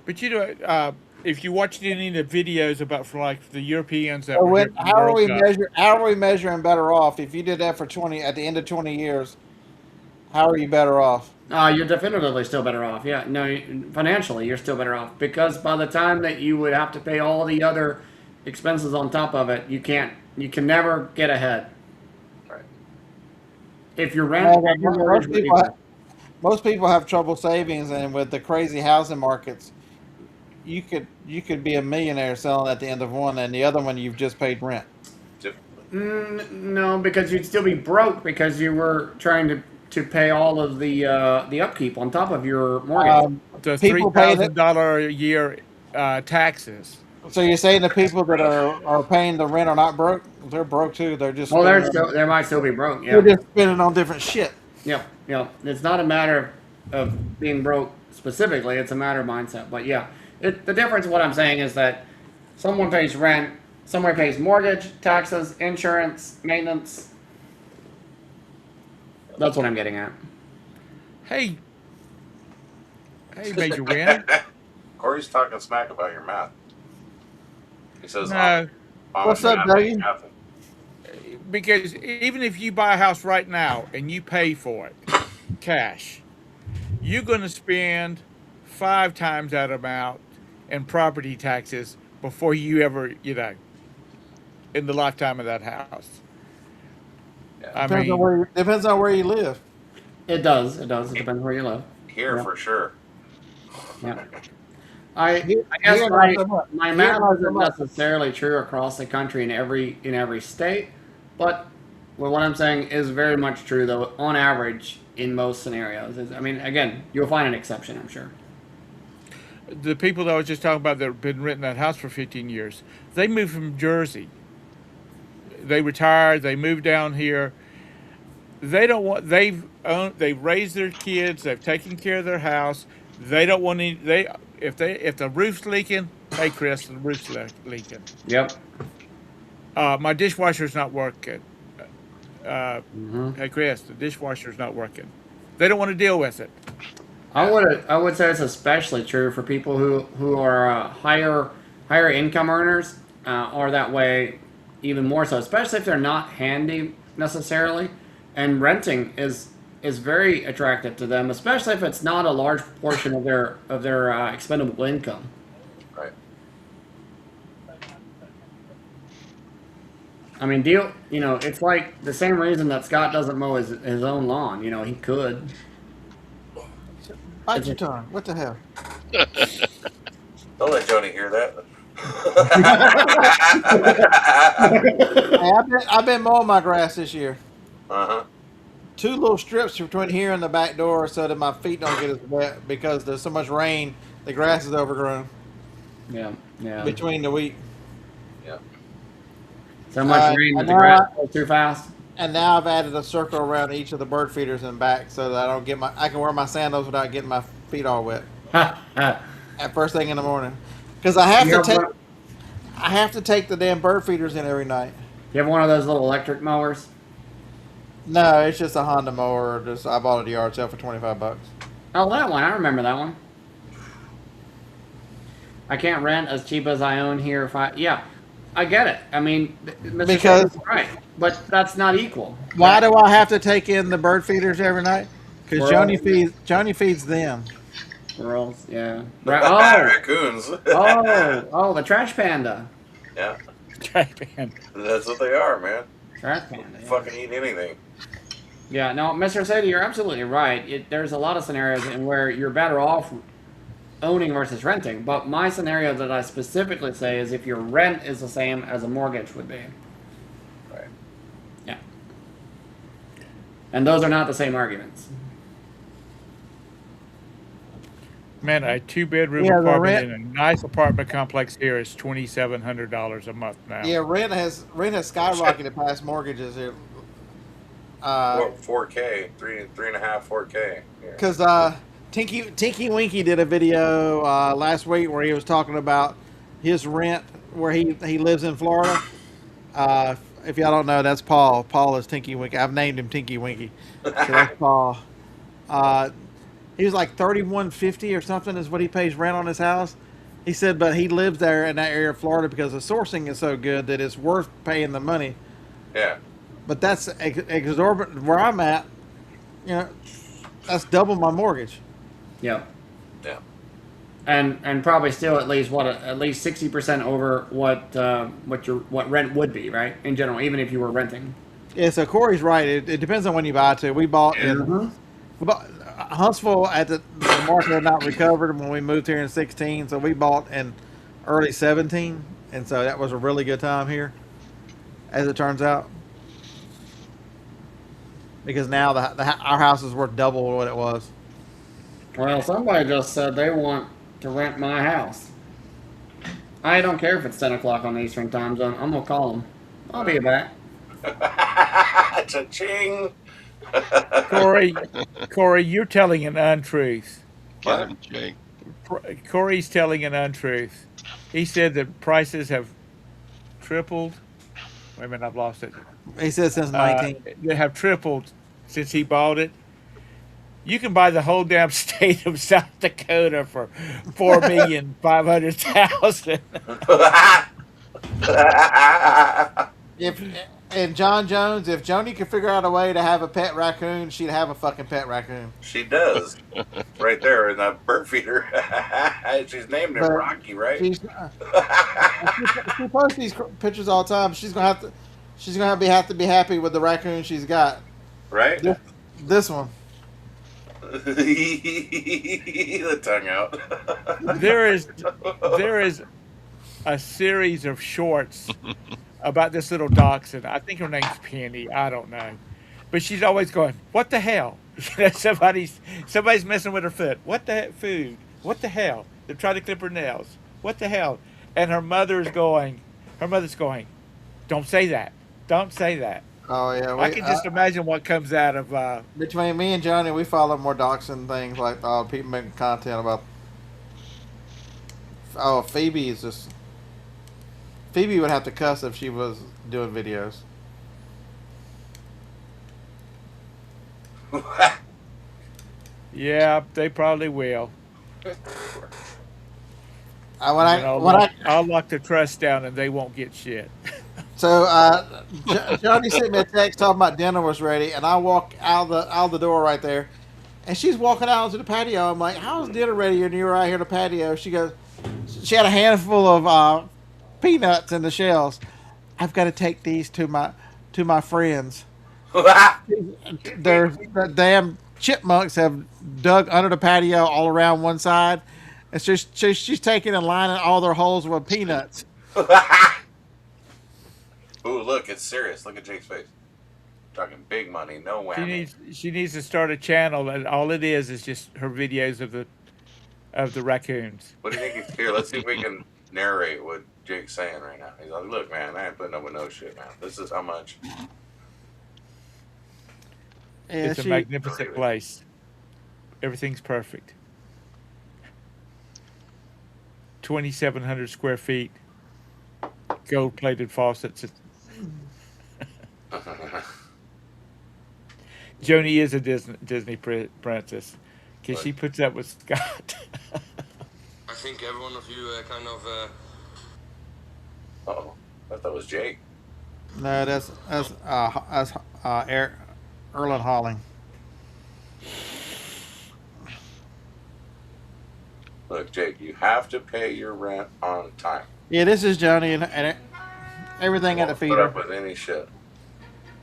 But you know, if you watched any of the videos about for like the Europeans that Or were when, here for the World Cup, how are we measuring better off? If you did that for 20 at the end of 20 years, how are you better off? you're definitively still better off. Yeah, no, financially, you're still better off. Because by the time that you would have to pay all the other expenses on top of it, you can never get ahead. Right. If your rent, Well, and your most mortgage were people equal. Most people have trouble savings, and with the crazy housing markets, you could be a millionaire selling at the end of one, and the other one you've just paid rent. No, because you'd still be broke because you were trying to pay all of the upkeep on top of your mortgage. The People paying it. $3,000 a year taxes. So you're saying the people that are paying the rent are not broke? They're broke too. They're just Well, spending. there might still be broke. They're Yeah. just spending on different shit. Yeah. Yeah. It's not a matter of being broke specifically. It's a matter of mindset. But yeah, the difference. What I'm saying is that someone pays rent, someone pays mortgage, taxes, insurance, maintenance. That's what I'm getting at. Hey, Major Win. Corey's talking smack about your math. He says, No, What's "Honest up, math ain't Dougie? nothing." because even if you buy a house right now and you pay for it cash, you're going to spend 5 times that amount in property taxes before you ever, in the lifetime of that house. I mean, Depends on where you live. It does. It does. It depends where you live. Here Yeah. for sure. Yeah. I Here- guess here my, not so much. my Here math not so isn't much. necessarily true across the country in every state, but what I'm saying is very much true though on average in most scenarios. I mean, again, you'll find an exception, I'm sure. the people that I was just talking about that have been renting that house for 15 years, they moved from Jersey. They retired. They moved down here. They don't want. They've raised their kids. They've taken care of their house. They don't want any. If the roof's leaking, hey Chris, the roof's leaking. Yep. My dishwasher's not working. Hmm. Hey Chris, the dishwasher's not working. They don't want to deal with it. I would say it's especially true for people who are higher income earners, or that way even more so, especially if they're not handy necessarily, and renting is very attractive to them, especially if it's not a large portion of their expendable income. Right. I mean, it's like the same reason that Scott doesn't mow his own lawn. He could. Bite your tongue. What the hell? Don't let Joni hear that. Hey, I've been mowing my grass this year. Uh-huh. 2 little strips between here and the back door so that my feet don't get as wet because there's so much rain. The grass is overgrown Yeah, yeah. between the week. Yeah. So much rain that and the now grass goes too fast. And now I've added a circle around each of the bird feeders and back so that I can wear my sandals without getting my feet all wet at first thing in the morning. Because I have to take the damn bird feeders in every night. You have one of those little electric mowers? No, it's just a Honda mower. I bought it at the yard sale for $25. Oh, that one. I remember that one. I can't rent as cheap as I own here. Yeah, I get it. I mean, Mr. Because- Shaver's right, but that's not equal. Why do I have to take in the bird feeders every night? Because Squirrels. Joni feeds them. Girls, yeah. Raccoons. The trash panda. Yeah. Man. That's what they are, man. Trash panda. Yeah. Fucking eat anything. Yeah, no, Mr. Sadie, you're absolutely right. There's a lot of scenarios in where you're better off owning versus renting. But my scenario that I specifically say is if your rent is the same as a mortgage would be. Right. Yeah. And those are not the same arguments. Man, a 2-bedroom Yeah, the apartment rent- in a nice apartment complex here is $2,700 a month now. Yeah, rent has skyrocketed past mortgages here. 4K, 3.5, 4K. Yeah. Because Tinky Winky did a video last week where he was talking about his rent where he lives in Florida. If y'all don't know, that's Paul. Paul is Tinky Winky. I've named him Tinky Winky. So that's Paul. He was like $31.50 or something is what he pays rent on his house. He said, but he lives there in that area of Florida because the sourcing is so good that it's worth paying the money. Yeah. But that's exorbitant. Where I'm at, that's double my mortgage. Yeah. Yeah. And probably still at least 60% over what rent would be, right? In general, even if you were renting. Yeah, so Corey's right. It depends on when you buy too. We bought Mhm. Huntsville at the market had not recovered when we moved here in 16, so we bought in early 17, and so that was a really good time here. as it turns out, because now our house is worth double what it was. Well, somebody just said they want to rent my house. I don't care if it's 10 o'clock on the Eastern time zone. I'm going to call them. I'll be back. Cha-ching. Corey, you're telling an untruth. Get What? him, Jake. Corey's telling an untruth. He said that prices have tripled. Wait a minute, I've lost it. He said since 19. They have tripled since he bought it. You can buy the whole damn state of South Dakota for 4,500,000. If and John Jones, if Joni could figure out a way to have a pet raccoon, she'd have a fucking pet raccoon. She does. Right there in that bird feeder. She's named him But Rocky, right? she's she posts these pictures all the time. She's gonna have to be happy with the raccoon she's got. Right? This one. The tongue out. there is a series of shorts about this little dachshund. I think her name's Penny. I don't know, but she's always going, "What the hell?" somebody's messing with her foot. What the food? What the hell? They're trying to clip her nails. What the hell? And her mother's going, "Don't say that. Don't say that." Oh yeah, I can just imagine what comes out of. Between me and Johnny, we follow more dachshund things like people making content about. Oh, Phoebe is just. Phoebe would have to cuss if she was doing videos. Yeah, they probably will. I'll lock the trust down and they won't get shit. So Johnny sent me a text talking about dinner was ready, and I walk out the door right there, and she's walking out onto the patio. I'm like, "How's dinner ready?" And you're out here on the patio. She goes, she had a handful of peanuts in the shells. I've got to take these to my friends. The damn chipmunks have dug under the patio all around one side, and she's taking and lining all their holes with peanuts. Ooh, look, it's serious. Look at Jake's face. Talking big money, no whammy. She needs to start a channel, and all it is just her videos of the raccoons. What do you think? Here, let's see if we can narrate what Jake's saying right now. He's like, "Look, man, I ain't putting up with no shit, man. This is how much." Yeah, It's a magnificent place. Everything's perfect. 2,700 square feet. Gold-plated faucets. Joni is a Disney princess because she puts up with Scott. I think every one of you kind of. Oh, I thought it was Jake. No, that's Erlen Holling. Look, Jake, you have to pay your rent on time. Yeah, this is Johnny and everything at the Put feeder. up with any shit.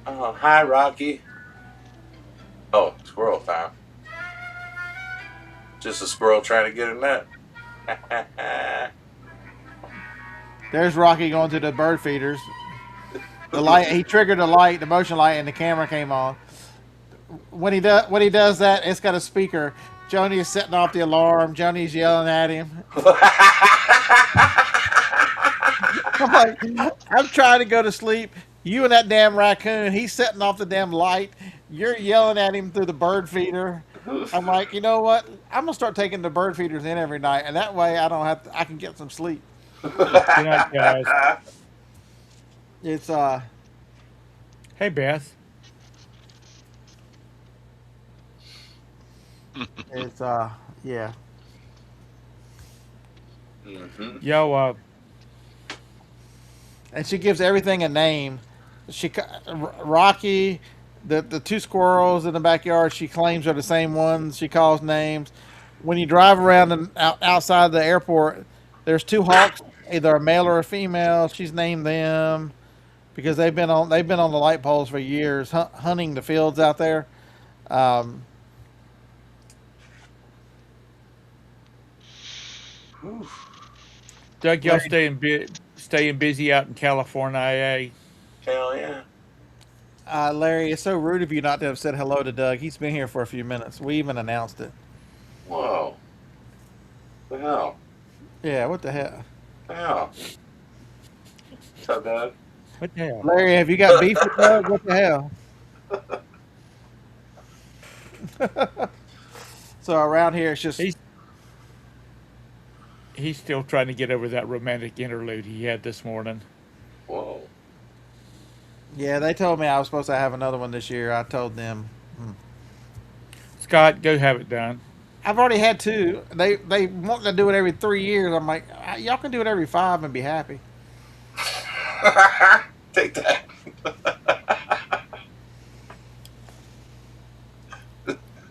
Oh, hi, Rocky. Oh, squirrel time. Just a squirrel trying to get a nut. There's Rocky going to the bird feeders. The light, he triggered the light, the motion light, and the camera came on. When he does that, it's got a speaker. Joni is setting off the alarm. Joni's yelling at him. I'm like, I'm trying to go to sleep. You and that damn raccoon, he's setting off the damn light. You're yelling at him through the bird feeder. I'm like, you know what? I'm gonna start taking the bird feeders in every night, and that way I don't have to. I can get some sleep. Good night, guys. It's Hey, Beth. it's yeah. Mm-hmm. Yo, And she gives everything a name. Rocky, the two squirrels in the backyard, she claims are the same ones. She calls names. When you drive around and outside the airport, there's two hawks, either a male or a female. She's named them because they've been on the light poles for years, hunting the fields out there. Doug, y'all staying busy out in California, eh? Hell yeah. Larry, it's so rude of you not to have said hello to Doug. He's been here for a few minutes. We even announced it. Whoa. The hell? Yeah, what the hell? The hell? What's up, Doug? What the hell? Larry, have you got beef with Doug? What the hell? So around here, it's just He's he's still trying to get over that romantic interlude he had this morning. Whoa. yeah. They told me I was supposed to have another one this year. I told them Scott, go have it done. I've already had two. They want to do it every 3 years. I'm like, y'all can do it every 5 and be happy. Take that.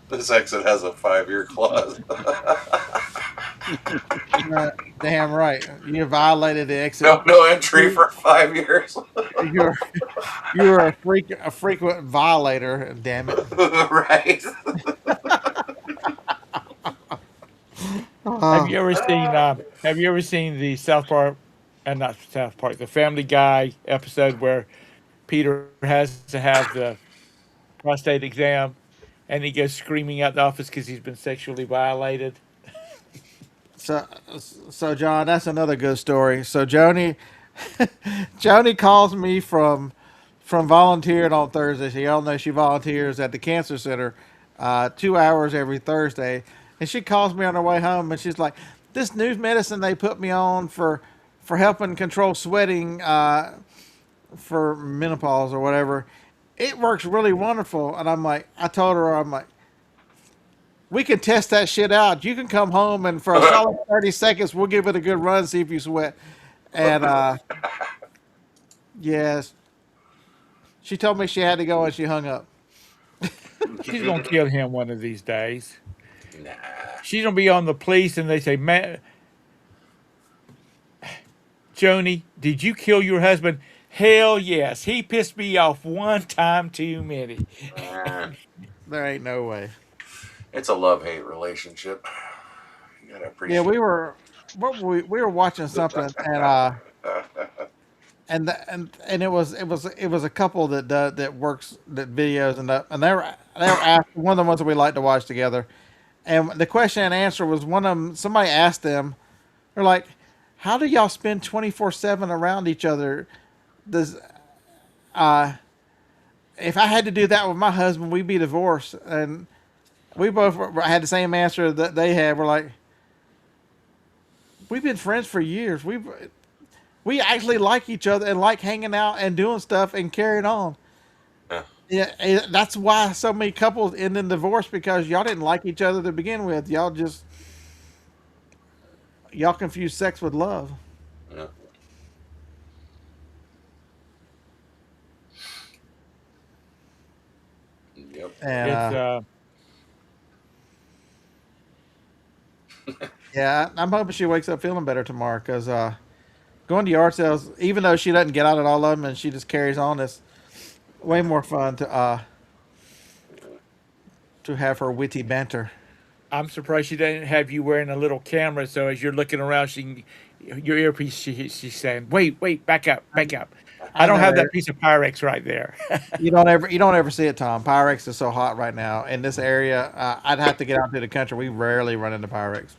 This exit has a 5-year clause. Damn right. You violated the exit. No entry for 5 years. You're you're a frequent violator. Damn it. Right. Have you ever seen Have you ever seen the South Park, and not South Park, the Family Guy episode where Peter has to have the prostate exam, and he goes screaming out the office because he's been sexually violated? So, so John, that's another good story. So Joni, Joni calls me from volunteering on Thursday. So y'all know she volunteers at the cancer center, 2 hours every Thursday, and she calls me on her way home, and she's like, "This new medicine they put me on for helping control sweating, for menopause or whatever, it works really wonderful." And I'm like, I told her, I'm like, we can test that shit out. You can come home and for a solid 30 seconds, we'll give it a good run, see if you sweat. And yes, she told me she had to go and she hung up. She's gonna kill him one of these days. Nah. She's gonna be on the police, and they say, "Man, Joni, did you kill your husband?" Hell yes, he pissed me off one time too many. Nah. There ain't no way. It's a love-hate relationship. You gotta appreciate. Yeah, we were watching something and it was a couple that works that videos and they were asked one of the ones that we like to watch together, and the question and answer was one of them. Somebody asked them, they're like, "How do y'all spend 24/7 around each other? Does if I had to do that with my husband, we'd be divorced?" And we both had the same answer that they had. We're like, we've been friends for years. We actually like each other and like hanging out and doing stuff and carrying on. Yeah. Yeah, that's why so many couples end in divorce, because y'all didn't like each other to begin with. Y'all confuse sex with love. Yeah. Yep. And It's yeah, I'm hoping she wakes up feeling better tomorrow, because going to yard sales, even though she doesn't get out at all of them and she just carries on, it's way more fun to have her witty banter. I'm surprised she didn't have you wearing a little camera, so as you're looking around, your earpiece, she's saying, "Wait, back up, back up." I don't know, have that piece of Pyrex right there. You don't ever see it, Tom. Pyrex is so hot right now in this area. I'd have to get out to the country. We rarely run into Pyrex.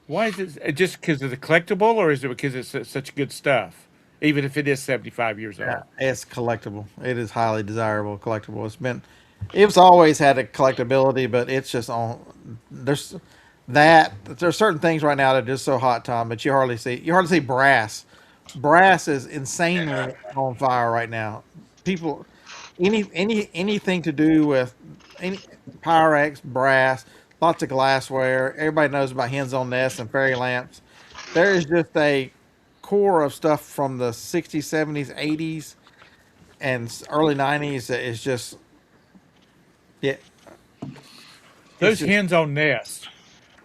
Why is it just because of the collectible, or is it because it's such good stuff? Even if it is 75 years old. Yeah, it's collectible. It is highly desirable collectible. It's always had a collectability, but it's just on. There's certain things right now that are just so hot, Tom, but you hardly see brass. Brass is insanely on fire right now. People, anything to do with any Pyrex, brass, lots of glassware. Everybody knows about hens on nests and fairy lamps. There is just a core of stuff from the 60s, 70s, 80s, and early 90s that is just yeah. Those just- hens on nest,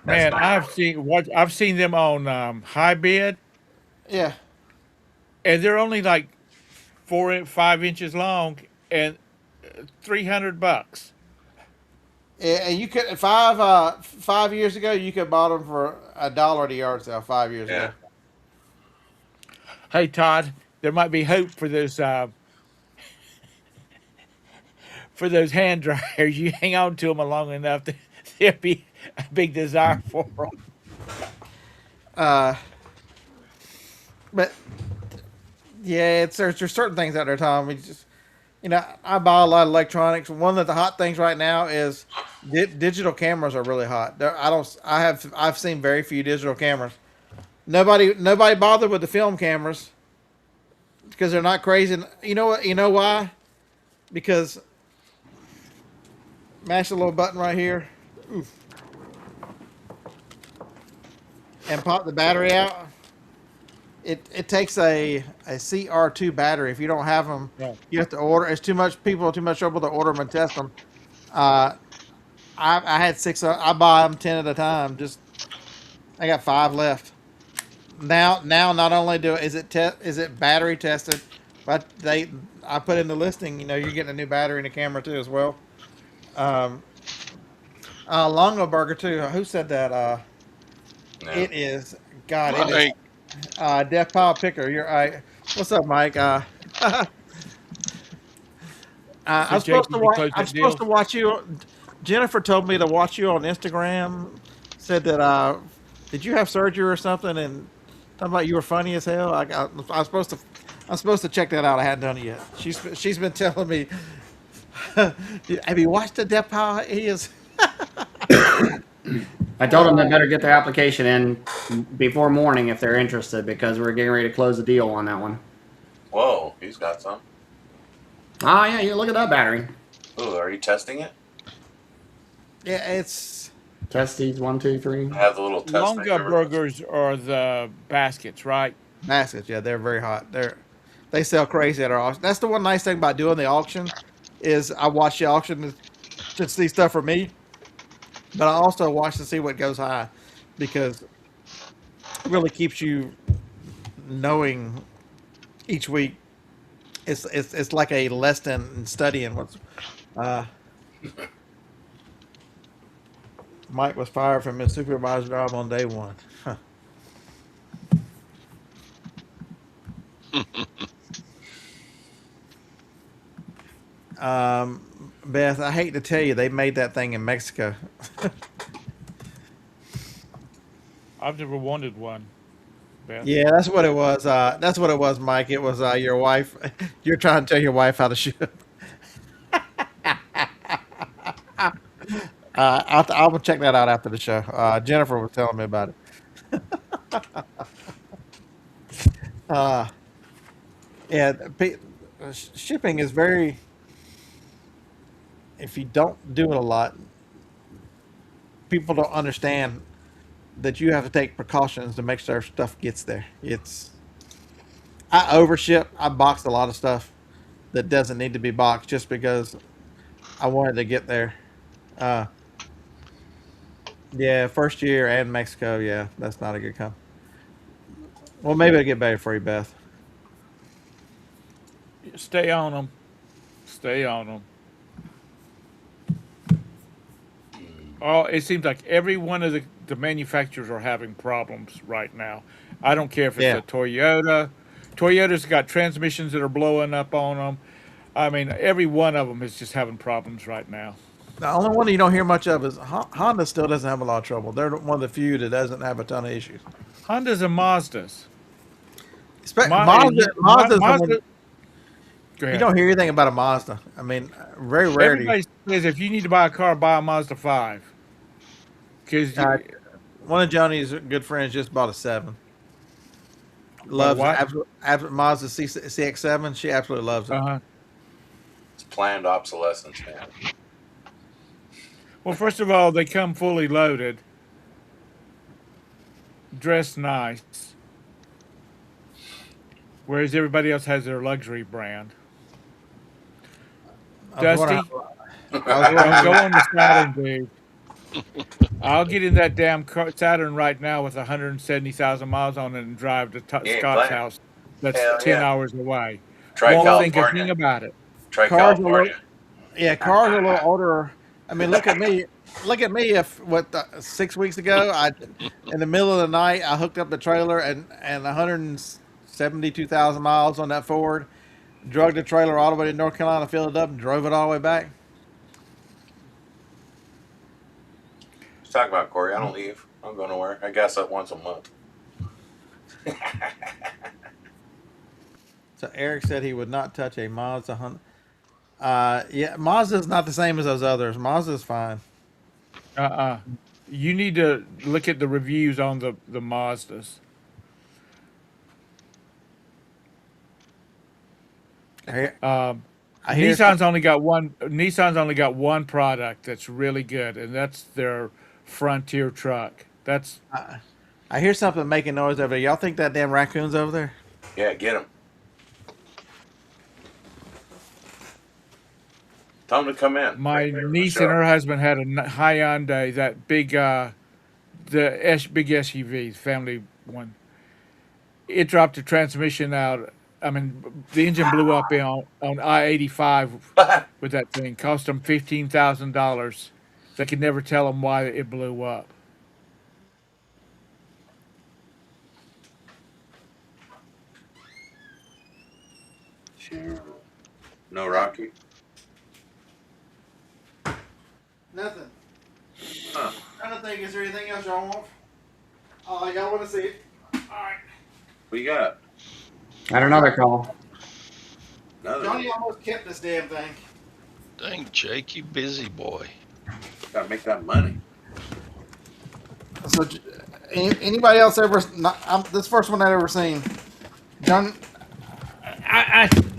man, I've seen them on high bed, Yeah, and they're only like 5 inches long, and $300. and you could 5 years ago you could have bought them for $1 at the yard sale 5 years Yeah. ago. Hey Todd, there might be hope for those hand dryers. You hang on to them long enough, there'll be a big desire for them. But yeah, there's certain things out there, Tom. We just, I buy a lot of electronics. One of the hot things right now is digital cameras are really hot. I've seen very few digital cameras. Nobody bothered with the film cameras because they're not crazy. You know what? You know why? Because mash the little button right here, and pop the battery out. It takes a CR2 battery. If you don't have them, Yeah. you have to order. It's too much trouble to order them and test them. I had 6. I buy them 10 at a time. I got 5 left. Now not only is it battery tested, but I put in the listing. You're getting a new battery and a camera too as well. Longo Burger too. Who said that? No. It is God. It is Mike, Death Pile Picker. What's up, Mike? I'm supposed to watch. I'm supposed to watch you. Jennifer told me to watch you on Instagram. Said that did you have surgery or something? And talking about you were funny as hell. I'm supposed to. I'm supposed to check that out. I hadn't done it yet. She's been telling me. Have you watched the Death Pile? He is. I told them they better get their application in before morning if they're interested, because we're getting ready to close the deal on that one. Whoa, he's got some. Oh yeah, you look at that battery. Ooh, are you testing it? Yeah, it's. Testes 1, 2, 3. I have the little test Longa thing. burgers are the baskets, right? Baskets, yeah, they're very hot. They sell crazy at our auction. That's the one nice thing about doing the auction, is I watch the auction to see stuff for me, but I also watch to see what goes high, because it really keeps you knowing each week. It's like a lesson in studying what's. Mike was fired from his supervisor job on day 1. Huh. Beth, I hate to tell you, they made that thing in Mexico. I've never wanted one. Beth. Yeah, that's what it was. That's what it was, Mike. It was your wife. You're trying to tell your wife how to ship. I'll check that out after the show. Jennifer was telling me about it. Yeah, shipping is very. If you don't do it a lot, people don't understand that you have to take precautions to make sure stuff gets there. I overship. I boxed a lot of stuff that doesn't need to be boxed just because I wanted to get there. Yeah, first year and Mexico. Yeah, that's not a good come. Well, maybe it'll get better for you, Beth. Stay on them. Stay on them. Oh, it seems like every one of the manufacturers are having problems right now. I don't care if it's Yeah. a Toyota. Toyota's got transmissions that are blowing up on them. I mean, every one of them is just having problems right now. The only one you don't hear much of is Honda. Still doesn't have a lot of trouble. They're one of the few that doesn't have a ton of issues. Hondas and Mazdas. Mazda's the one- Go you ahead. don't hear anything about a Mazda. I mean, very rare. Everybody says if you need to buy a car, buy a Mazda 5. Because One of Johnny's good friends just bought a 7. Loves it. what? Mazda CX-7. She absolutely loves it. Uh-huh. It's planned obsolescence, man. Well, first of all, they come fully loaded, dressed nice, whereas everybody else has their luxury brand. I was Dusty, wondering- don't go on the Saturn, dude. I'll get in that damn Saturn right now with 170,000 miles on it and drive to You ain't Scott's playing. house. That's Hell 10 yeah. hours away. Try Won't think a California. thing about it. Try Cars are California. Yeah, cars are a little older. I mean, look at me. Look at me. 6 weeks ago, in the middle of the night, I hooked up the trailer and 72,000 miles on that Ford. Drug the trailer all the way to North Carolina, filled it up, and drove it all the way back. Let's talk about Corey. I don't leave. I don't go nowhere. I gas up once a month. So Eric said he would not touch a Mazda 100. Yeah, Mazda's not the same as those others. Mazda's fine. You need to look at the reviews on the Mazdas. I hear Nissan's only got one product that's really good, and that's their Frontier truck. That's I hear something making noise over there. Y'all think that damn raccoon's over there? Yeah, get him. Tell him to come in. my Right there in the niece shop. and her husband had a Hyundai, that big big SUV, family one. It dropped the transmission out. I mean, the engine blew up on I-85 with that thing. Cost them $15,000. They could never tell them why it blew up. No, Rocky. Nothing. Huh. I don't think. Is there anything else y'all want? Oh, y'all want to see it? All right. What you got? And another call. Another Johnny one. almost kept this damn thing. Dang, Jake, you busy boy. Gotta make that money. So, anybody else ever? This first one I've ever seen. John,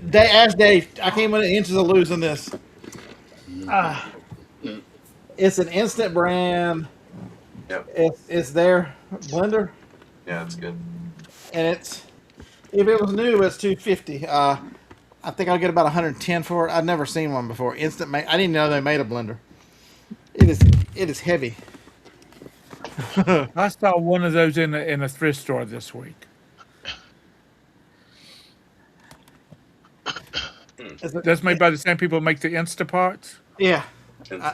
they asked Dave. I came within inches of losing this. It's an instant brand. Yep. It's their blender, Yeah, it's good. and it's if it was new, it's $250. I think I'll get about 110 for it. I've never seen one before. Instant make. I didn't know they made a blender. It is heavy. I saw one of those in a thrift store this week. That's made by the same people who make the Instaparts. Yeah, Yeah.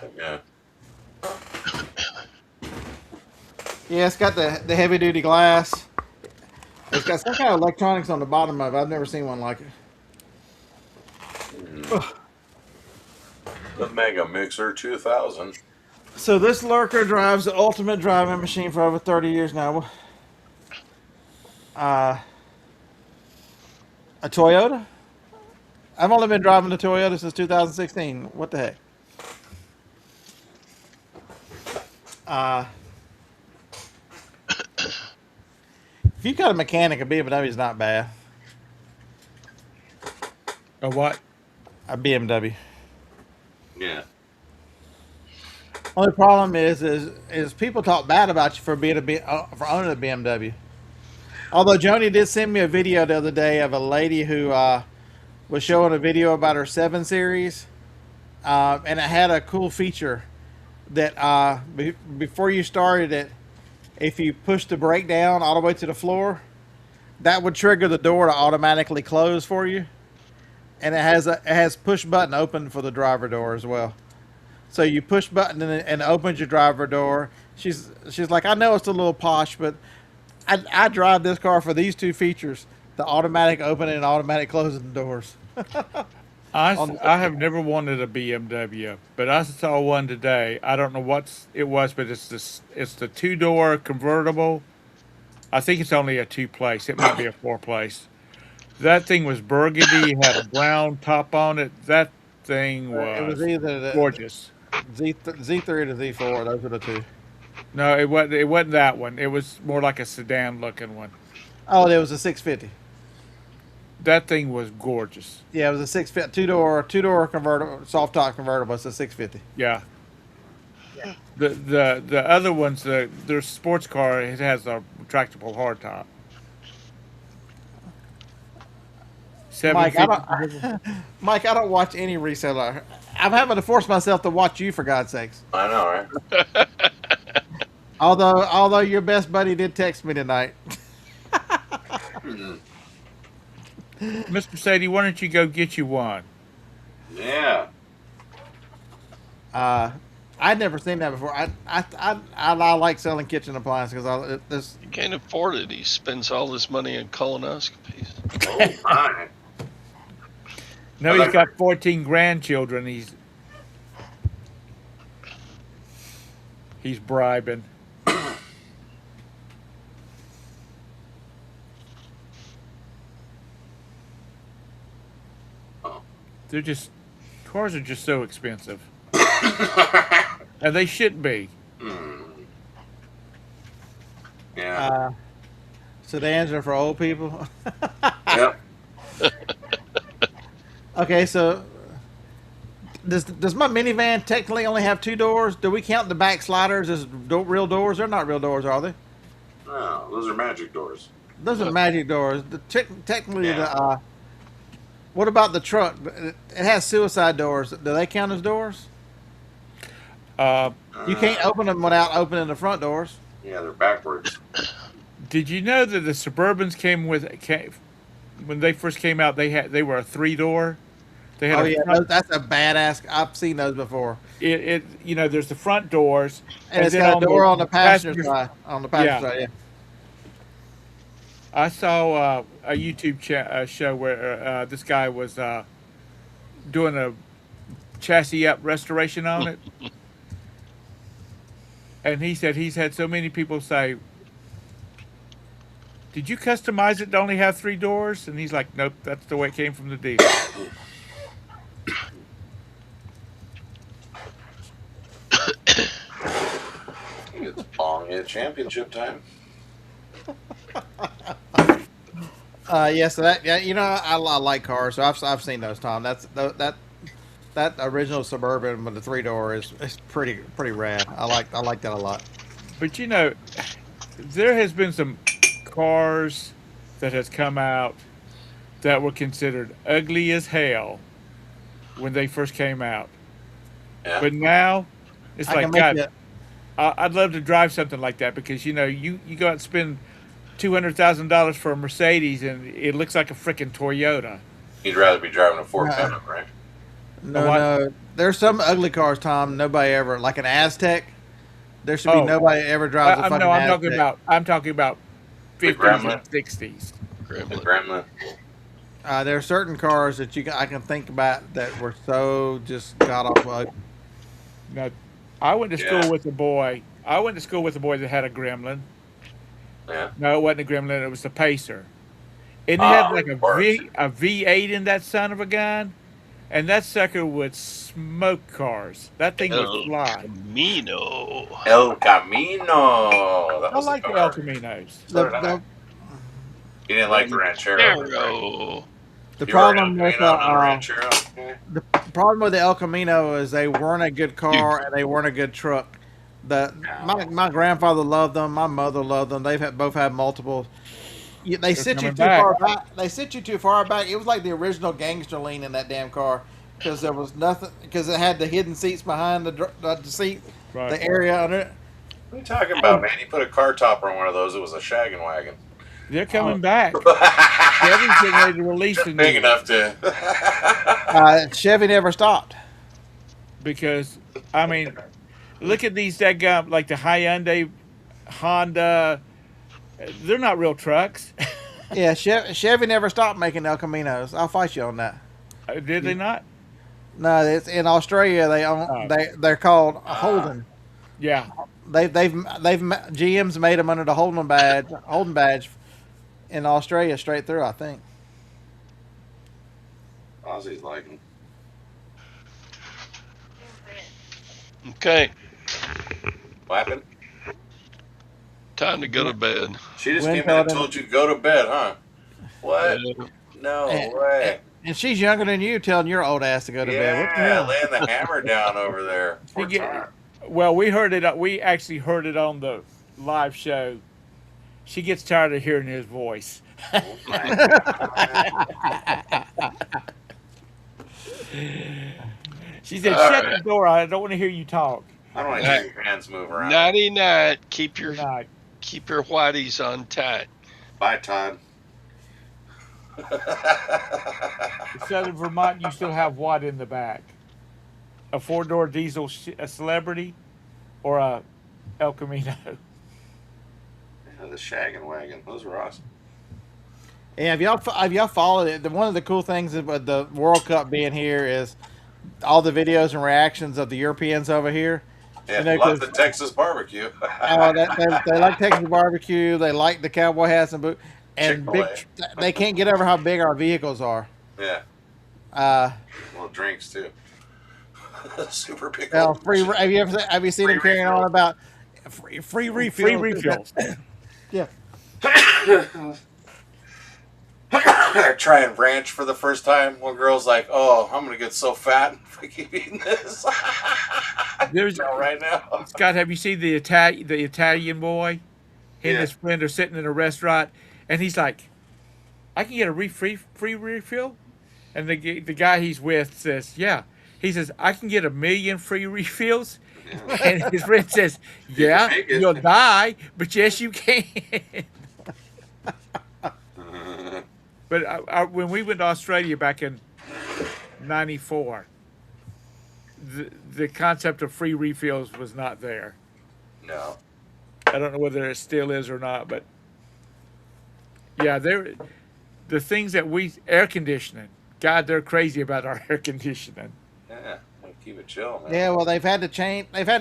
yeah. It's got the heavy duty glass. It's got some kind of electronics on the bottom of it. I've never seen one like it. The Mega Mixer 2000. So this lurker drives the ultimate driving machine for over 30 years now. A Toyota? I've only been driving the Toyota since 2016. What the heck? If you got a mechanic, a BMW is not bad. A what? A BMW. Yeah. Only problem is people talk bad about you for for owning a BMW. Although Joni did send me a video the other day of a lady who was showing a video about her 7 Series, and it had a cool feature that before you started it, if you push the brake down all the way to the floor, that would trigger the door to automatically close for you, and it has push button open for the driver door as well. So you push button and it opens your driver door. She's like, I know it's a little posh, but I drive this car for these two features: the automatic opening and automatic closing the doors. I have never wanted a BMW, but I saw one today. I don't know what it was, but it's the 2-door convertible. I think it's only a 2-place. It might be a 4-place. That thing was burgundy, had a brown top on it. That thing It was was either the gorgeous. Z3 or the Z4. Those are the two. No, it wasn't. It wasn't that one. It was more like a sedan-looking one. Oh, there was a 650. That thing was gorgeous. Yeah, it was a 650 two-door convertible, soft top convertible. It's a 650. Yeah. The other ones, their sports car, it has a retractable hardtop. Mike, Mike, I don't watch any reseller. I'm having to force myself to watch you, for God's sakes. I know, right? Although your best buddy did text me tonight. Mr. Sadie, why don't you go get you one? Yeah. I'd never seen that before. I like selling kitchen appliances because this. He can't afford it. He spends all his money on colonoscopies. Oh my! No, he's got 14 grandchildren. He's bribing. Oh. They're just cars are just so expensive, and they shouldn't be. Yeah. Sedans are for old people. Yep. Okay, so does my minivan technically only have two doors? Do we count the back sliders as real doors? They're not real doors, are they? No, those are magic doors. Those are magic doors. Technically, Yeah. what about the truck? It has suicide doors. Do they count as doors? Uh, You can't open them without opening the front doors. Yeah, they're backwards. did you know that the Suburbans when they first came out? They were a 3-door. They had Oh a yeah, front, that's a badass. I've seen those before. there's the front doors, And it's then got a door on the passenger passenger- side. On the passenger Yeah. side, yeah. I saw a YouTube show where this guy was doing a chassis up restoration on it, and he said he's had so many people say, "Did you customize it to only have 3 doors?" And he's like, "Nope, that's the way it came from the dealer." It's long at championship time. So I like cars, so I've seen those, Tom. That original Suburban with the 3-door is pretty rad. I like that a lot. But there has been some cars that has come out that were considered ugly as hell when they first came out. Yeah. But now it's I like, can make God, it. I'd love to drive something like that because you go out and spend $200,000 for a Mercedes and it looks like a freaking Toyota. You'd rather be driving a Ford Nah. Pennant, right? No. There's some ugly cars, Tom. Nobody ever like an Aztec. There should be Oh. nobody ever drives a fucking No, Aztec. I'm talking about The 50s Gremlin. and 60s. The Gremlin. Gremlin. There are certain cars that I can think about that were so just god awful ugly. Now, I went to Yeah. school with a boy. I went to school with a boy that had a Gremlin. Yeah. No, it wasn't a Gremlin. It was a Pacer. And it had like of course. a V8 in that son of a gun, and that sucker would smoke cars. That thing would El fly. Camino. El Camino. That I was like the the car. El Caminos. So did I. You didn't like the Ranchero. Arrow. The You were an El problem with Camino, not a Ranchero. Okay. the problem with the El Camino is they weren't a good car and they weren't a good truck. My grandfather loved them. My mother loved them. Both had multiple. They sit you coming too back. far back. They sit you too far back. It was like the original gangster lean in that damn car because there was nothing because it had the hidden seats behind the seat, Right. the area under it. What are you talking about, man? You put a car topper on one of those, it was a shaggin' wagon. They're coming back. Just Chevy's getting ready to release the big new enough to. Chevy never stopped. because I mean, look at these that like the Hyundai, Honda. They're not real trucks. Yeah, Chevy never stopped making El Caminos. I'll fight you on that. Did they not? No, it's in Australia. They're called Holden. Yeah. They've GM's made them under the Holden badge in Australia straight through. I think. Ozzy's like him. Okay, What happened? time to go to bed. She just Wind came in and caught him. told you go to bed, huh? What? Uh, No And- way. And she's younger than you, telling your old ass to go to bed. What the Yeah, hell? laying the hammer down over there. Poor You get- time. Well, we heard it. We actually heard it on the live show. She gets tired of hearing his voice. She said, All "Shut right. the door. I don't want to hear you talk." I don't want to hear your hands move around. Nighty night. Keep your Good night. whiteys on tight. Bye, Todd. In Southern Vermont, you still have what in the back? a 4-door diesel, a Celebrity, or a El Camino. Yeah, the shaggin' wagon. Those were awesome. Yeah, have y'all followed it? One of the cool things about the World Cup being here is all the videos and reactions of the Europeans over here. You Yeah, know, love because the Texas barbecue. they like Texas barbecue, they like the cowboy hats and boot, and Chick-fil-A. they can't get over how big our vehicles are. Yeah, Uh, well, drinks too. Super big well, old free. Have you seen free them carrying on refill. about free Free refills? refills. Yeah. Trying ranch for the first time. One girl's like, "Oh, I'm gonna get so fat if I keep eating this." There's right now. Scott. Have you seen the Italian boy? He and Yeah. his friend are sitting in a restaurant, and he's like, "I can get a free refill," and the guy he's with says, "Yeah." He says, "I can get 1,000,000 free refills," Yeah. and his friend says, You can "Yeah, make it." you'll die, but yes, you can." But when we went to Australia back in '94, the concept of free refills was not there. No. I don't know whether it still is or not, but yeah, the things that we air conditioning. God, they're crazy about our air conditioning. Yeah. Keep it chill, man. Yeah, well, they've had to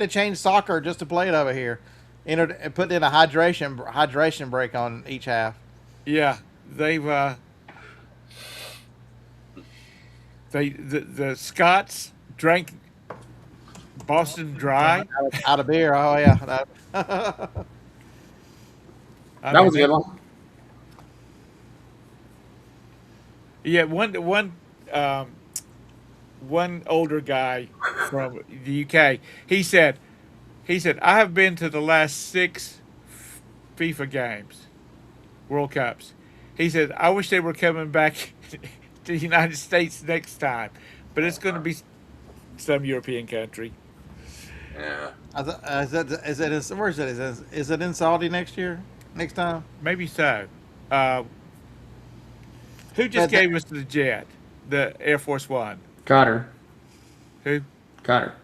change soccer just to play it over here. Put in a hydration break on each half. Yeah, the Scots drank Boston Dry. Out of beer. Oh yeah. I That mean, was a good one. Yeah, one older guy from the UK. He said I have been to the last 6 FIFA games, World Cups. He said I wish they were coming back to the United States next time, but it's going to be some European country. Yeah. Where is it? Is it in Saudi next year? Next time? Maybe so. Uh, who just But the- gave us the jet? The Air Force One. Cotter. Who? Cotter.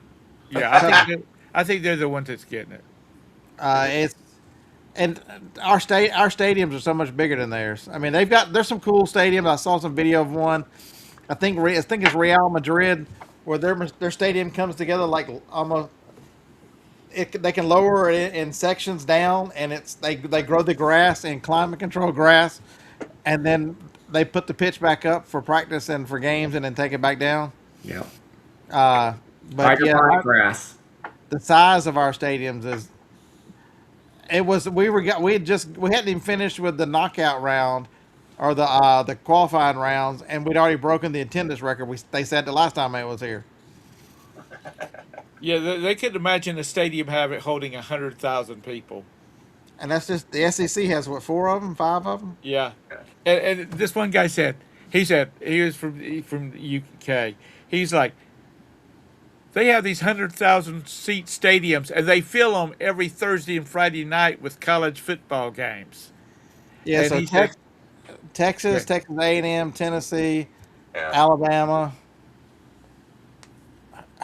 Yeah, I think they're the ones that's getting it. It's and our stadiums are so much bigger than theirs. I mean, there's some cool stadiums. I saw some video of one. I think it's Real Madrid, where their stadium comes together like almost. They can lower it in sections down, and they grow the grass in climate control grass, and then they put the pitch back up for practice and for games, and then take it back down. Yep. Uh, but yeah, Hydroponic grass. the size of our stadiums is. It was we hadn't even finished with the knockout round, or the qualifying rounds, and we'd already broken the attendance record. They said the last time I was here. Yeah, they could imagine a stadium holding 100,000 people. And that's just the SEC has what, 4 of them, 5 of them. Yeah, and this one guy said he was from the UK. He's like, they have these 100,000 seat stadiums, and they fill them every Thursday and Friday night with college football games. Yeah, And so he said- Texas, Yeah. Texas A&M, Tennessee, Yeah. Alabama.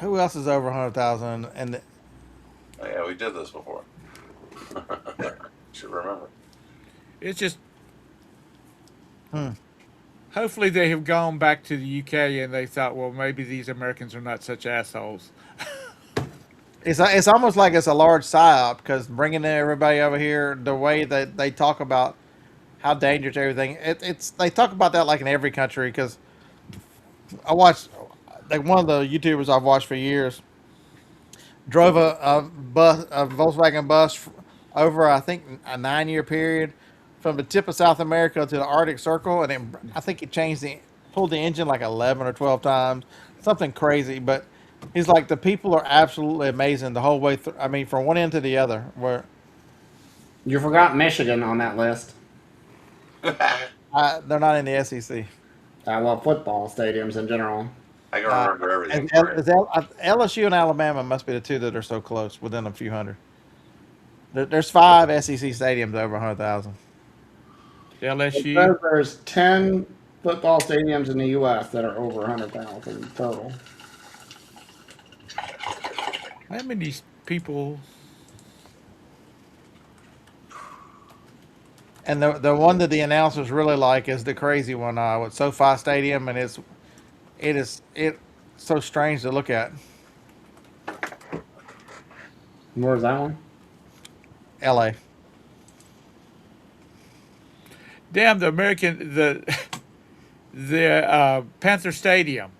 Who else is over 100,000? And Oh, yeah, we did this before. Should remember. It's just, hopefully they have gone back to the UK and they thought, well, maybe these Americans are not such assholes. it's almost like it's a large psyop, because bringing everybody over here, the way that they talk about how dangerous everything, they talk about that like in every country. Because I watched, like, one of the YouTubers I've watched for years drove a Volkswagen bus over, I think, a 9-year period from the tip of South America to the Arctic Circle, and I think he pulled the engine like 11 or 12 times, something crazy. But he's like, the people are absolutely amazing the whole way through. I mean, from one end to the other. Where You forgot Michigan on that list. they're not in the SEC. Well, football stadiums in general. I can remember everything. LSU and Alabama must be the two that are so close, within a few hundred. There's 5 SEC stadiums over 100,000. It LSU. says there's 10 football stadiums in the U.S. that are over 100,000 total. How many people? And the one that the announcers really like is the crazy one with SoFi Stadium, and it's so strange to look at. Where's that one? L.A. Damn the Panther Stadium,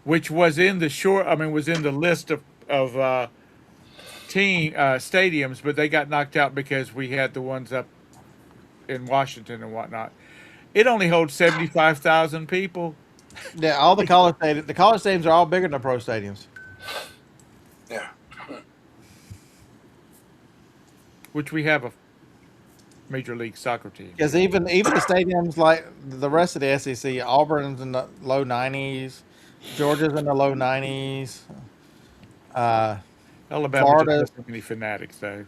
which was in the short. I mean, was in the list of team stadiums, but they got knocked out because we had the ones up in Washington and whatnot. It only holds 75,000 people, Yeah, all the college stadiums are all bigger than the pro stadiums. Yeah. which we have a major league soccer team. Because even the stadiums like the rest of the SEC, Auburn's in the low 90s, Georgia's in the low 90s. Alabama Florida- just doesn't have any fanatics though.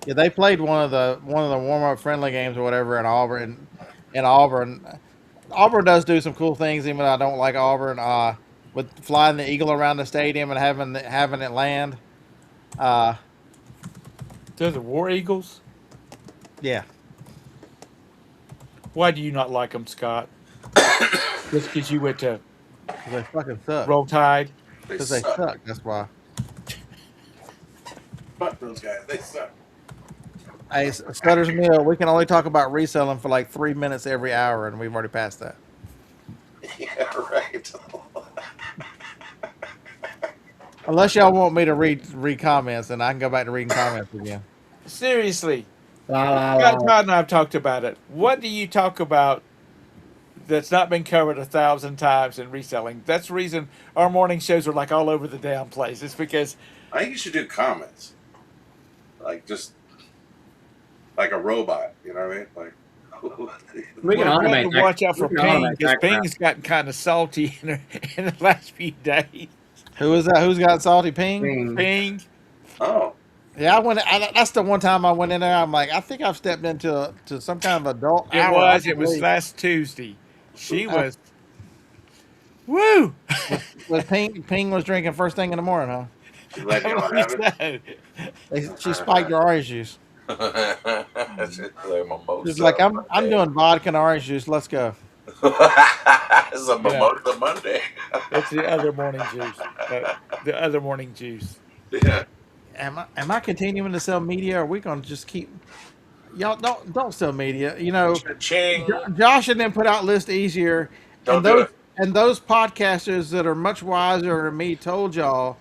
Yeah, they played one of the warm up friendly games or whatever in Auburn. In Auburn, Auburn does do some cool things, even though I don't like Auburn. With flying the eagle around the stadium and having it land. Those are War Eagles. Yeah, Why do you not like them, Scott? Just because you went to 'cause they fucking suck. Roll Tide? Because they suck. That's why. Fuck those guys. They suck. Hey, Scudder's Mill, we can only talk about reselling for like 3 minutes every hour, and we've already passed that. Yeah, right. Unless y'all want me to read comments, and I can go back to reading comments again. Seriously, La, la, la. Scott Todd and I have talked about it. What do you talk about that's not been covered 1,000 times in reselling? That's the reason our morning shows are like all over the damn place. It's because I think you should do comments. Like just like a robot, you know what I mean? Like We can we're automate going to that. watch out for We can Ping automate because that crap. Ping's gotten kind of salty in the last few days. Who is that? Who's got salty ping? Ping. Ping. oh. Yeah, that's the one time I went in there. I'm like, I think I've stepped into some kind of adult It hour. was. I It was believe. last Tuesday. She was. Woo! Was Ping was drinking first thing in the morning, huh? You let him I have it? She spiked your orange juice. That's just like mimosa. She's like, I'm doing vodka and orange juice. Let's go. It's a mimosa Monday. It's the other morning juice. The other morning juice. Yeah. Am I continuing to sell media? Or are we gonna just keep? Y'all don't sell media. You know, Ching. Josh and them put out List Easier, Don't and do those it. and those podcasters that are much wiser than me told y'all.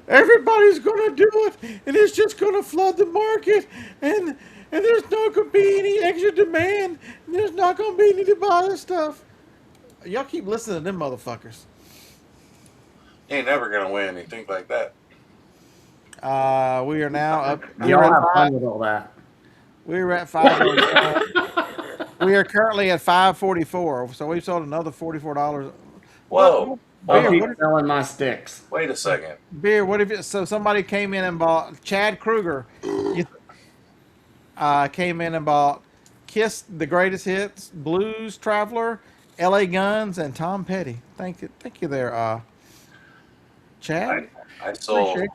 Everybody's gonna do it, and it's just gonna flood the market, and there's not gonna be any extra demand. And there's not gonna be any to buy this stuff. Y'all keep listening to them motherfuckers. You ain't never gonna win. You think like that. We are now up. Y'all have fun with all that. We're at 5. We are currently at 544. So we've sold another $44. Whoa. I'll Beer, keep what, selling my sticks. Wait a second. beer, what if you, so somebody came in and bought Chad Kruger came in and bought Kiss the Greatest Hits, Blues Traveler, LA Guns, and Tom Petty. Thank you there, Chad. I sold Appreciate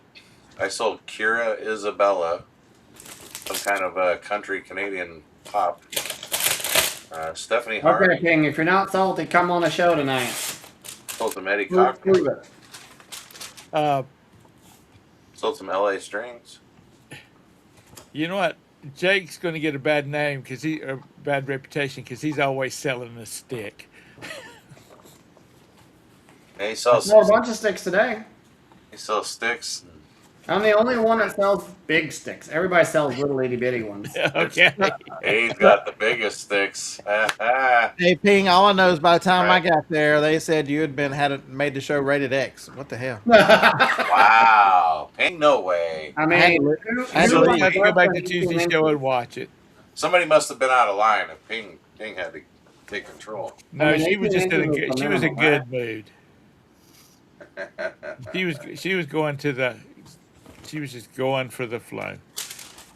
I sold Kira Isabella, some kind of a country Canadian pop. Stephanie Hart Okay, King, if you're not salty, come on the show tonight. sold some Eddie Prove Cochran, it. sold some LA Strings. You know what? Jake's going to get a bad name because a bad reputation because he's always selling a stick. And he I sells sold a bunch of sticks today. sticks. I'm the only one that sells big sticks. Everybody sells little itty bitty ones. Okay. He's got the biggest sticks. Hey, Ping, all I know is by the time I got there, they said you had made the show rated X. What the hell? Wow. Ain't no way. I I had mean, to- I had to So leave. you have to go back to Tuesday's show and watch it. Somebody must have been out of line if Ping had to take control. No, I mean, she was 18 just in inches is she was in phenomenal, good mood. She was going to the. She was just going for the flow.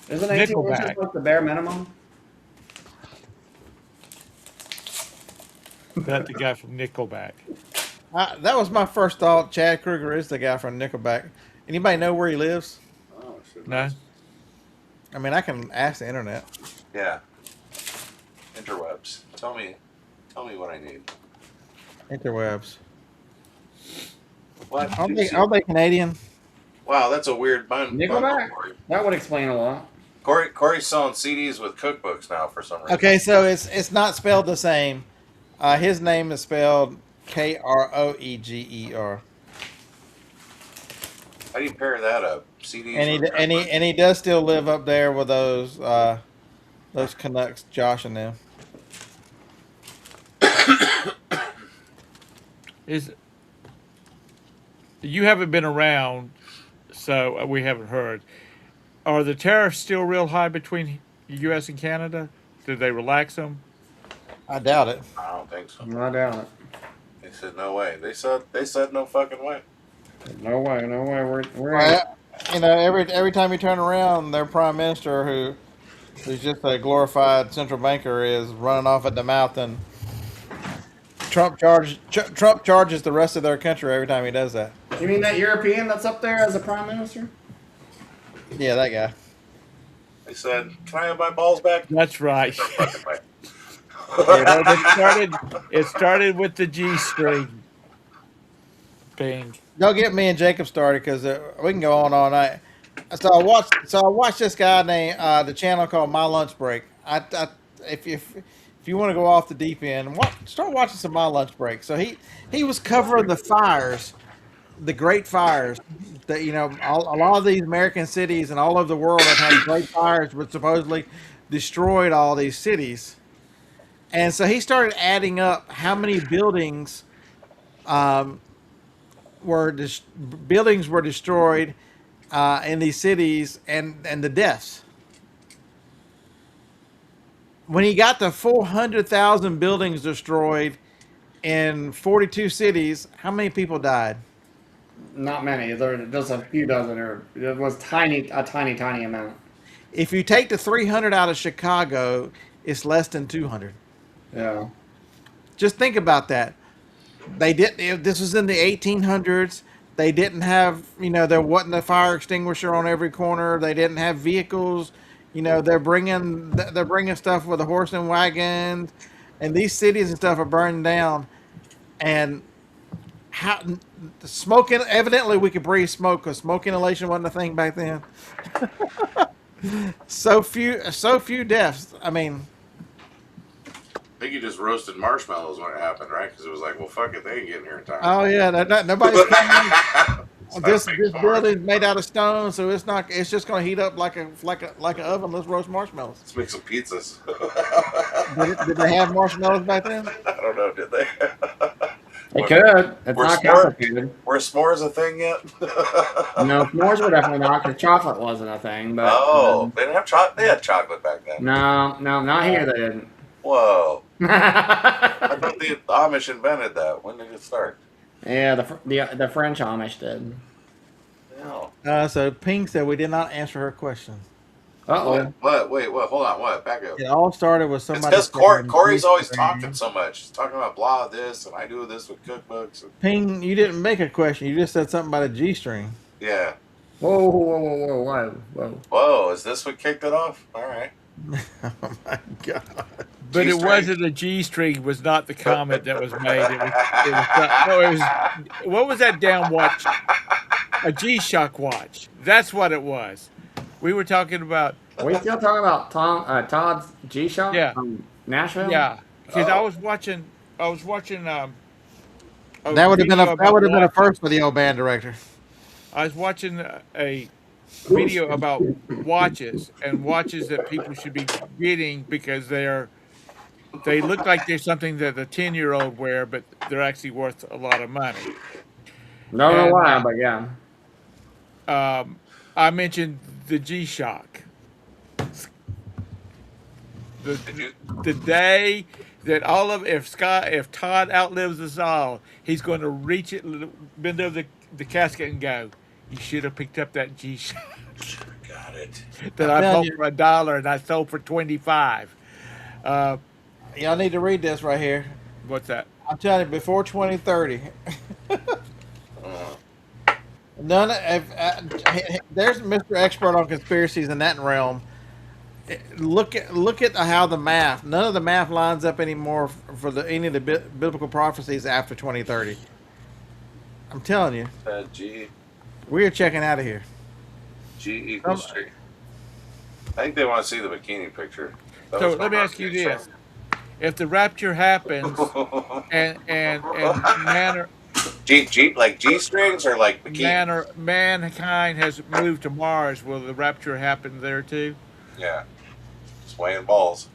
Isn't 18 Nickelback. inches like the bare minimum? That the guy from Nickelback. That was my first thought. Chad Kruger is the guy from Nickelback. Anybody know where he lives? Oh, shit. No. I mean, I can ask the internet. Yeah. Interwebs. Tell me what I need. Interwebs. What? Are they Canadian? Wow, that's a weird bundle. Nickelback? That would explain a lot. Corey's selling CDs with cookbooks now for some reason. Okay, so it's not spelled the same. His name is spelled Kroeger. How do you pair that up? CDs And he does still live up there with those Canucks, Josh and them. You haven't been around, so we haven't heard. Are the tariffs still real high between the U.S. and Canada? Did they relax them? I doubt it. I don't think so. I doubt it. They said no way. They said no fucking way. No way, no way. We're Well, every time you turn around, their prime minister, who's just a glorified central banker, is running off at the mouth, and Trump charges the rest of their country every time he does that. You mean that European that's up there as a prime minister? Yeah, that guy. They said, "Can I have my balls back?" That's right. They're fucking right. It started with the G string. Bing. Don't get me and Jacob started because we can go on all night. So I watched this guy named the channel called My Lunch Break. If you want to go off the deep end, start watching some My Lunch Break. So he was covering the fires, the great fires that a lot of these American cities and all over the world have had great fires, which supposedly destroyed all these cities. And so he started adding up how many buildings were destroyed in these cities and the deaths. When he got to 400,000 buildings destroyed in 42 cities, how many people died? Not many. There were just a few dozen, or it was a tiny amount. If you take the 300 out of Chicago, it's less than 200. Yeah. Just think about that. This was in the 1800s. They didn't have, there wasn't a fire extinguisher on every corner. They didn't have vehicles. They're bringing stuff with a horse and wagons, and these cities and stuff are burning down. And smoking, evidently we could breathe smoke because smoke inhalation wasn't a thing back then. so few deaths. I mean, I think you just roasted marshmallows when it happened, right? Because it was like, well, fuck it, they ain't getting here in time. oh yeah, nobody's coming. This building's made out of stone, so it's not. It's just going to heat up like an oven. Let's roast marshmallows. Let's make some pizzas. Did they have marshmallows back then? I don't know, did they? They could. It's not complicated. Were s'mores a thing yet? No, s'mores were definitely not, because chocolate wasn't a thing. But they didn't have chocolate. They had chocolate back then. No, not here. They didn't. Whoa! I thought the Amish invented that. When did it start? Yeah, the French Amish did. No. So Pink said we did not answer her question. Uh-oh. What? Wait, what? Hold on. What? Back up. It all started with It's somebody. because Corey's always talking so much. He's talking about blah this, and I do this with cookbooks. And, Ping, you didn't make a question. You just said something about a G string. yeah. Whoa. Whoa, is this what kicked it off? All right. Oh my god! But G-string. it wasn't a G string. Was not the comment that was made. It was what was that damn watch? A G-Shock watch. That's what it was. We were talking about. Are we still talking about Todd's G-Shock? Yeah. From Nashville? Yeah, because I was watching. That would have been a first for the old band director. I was watching a video about watches and watches that people should be getting because they look like they're something that a 10-year-old wear, but they're actually worth a lot of money. Don't know why, but yeah. I mentioned the G-Shock. The day that if Todd outlives us all, he's going to reach it, bend over the casket and go, "You should have picked up that G-Shock." Got it. That I bought for $1 and I sold for $25. Y'all need to read this right here. What's that? I'm telling you, before 2030, Mm. none. There's Mr. Expert on conspiracies in that realm. Look at how the math. None of the math lines up anymore for any of the biblical prophecies after 2030. I'm telling you, G we're checking out of here. equals 3. I think they want to see the bikini picture. That So was my let me ask you motivation. this: if the rapture happens and Like G strings or like bikinis? mankind has moved to Mars, will the rapture happen there too? Yeah, swaying balls.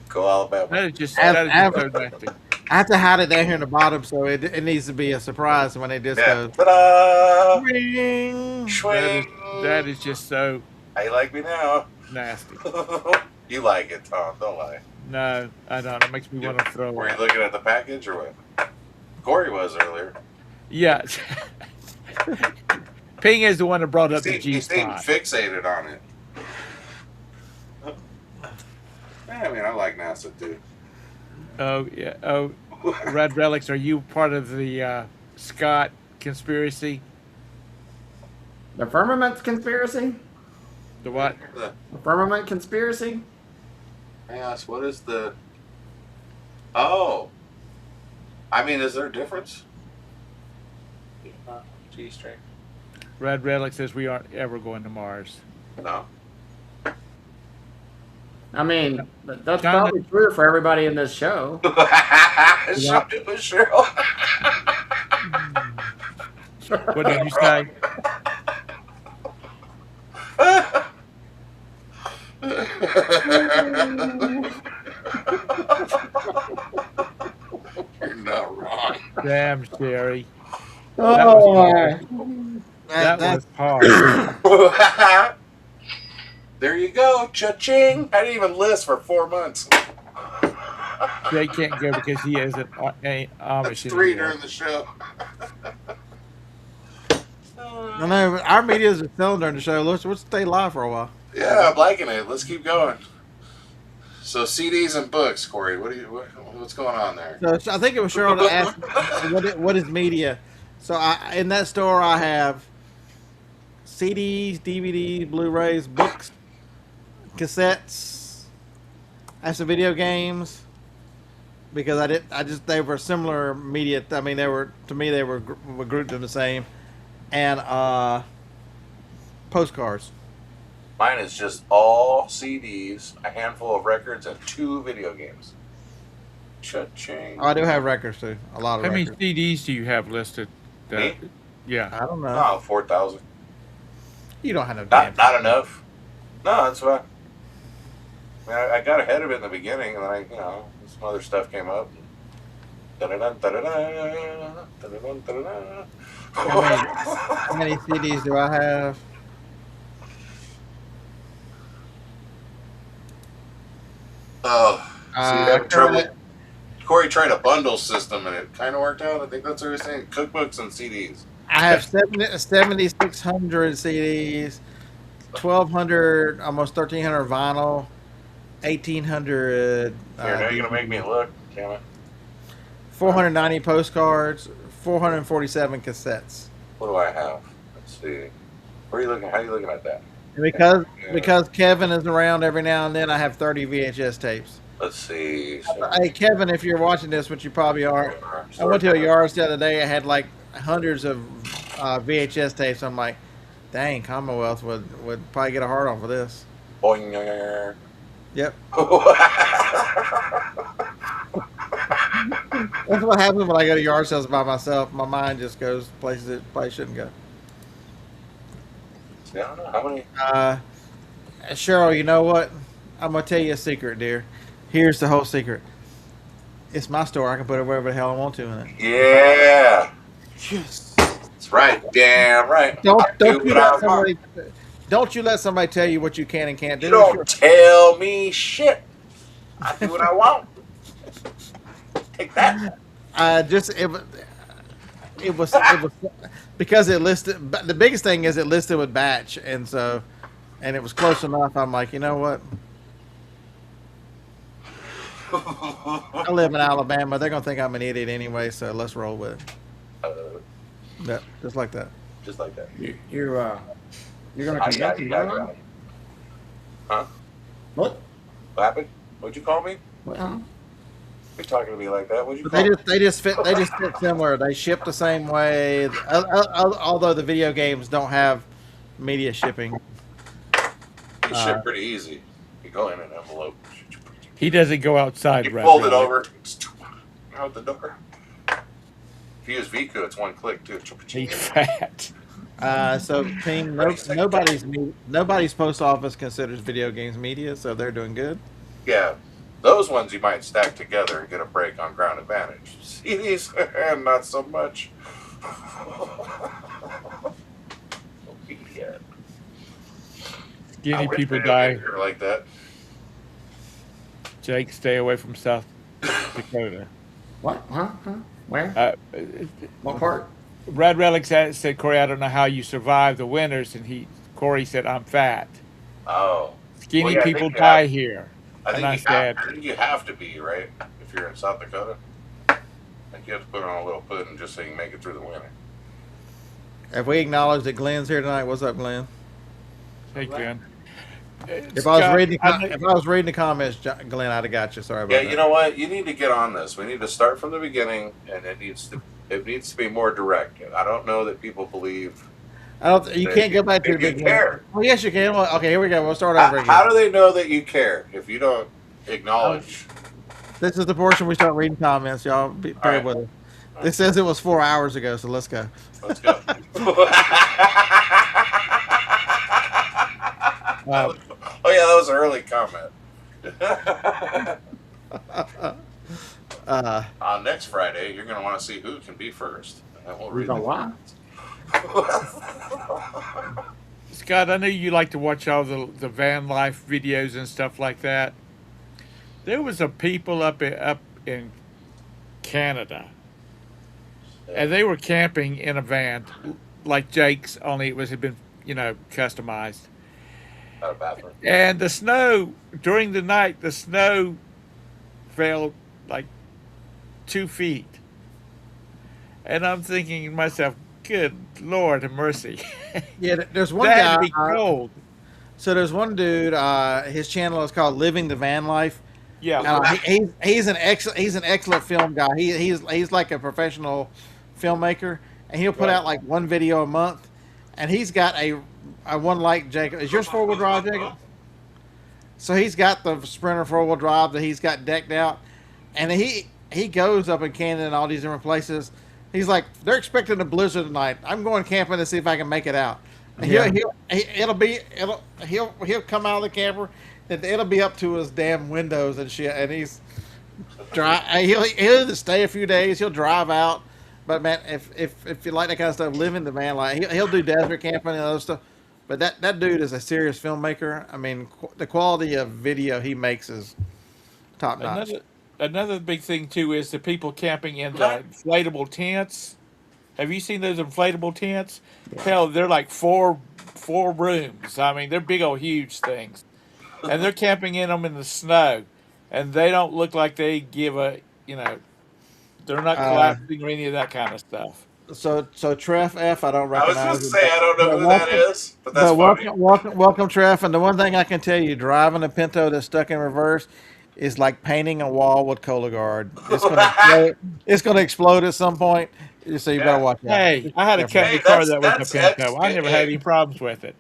Go Alabama. That is just so nasty. I have to hide it down here in the bottom, so it needs to be a surprise when it just Yeah. goes. Ta-da! Ring. Swing. That is just so How you like me now? nasty. You like it, Tom. Don't lie. No, I don't. It makes me want to throw Were you up. looking at the package or what? Corey was earlier. Yeah. Ping is the one that brought up the He G seemed spot. fixated on it. I mean, I like NASA too. Oh yeah. Oh, Red Relics. Are you part of the Scott conspiracy? The firmament conspiracy? The what? The firmament conspiracy? Yes. What is the? Oh, I mean, is there a difference? G string. Red Relic says we aren't ever going to Mars. No. I mean, that's China- probably true for everybody in this show. Shop it with Cheryl. What did you say? You're not wrong. Damn, Sherry. Oh, That was hard. There you go, cha-ching. I didn't even list for 4 months. Jay can't go because he isn't That's Amish 3 anymore. during the show. I know our medias are selling during the show. Let's stay live for a while. Yeah, I'm liking it. Let's keep going. So CDs and books, Corey. What's going on there? So I think it was Cheryl that asked, what is media? So in that store, I have CDs, DVDs, Blu-rays, books, cassettes. I have some video games because they were similar media. I mean, they were grouped in the same, and postcards. Mine is just all CDs, a handful of records, and 2 video games. Cha-ching. Oh, I do have records too. A lot of How many records. CDs do you have listed? Me? Yeah. I don't know. No, 4,000. You don't have no damn. Not enough. No, that's fine. I mean, I got ahead of it in the beginning, and then some other stuff came up. How many CDs do I have? Oh, so you having trouble? Currently- Corey tried a bundle system, and it kind of worked out. I think that's what you're saying. Cookbooks and CDs. I have 7,600 CDs, 1,200, almost 1,300 vinyl, 1,800. Here, now you're gonna make me look. Damn it. 490 postcards, 447 cassettes. What do I have? Let's see. Where are you looking? How are you looking at that? And because Yeah. because Kevin is around every now and then, I have 30 VHS tapes. Let's see. Hey Kevin, if you're watching this, which you probably are, I went to a yard the other day. I had like hundreds of VHS tapes. I'm like, dang, Commonwealth would probably get a hard on for this. Boing. Yep, that's what happens when I go to yard sales by myself. My mind just goes places it probably shouldn't go. I don't know how many. Cheryl, you know what? I'm gonna tell you a secret, dear. Here's the whole secret. It's my store. I can put it wherever the hell I want to in it. Yeah, Yes. that's right. Damn right. Don't I do what I want. you let somebody tell you what you can and can't do. You don't tell me shit. I do what I want. Take that. It was because it listed. The biggest thing is it listed with batch, and it was close enough. I'm like, you know what? I live in Alabama. They're gonna think I'm an idiot anyway, so let's roll with it. Uh, Yeah, just like that. just like that. You're gonna I convince got him, you. Got huh? you. Huh? What? What happened? What'd you call me? What? Huh? You're talking to me like that. What'd you But call me? they just fit similar. They ship the same way. Although the video games don't have media shipping. You ship pretty easy. You go in an envelope. He doesn't go outside, You Red fold it Relic. over. It's out the door. If you use VQ, it's one click too. He's fat. So team, nobody's post office considers video games media, so they're doing good. Yeah, those ones you might stack together and get a break on ground advantage. CDs, not so much. Yeah. Skinny people die. Like that. Jake, stay away from South Dakota. What? Huh? Huh? Where? Uh, What part? Red Relic said, Corey, I don't know how you survive the winters, and Corey said, I'm fat. Oh. Skinny Well, yeah, I people think you die have- here. I And I think, you have, said, I think you have to be, right? If you're in South Dakota. Like you have to put on a little pudding just so you can make it through the winter. If we acknowledge that Glenn's here tonight, what's up, Glenn? hey, Glenn. If I was reading the comments, Glenn, I'd have got you. Sorry about Yeah, that. you know what? You need to get on this. We need to start from the beginning, and it needs to be more direct. I don't know that people believe. You can't go back to If the you beginning. care. Oh, yes, you can. Well, okay, here we go. We'll start over again. How do they know that you care if you don't acknowledge? This is the portion we start reading comments. Y'all bear right. with us. It says it was 4 hours ago, so let's go. Let's go. Oh yeah, that was an early comment. Next Friday, you're going to want to see who can be first. And then we'll read know the why? Scott, I know you like to watch all the van life videos and stuff like that. There was some people up in Canada, and they were camping in a van like Jake's, only it had been customized. Not a bathroom. And the snow during the night, the snow fell like 2 feet, and I'm thinking to myself, "Good Lord have mercy!" Yeah, there's one that guy. had to be cold. So there's one dude. His channel is called Living the Van Life. Yeah, He's an excellent film guy. He's like a professional filmmaker, and he'll put out like one video a month. And he's got a one like Jacob. Is yours 4-wheel drive, Jacob? So he's got the Sprinter 4-wheel drive that he's got decked out, and he goes up in Canada and all these different places. He's like, they're expecting a blizzard tonight. I'm going camping to see if I can make it out. And he'll come out of the camper. It'll be up to his damn windows and shit. And he's he'll either stay a few days. He'll drive out. But man, if you like that kind of stuff, living the van life, he'll do desert camping and other stuff. But that dude is a serious filmmaker. I mean, the quality of video he makes is top notch. Another big thing too is the people camping in the inflatable tents. Have you seen those inflatable tents? Hell, they're like four rooms. I mean, they're big old huge things, and they're camping in them in the snow, and they don't look like they give a they're not collapsing or any of that kind of stuff. So Treff F, I don't I was recognize. just say I don't know who that is, but that's funny. Welcome, Treff. And the one thing I can tell you, driving a Pinto that's stuck in reverse is like painting a wall with Cologuard. It's going to explode at some point. So you better watch out. Hey, I had a company car that was a Pinto. I never had any problems with it.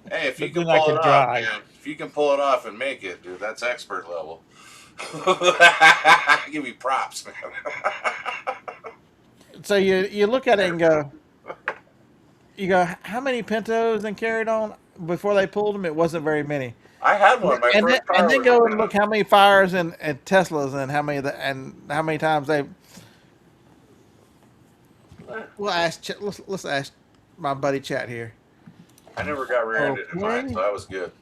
Hey, if you But can then I pull can it off, drive. man. If you can pull it off and make it, dude, that's expert level. I give you props, man. So you look at it and go, how many Pintos and carried on before they pulled them? It wasn't very many. I had one. My first car And then was go a and look how many fires and Teslas and how many times they. We'll ask. Let's ask my buddy Chat here. I never got rear-ended in mine, so that was good.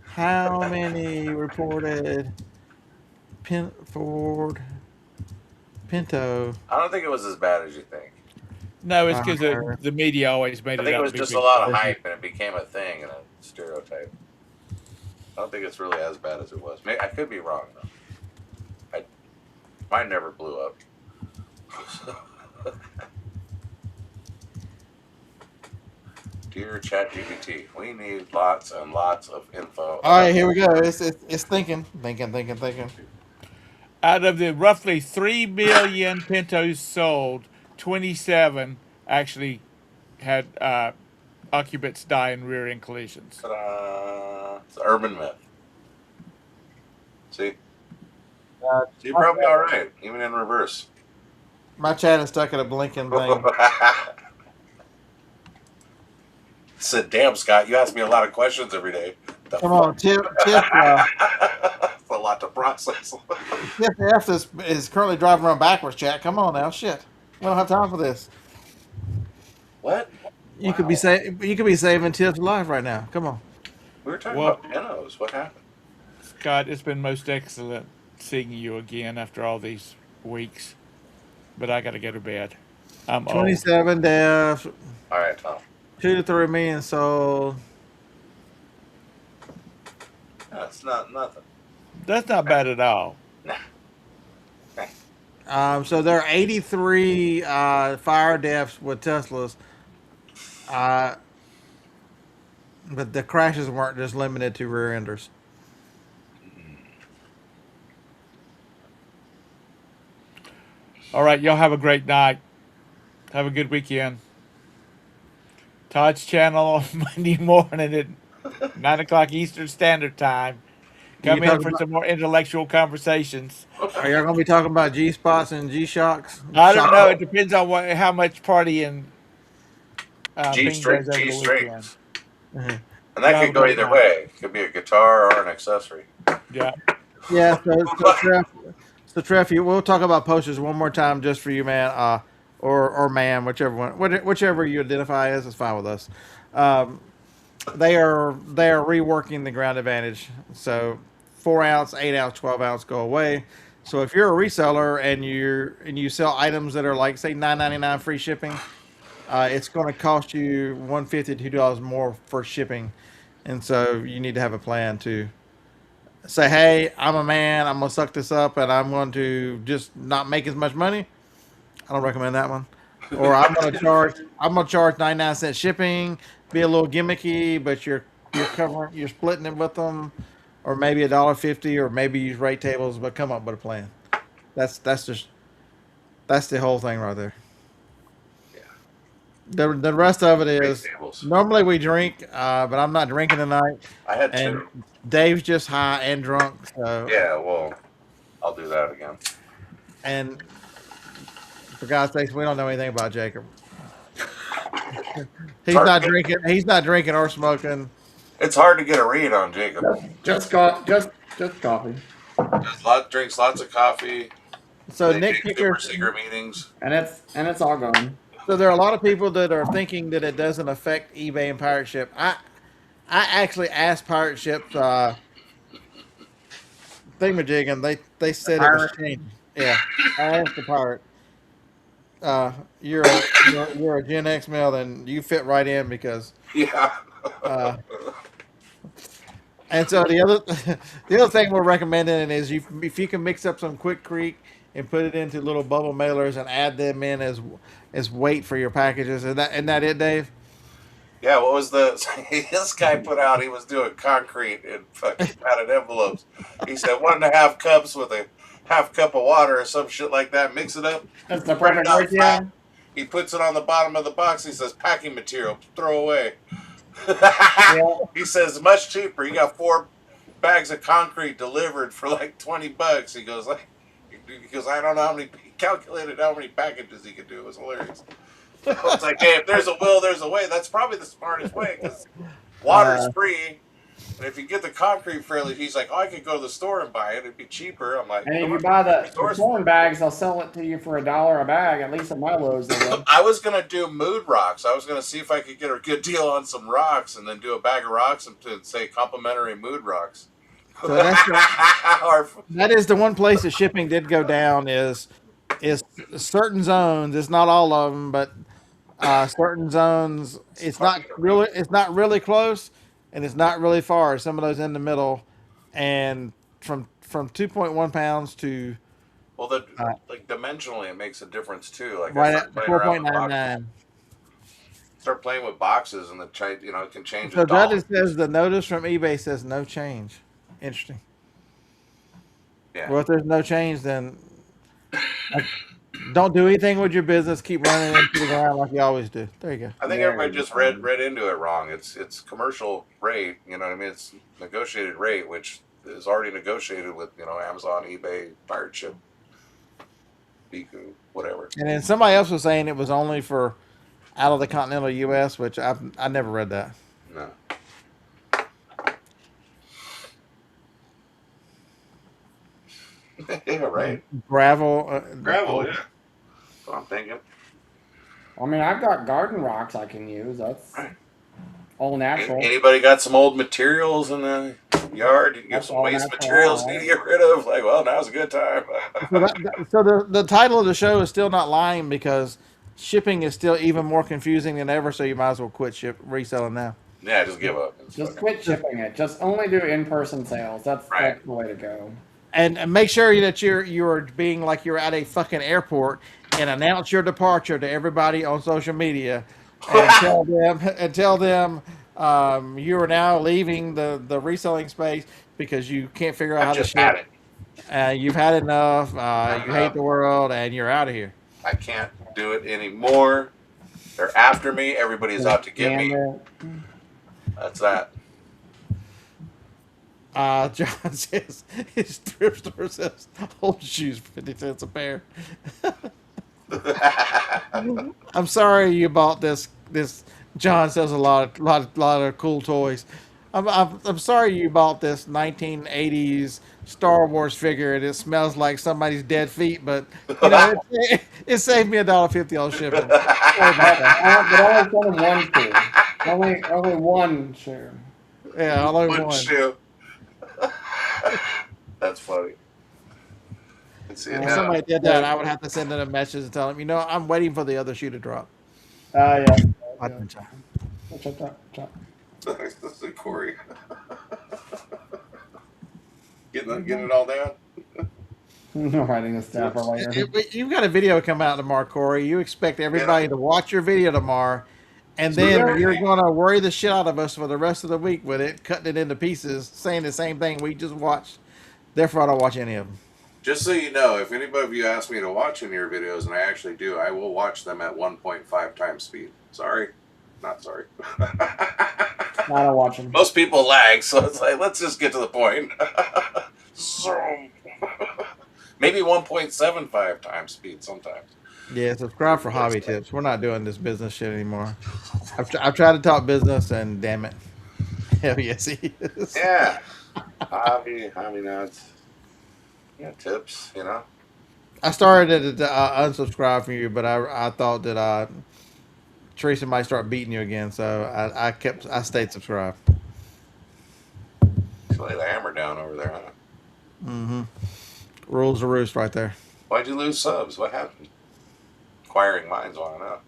How many reported Ford Pinto? I don't think it was as bad as you think. No, it's because the media always made I it think out it was to be just big. a lot of hype, and it became a thing and a stereotype. I don't think it's really as bad as it was. Maybe, I could be wrong, though. Mine never blew up. Dear ChatGPT, we need lots and lots of info. All right, here we go. It's thinking. Out of the roughly 3 million Pintos sold, 27 actually had occupants die in rear end collisions. Ta-da. It's an urban myth. See? Uh, So you're probably all right, even in reverse. My chat is stuck at a blinking thing. Said, damn, Scott, you ask me a lot of questions every day. The Come on, Tiff. It's a lot to process. Tiff F is currently driving around backwards. Chat. Come on now, shit. We don't have time for this. What? You could be saving Tiff's life right now. Come on. We were talking Well- about pianos. What happened? Scott, it's been most excellent seeing you again after all these weeks. But I got to go to bed. I'm old. 27 deaths, All right, Tom. 2 to 3 million sold. That's not nothing. That's not bad at all. So there are 83 fire deaths with Teslas. But the crashes weren't just limited to rear enders. All right, y'all have a great night. Have a good weekend. Todd's channel on Monday morning at 9 o'clock Eastern Standard Time. Come You in talking for about- some more intellectual conversations. Are y'all gonna be talking about G spots and G shocks? I don't know. It depends on how much partying G Ping string, does over G the strings. Mhm. And that Yeah, could go but either not. way. It could be a guitar or an accessory. Yeah. Yeah. So Trev, we'll talk about posters one more time just for you, man, or man, whichever you identify as is fine with us. They are reworking the ground advantage. So 4 ounce, 8 ounce, 12 ounce go away. So if you're a reseller and you sell items that are like say $9.99 free shipping, it's going to cost you $150 to $2 more for shipping, and so you need to have a plan to say, hey, I'm a man, I'm gonna suck this up, and I'm going to just not make as much money. I don't recommend that one. Or I'm gonna charge 99 cent shipping, be a little gimmicky, but you're splitting it with them, or maybe $1.50, or maybe use rate tables, but come up with a plan. That's the whole thing right there. Yeah. The rest of it is tables. normally we drink, but I'm not drinking tonight, I had and two. Dave's just high and drunk. So Yeah, well, I'll do that again. and for God's sakes, we don't know anything about Jacob. He's Hard not to get- drinking. He's not drinking or smoking. It's hard to get a read on Jacob. Just coffee, Drinks lots of coffee. So They Nick take Kicker. super secret meetings. and it's all gone. So there are a lot of people that are thinking that it doesn't affect eBay and Pirate Ship. I actually asked Pirate Ship thingamajig, and they said it was Pirate? changed. Yeah, I asked the Pirate. You're a Gen X male, then you fit right in because. Yeah. And so the other thing we're recommending is if you can mix up some Quick Creek and put it into little bubble mailers and add them in as weight for your packages. Isn't that it, Dave? Yeah, what was this guy put out, he was doing concrete in fucking padded envelopes. He said 1.5 cups with a half cup of water or some shit like that, mix it up. That's the Spread it perfect out ratio. He puts it on the bottom of the box. He says packing material, throw away. He says much cheaper. He got 4 bags of concrete delivered for like $20. He goes I don't know how many. He calculated how many packages he could do. It was hilarious. It's like, hey, if there's a will, there's a way. That's probably the smartest way because water's free. And if you get the concrete fairly, he's like, oh, I could go to the store and buy it. It'd be cheaper. I'm like, And if "Come you on, buy the stores." corn bags, they'll sell it to you for $1 a bag. At least at my Lowe's, they will. I was gonna do mood rocks. I was gonna see if I could get a good deal on some rocks, and then do a bag of rocks and say complimentary mood rocks. So that's Or- that is the one place that shipping did go down is certain zones. It's not all of them, but certain zones. It's not really close, and it's not really far. Some of those in the middle, and from 2.1 pounds to Well, like dimensionally, it makes a difference too. Like I right start at playing around with boxes, 4.99. start playing with boxes, and it can change a So dollar. Judges says the notice from eBay says no change. Interesting. Yeah. Well, if there's no change, then don't do anything with your business. Keep running into the ground like you always do. There you go. I think There everybody you just go. read into it wrong. It's commercial rate. You know what I mean? It's negotiated rate, which is already negotiated with Amazon, eBay, Pirate Ship, Biku, whatever. And then somebody else was saying it was only for out of the continental U.S., which I never read that. No. Yeah, right. Gravel. Gravel, yeah. That's what I'm thinking. I mean, I've got garden rocks I can use. That's Right. all natural. Anybody got some old materials in the yard? You have That's some all waste natural, materials you right? need to get rid of. Like, well, now's a good time. So the title of the show is still not lying because shipping is still even more confusing than ever. So you might as well quit reselling now. Yeah, just give up. It's Just fucking quit shipping it. Just only do in-person sales. That's right. the way to go. And make sure that you're being like you're at a fucking airport and announce your departure to everybody on social media and tell them you are now leaving the reselling space because you can't figure out I've how to just had ship. it. You've had enough. Had You hate enough. the world and you're out of here. I can't do it anymore. They're after me. Everybody's out to get me. And, That's that. John says his thrift store says old shoes 50 cents a pair. I'm sorry you bought this. John sells a lot of cool toys. I'm sorry you bought this 1980s Star Wars figure and it smells like somebody's dead feet, but it saved me $1.50 on shipping. Sorry about that. but only send them one shoe. Only one shoe. Yeah, only One one. shoe. That's funny. Let's see it If now. somebody did that, I would have to send them a message and tell them, I'm waiting for the other shoe to drop. Yeah. This is Corey. Getting it all down. Writing a staffer later. You've got a video come out tomorrow, Corey. You expect everybody to watch your video tomorrow, and then you're going to worry the shit out of us for the rest of the week with it, cutting it into pieces, saying the same thing we just watched. Therefore, I don't watch any of them. Just so you know, if anybody of you ask me to watch any of your videos, and I actually do, I will watch them at 1.5 times speed. Sorry. Not sorry. I don't watch them. Most people lag, so it's like, let's just get to the point. Zoom. Maybe 1.75 times speed sometimes. Yeah, subscribe for hobby tips. We're not doing this business shit anymore. I've tried to talk business, and damn it. Hell yes, he is. Yeah. Hobby nuts. Yeah, tips, I started to unsubscribe from you, but I thought that Teresa might start beating you again, so I stayed subscribed. Lay the hammer down over there, huh? Mm-hmm. Rules the roost right there. Why'd you lose subs? What happened? Inquiring minds want to know.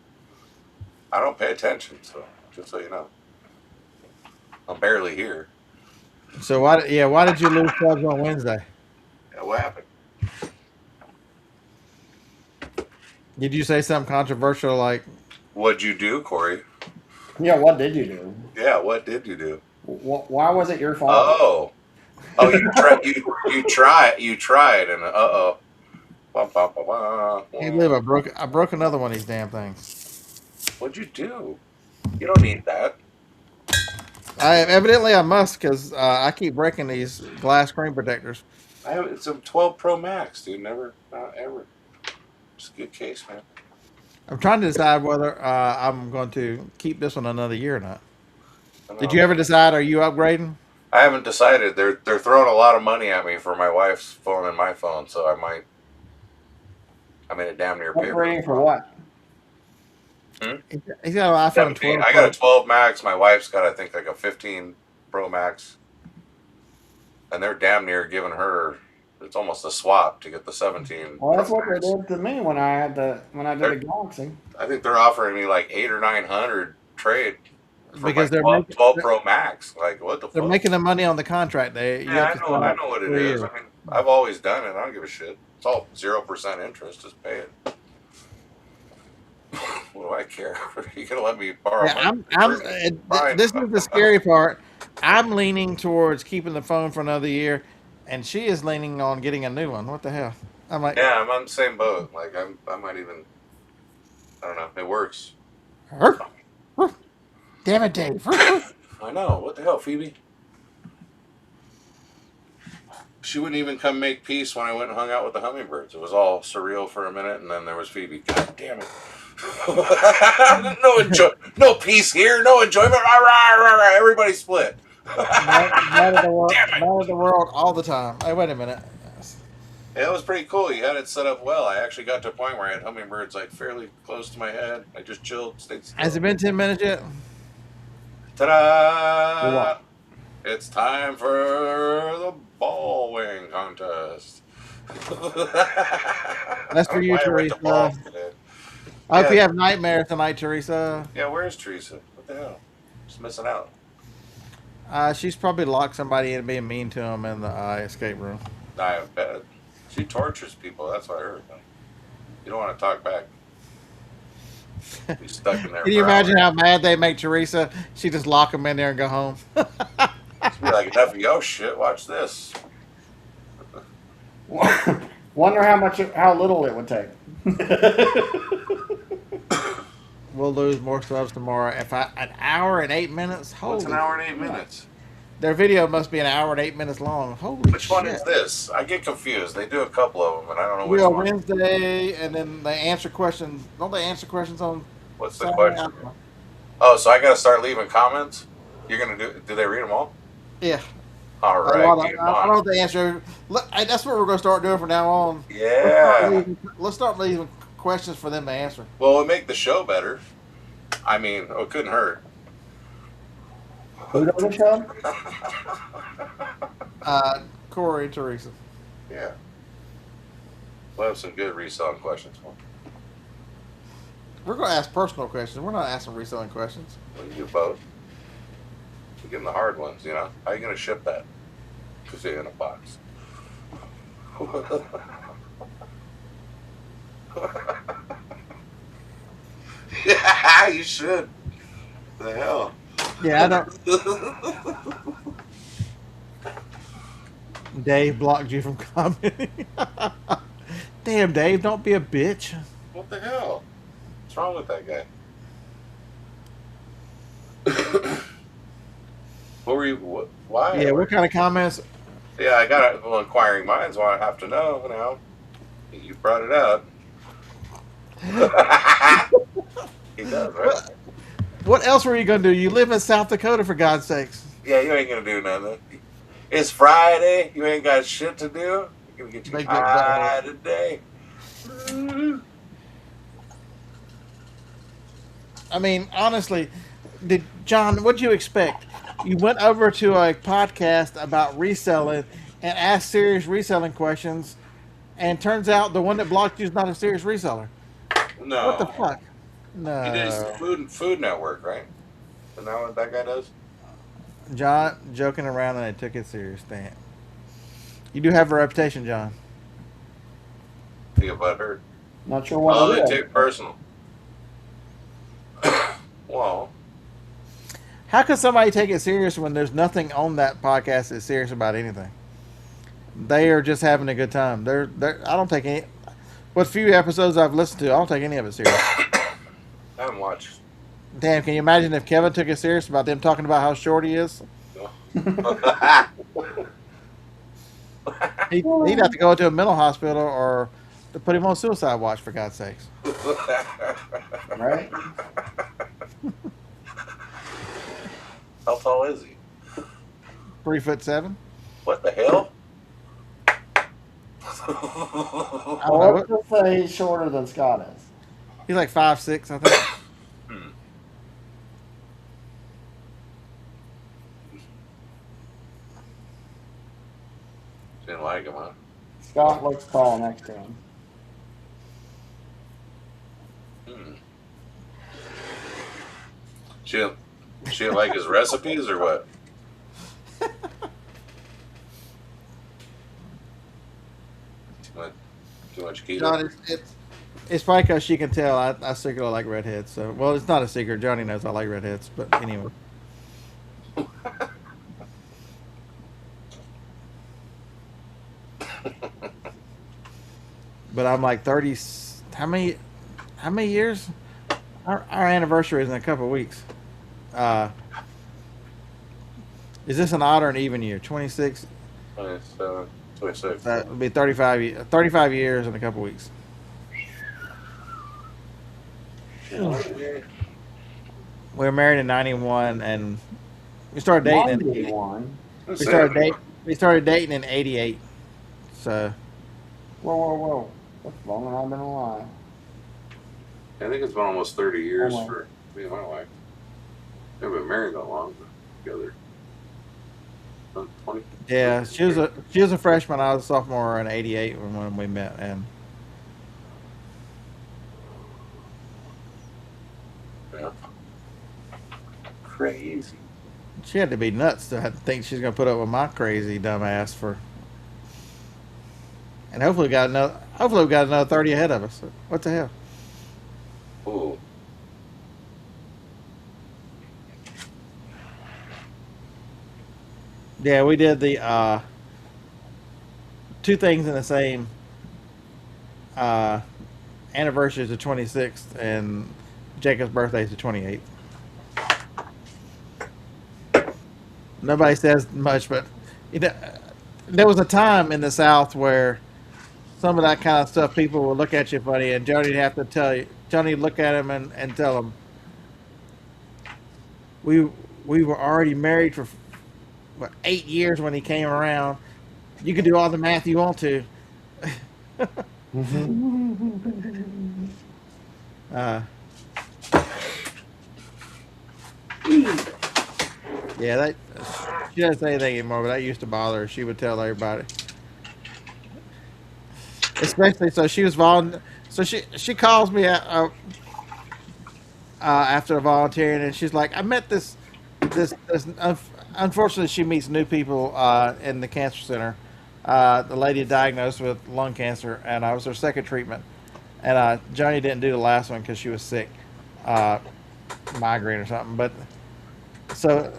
I don't pay attention, so just so you know. I'm barely here. So why did you lose subs on Wednesday? Yeah, what happened? Did you say something controversial like? What'd you do, Corey? Yeah, what did you do? Yeah, what did you do? Why was it your fault? Oh, you tried, and Hey, Liv, I broke another one of these damn things. What'd you do? You don't need that. Evidently I must because I keep breaking these glass screen protectors. It's a 12 Pro Max, dude. Not ever. It's a good case, man. I'm trying to decide whether I'm going to keep this one another year or not. Did you ever decide? Are you upgrading? I haven't decided. They're throwing a lot of money at me for my wife's phone and my phone, so I might. I mean, a damn near pay. Upgrading for what? He's got an iPhone 12. I got a 12 Max. My wife's got, I think, like a 15 Pro Max, and they're damn near giving her. It's almost a swap to get the 17. Well, that's what they did to me when I did the Galaxy. I think they're offering me like 800 or 900 trade for Because my they're 12 Pro Max. Like, what the fuck? They're making the money on the contract. I know what it is. I mean, I've always done it. I don't give a shit. It's all 0% interest. Just pay it. What do I care? You gonna let me borrow Yeah, money? Fine. this is the scary part. I'm leaning towards keeping the phone for another year, and she is leaning on getting a new one. What the hell? I'm like, Yeah, I'm on the same boat. Like I might even. I don't know. It works. "Ruff, ruff. Damn it, Dave. Ruff, ruff." I know. What the hell, Phoebe? She wouldn't even come make peace when I went and hung out with the hummingbirds. It was all surreal for a minute, and then there was Phoebe. God damn it! No peace here. No enjoyment. Rah, rah, rah, rah. Everybody split. Mad of the world, Damn it! mad of the world all the time. Hey, wait a minute. Yeah, it was pretty cool. You had it set up well. I actually got to a point where I had hummingbirds like fairly close to my head. I just chilled, stayed still. Has it been 10 minutes yet? Ta-da! It's time for the ball weighing contest. That's for you, Why I went to Teresa. balls today. I hope Yeah. you have nightmares tonight, Teresa. Yeah, where's Teresa? What the hell? Just missing out. She's probably locked somebody in being mean to him in the escape room. I bet. She tortures people. That's what I heard. You don't want to talk back. Be stuck in there. Can you for imagine hours. how mad they make Teresa? She just lock them in there and go home. She'd be like, enough of your shit. Watch this. Wonder how little it would take. We'll lose more subs tomorrow. An hour and 8 minutes. Holy! What's an hour and 8 minutes? Their video must be an hour and 8 minutes long. Holy Which shit! one is this? I get confused. They do a couple of them, and I don't know which Real one. Wednesday, and then they answer questions. Don't they answer questions on? What's the Saturday? question? Oh, so I got to start leaving comments? You're going to do they read them all? Yeah. All I right. don't Get 'em know on. if they answer. Look, that's what we're going to start doing from now on. Yeah. Let's start leaving questions for them to answer. Well, it'll make the show better. I mean, it couldn't hurt. Who does the show? Corey and Teresa. Yeah. We'll have some good reselling questions for them. We're going to ask personal questions. We're not asking reselling questions. Well, you do both. You give them the hard ones, you know? How are you going to ship that? Because they're in a box. Yeah, you should. The hell? Yeah, I don't. Dave blocked you from commenting. Damn, Dave, don't be a bitch. What the hell? What's wrong with that guy? What were you? What, why? Yeah, what kind of comments? Yeah, I got it. Well, inquiring minds want to have to know. Now, you brought it up. He does, right? What else were you going to do? You live in South Dakota, for God's sakes. Yeah, you ain't gonna do nothing. It's Friday. You ain't got shit to do. You're gonna get you Make that high today. I mean, honestly, John, what'd you expect? You went over to a podcast about reselling and asked serious reselling questions, and turns out the one that blocked you is not a serious reseller. No. What the fuck? No. He did Food Network, right? Isn't that what that guy does? John joking around and they took it serious. Damn. You do have a reputation, John. Think about her. Not sure what Oh, it they is. take it personal. Well, How could somebody take it serious when there's nothing on that podcast that's serious about anything? They are just having a good time. I don't take any. What few episodes I've listened to, I don't take any of it serious. I haven't watched. Damn, can you imagine if Kevin took it serious about them talking about how short he is? He'd have to go to a mental hospital or to put him on suicide watch, for God's sakes. Right? How tall is he? 3'7". What the hell? I don't Well, know. let's just say he's shorter than Scott is. He's like 5'6", I think. Didn't like him, huh? Scott looks tall next to him. She didn't like his recipes or what? What? Too much keto. John, it's probably because she can tell I secretly like redheads. So, well, it's not a secret. Johnny knows I like redheads. But anyway. But I'm like 30. How many years? Our anniversary is in a couple of weeks. Is this an odd or an even year? 26. 27, 26. That would be 35 years in a couple of weeks. We were married in '91, and we started dating. One. We started dating in '88. So Whoa. That's longer than I've been alive. I think it's been almost 30 years Oh, wow. for me and my wife. We've been married that long, but together. 20. yeah, she was a freshman. I was a sophomore in '88 when we met, and Yeah. Crazy. she had to be nuts to think she's gonna put up with my crazy dumb ass for. And hopefully we got another 30 ahead of us. What the hell? Ooh. Yeah, we did the two things in the same anniversary is the 26th, and Jacob's birthday is the 28th. Nobody says much, but there was a time in the South where some of that kind of stuff, people would look at you funny, and Johnny'd have to tell you. Johnny'd look at him and tell him, we were already married for 8 years when he came around. You can do all the math you want to. Yeah, that she doesn't say anything anymore, but that used to bother her. She would tell everybody, especially so she was so she calls me after volunteering, and she's like, I met this. Unfortunately, she meets new people in the cancer center. The lady diagnosed with lung cancer, and I was her second treatment. And Johnny didn't do the last one because she was sick, migraine or something. But so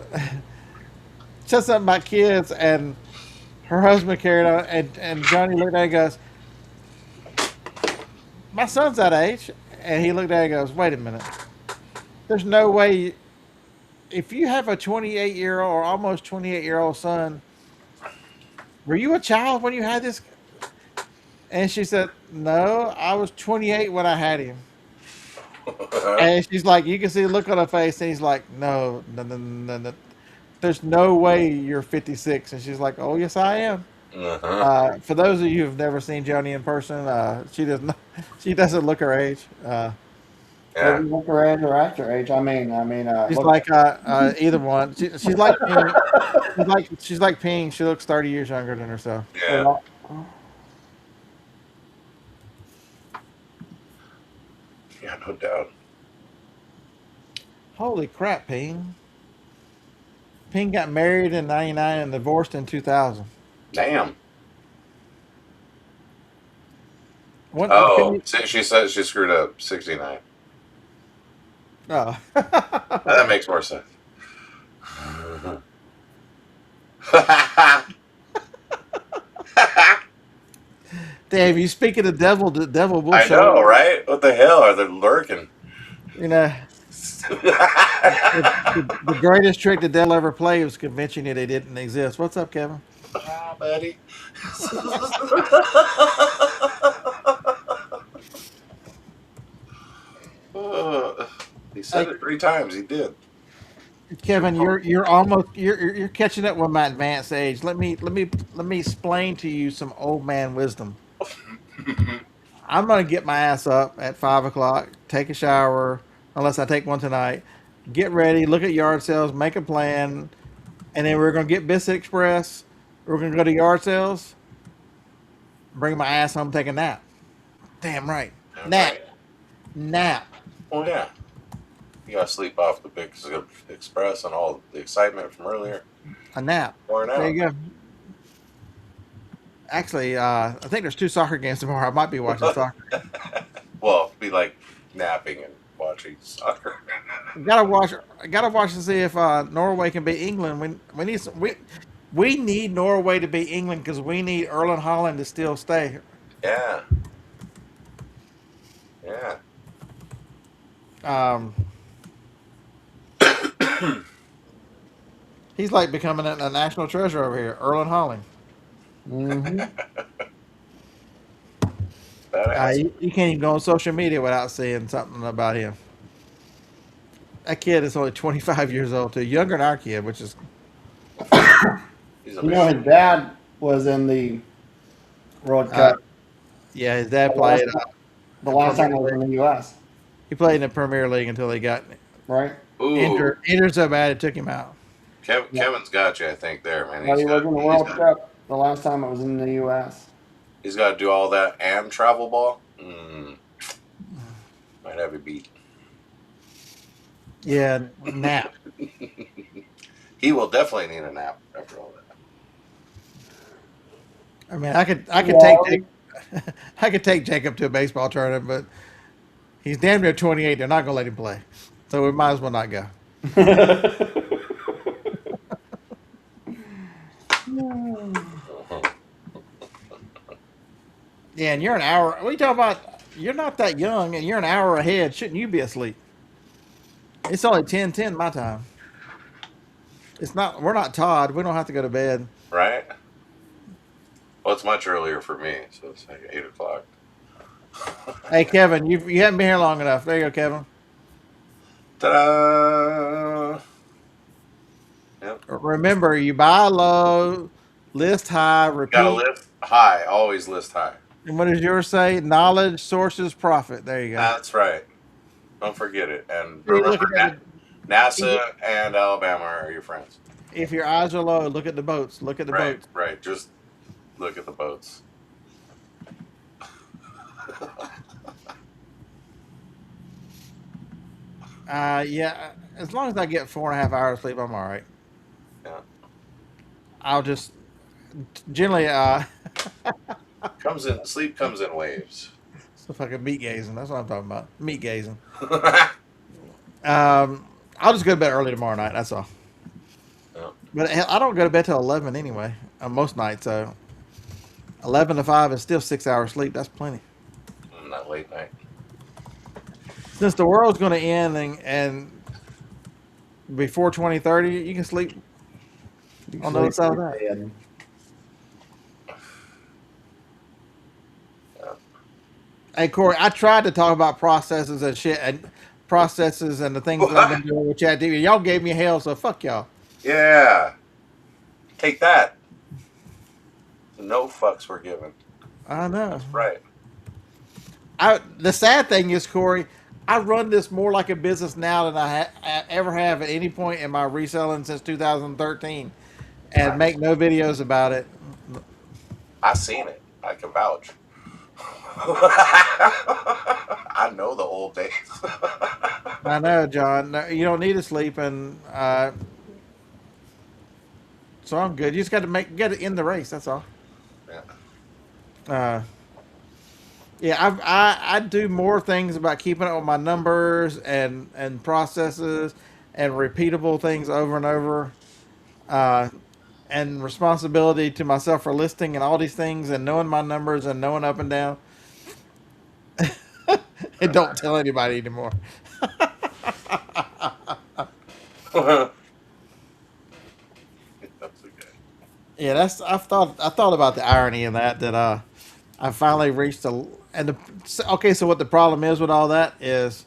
said something about kids, and her husband carried on, and Johnny looked at her and goes, "My son's that age," and he looked at her and goes, "Wait a minute. There's no way." If you have a 28-year-old or almost 28-year-old son, were you a child when you had this? And she said, no, I was 28 when I had him. And she's like, you can see the look on her face, and he's like, no. There's no way you're 56. And she's like, oh, yes, I am. For those of you who've never seen Joni in person, she doesn't look her age. Yeah. Look her age or act her age. I mean. She's like either one. She's like Ping. She's like Ping. She looks 30 years younger than herself. Yeah. Yeah, no doubt. Holy crap, Ping. Ping got married in '99 and divorced in 2000. Damn. What, she said she screwed up 69. Oh. That makes more sense. Dave, you speak of the devil bullshit. I know, right? What the hell are they lurking? You know, the greatest trick the devil ever played was convincing you they didn't exist. What's up, Kevin? Ah, buddy. He said it 3 times. He did. Kevin, you're catching up with my advanced age. Let me explain to you some old man wisdom. I'm gonna get my ass up at 5 o'clock, take a shower, unless I take one tonight. Get ready, look at yard sales, make a plan, and then we're gonna get Biscuit Express. We're gonna go to yard sales. Bring my ass home, take a nap. Damn right. Nap. Oh yeah. You gotta sleep off the Big Express and all the excitement from earlier. A nap. Or an There hour. you go. Actually, I think there's 2 soccer games tomorrow. I might be watching soccer. Well, be like napping and watching soccer. Gotta watch to see if Norway can beat England. We need Norway to beat England because we need Erling Haaland to still stay. Yeah. Yeah. Um, he's like becoming a national treasure over here, Erling Haaland. Hmm. Badass. You can't even go on social media without seeing something about him. That kid is only 25 years old, too, younger than our kid, which is He's a You know, big. his dad was in the World uh, Cup yeah. His dad the last, played. the last time I was in the U.S. He played in the Premier League until he got Right? Ooh, injured so bad it took him out. Kevin's got you. I think there, man. But he was in the World Cup the last time it was in the U.S. He's got to do all that and travel ball. Might have you beat. Yeah, nap. He will definitely need a nap after all that. I mean, I could I could take Jacob to a baseball tournament, but he's damn near 28. They're not gonna let him play, so we might as well not go. Yeah, and you're an hour. What are you talking about? You're not that young, and you're an hour ahead. Shouldn't you be asleep? It's only 10:10 my time. It's not. We're not Todd. We don't have to go to bed. Right? Well, it's much earlier for me, so it's like 8 o'clock. Hey, Kevin, you haven't been here long enough. There you go, Kevin. Ta-da! Yep. Remember, you buy low, list high, Gotta repeat. list high. Always list high. And what does yours say? Knowledge, sources, profit. There you go. That's right. Don't forget it. And You're remember, looking at NASA and Alabama are your friends. if your eyes are low, look at the boats. Look at the Right, boats. right. Just look at the boats. Yeah, as long as I get 4.5 hours sleep, I'm all right. Yeah. I'll just generally Sleep comes in waves. so fucking meat gazing. That's what I'm talking about. Meat gazing. I'll just go to bed early tomorrow night. That's all. Yeah. But hell, I don't go to bed till 11 anyway. Most nights, so 11 to 5 is still 6 hours sleep. That's plenty. Not late night. Since the world's going to end and before 2030, you can sleep on the other side of that. Yeah. Hey Corey, I tried to talk about processes and shit and processes and the things that I've been doing with Chat TV. Y'all gave me hell, so fuck y'all. Yeah. Take that. No fucks were given. I know. Right. The sad thing is, Corey, I run this more like a business now than I ever have at any point in my reselling since 2013, and make no videos about it. I seen it. I can vouch. I know the old days. I know, John. No, you don't need to sleep, and so I'm good. You just got to get it in the race. That's all. Yeah. Yeah, I do more things about keeping up with my numbers and processes and repeatable things over and over, and responsibility to myself for listing and all these things and knowing my numbers and knowing up and down. And don't tell anybody anymore. That's okay. Yeah, I thought about the irony in that I finally reached okay. So what the problem is with all that is,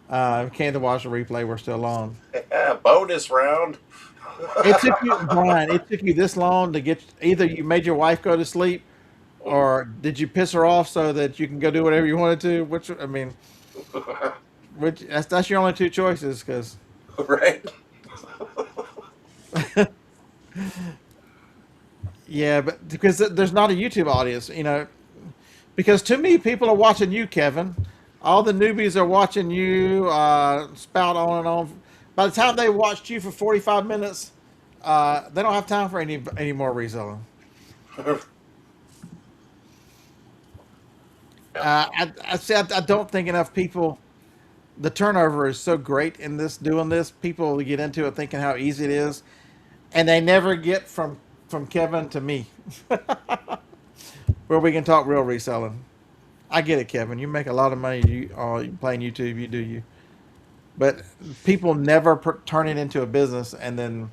can't watch the replay. We're still on. Yeah, bonus round. It took you, Brian. It took you this long to get. Either you made your wife go to sleep, or did you piss her off so that you can go do whatever you wanted to? Which I mean, that's your only two choices, because Right. yeah, but because there's not a YouTube audience, because too many people are watching you, Kevin. All the newbies are watching you spout on and on. By the time they watched you for 45 minutes, they don't have time for any more reselling. I see. I don't think enough people. The turnover is so great in this doing this. People get into it thinking how easy it is, and they never get from Kevin to me, where we can talk real reselling. I get it, Kevin. You make a lot of money. You playing YouTube. You do you. But people never turn it into a business, and then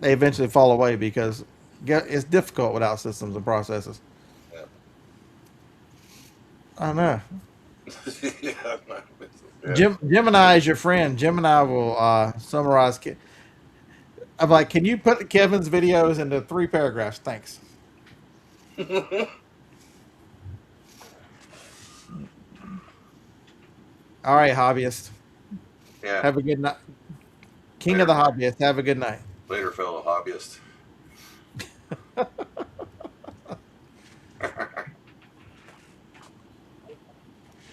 they eventually fall away because it's difficult without systems and processes. Yeah. I know. Yeah. Gemini is your friend. Gemini will summarize. I'm like, can you put Kevin's videos into 3 paragraphs? Thanks. All right, hobbyist. Yeah. Have a good night. King of the hobbyists. Have a good night. Later, fellow hobbyist.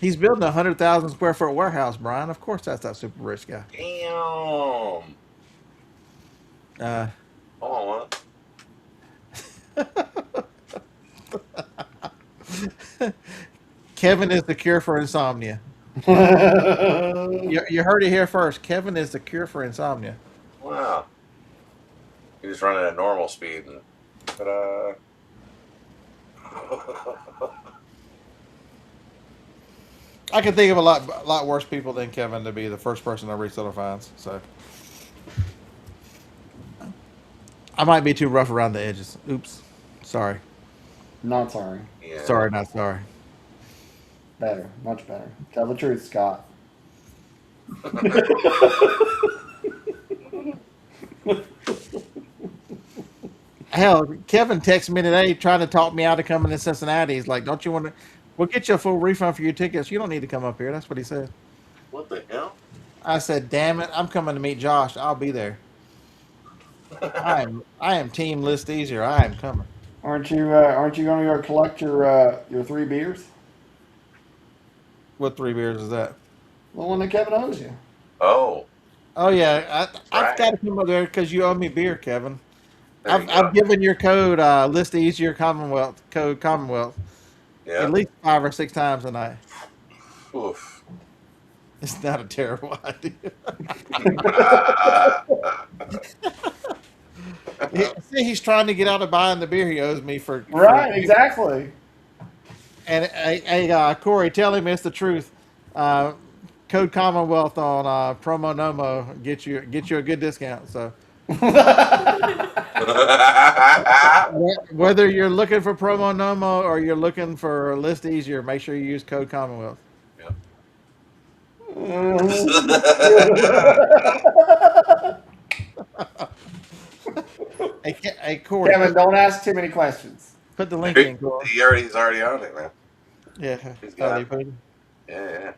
He's building a 100,000 square foot warehouse, Brian. Of course, that's that super rich guy. Damn. Oh, Kevin is the cure for insomnia. You heard it here first. Kevin is the cure for insomnia. wow. He was running at normal speed and ta-da. I can think of a lot worse people than Kevin to be the first person a reseller finds. So I might be too rough around the edges. Oops. Sorry. Not sorry. Yeah. Sorry, not sorry. Better. Much better. Tell the truth, Scott. Hell, Kevin texted me today trying to talk me out of coming to Cincinnati. He's like, don't you want to? We'll get you a full refund for your tickets. You don't need to come up here. That's what he said. What the hell? I said, damn it. I'm coming to meet Josh. I'll be there. I am team list easier. I am coming. Aren't you going to go collect your 3 beers? What 3 beers is that? The one that Kevin owes you. Oh. Oh, yeah. I've Right. got to come up there because you owe me beer, Kevin. There you go. I've given your code list easier Commonwealth code Commonwealth Yeah. at least 5 or 6 times a night. Oof. It's not a terrible idea. See, he's trying to get out of buying the beer he owes me for. Right, exactly. And hey, Corey, tell him it's the truth. Code Commonwealth on promo Nomo get you a good discount. So whether you're looking for promo Nomo or you're looking for list easier, make sure you use code Commonwealth. Hey, Corey, Kevin, don't ask too many questions. put the link in, Corey. He's already on it, man. Yeah, He's got it. put it. Yeah.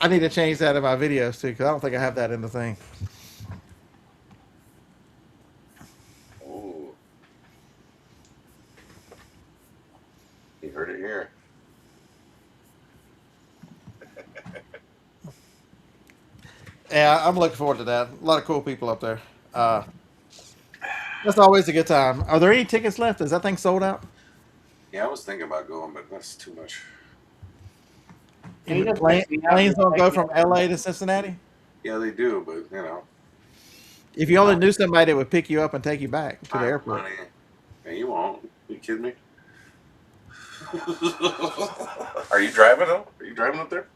I need to change that in my videos too because I don't think I have that in the thing. Ooh. You heard it here. Yeah, I'm looking forward to that. A lot of cool people up there. That's always a good time. Are there any tickets left? Is that thing sold out? Yeah, I was thinking about going, but that's too much. He just Planes makes me happy. don't go from LA to Cincinnati? Yeah, they do, but you know. If you only knew somebody that would pick you up and take you back to the airport. Money. Yeah, you won't. Are you kidding me? Are you driving them? Are you driving up there?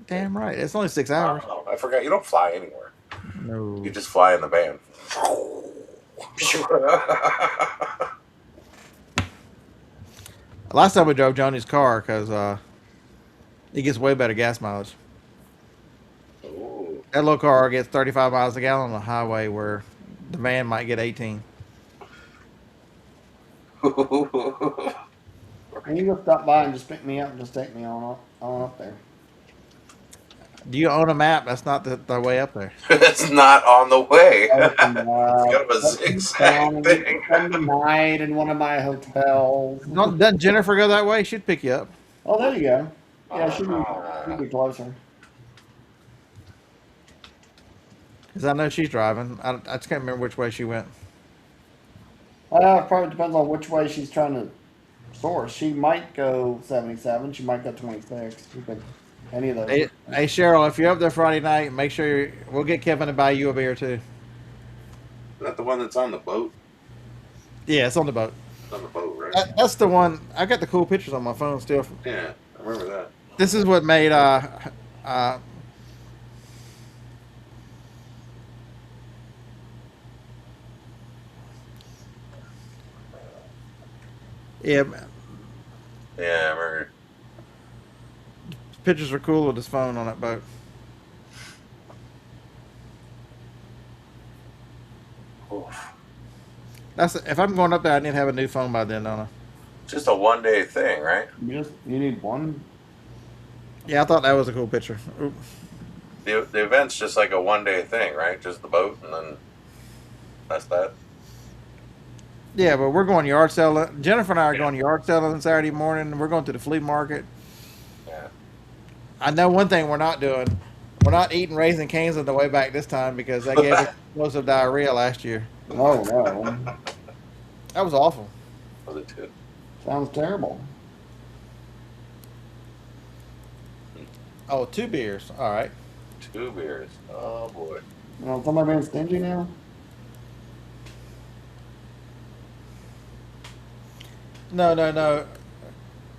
Damn right. It's only 6 hours. Oh, I forgot. You don't fly anywhere. No. You just fly in the van. Last time we drove Johnny's car because it gets way better gas mileage. Ooh. That little car gets 35 miles a gallon on the highway where the van might get 18. Can you go stop by and just pick me up and just take me on up there? Do you own a map? That's not the way up there. It's not on the way. It's Kind of a zigzag thing. Spend the night in one of my hotels. Doesn't Jennifer go that way? She'd pick you up. Oh, there you go. Yeah, she'd be closer. Because I know she's driving. I just can't remember which way she went. It probably depends on which way she's trying to source. She might go 77. She might go 26. You could, any of those. Hey, Cheryl, if you're up there Friday night, make sure we'll get Kevin to buy you a beer too. Is that the one that's on the boat? Yeah, it's on the boat. It's on the boat, right? That's the one. I got the cool pictures on my phone still. Yeah, I remember that. This is what made yeah, Yeah, I remember. pictures were cool with his phone on that boat. Oof. That's if I'm going up there, I need to have a new phone by then, don't I? Just a 1 day thing, right? You need one. Yeah, I thought that was a cool picture. Oop. The event's just like a 1 day thing, right? Just the boat, and then that's that. Yeah, but we're going yard selling. Jennifer and I are going yard selling Saturday morning. We're going to the flea market. Yeah. I know one thing we're not doing. We're not eating Raisin Canes on the way back this time because they gave us explosive diarrhea last year. Oh no, That was awful. Was it too? sounds terrible. Oh, 2 beers. All right. 2 beers. Oh boy. You know, somebody being stingy now. No.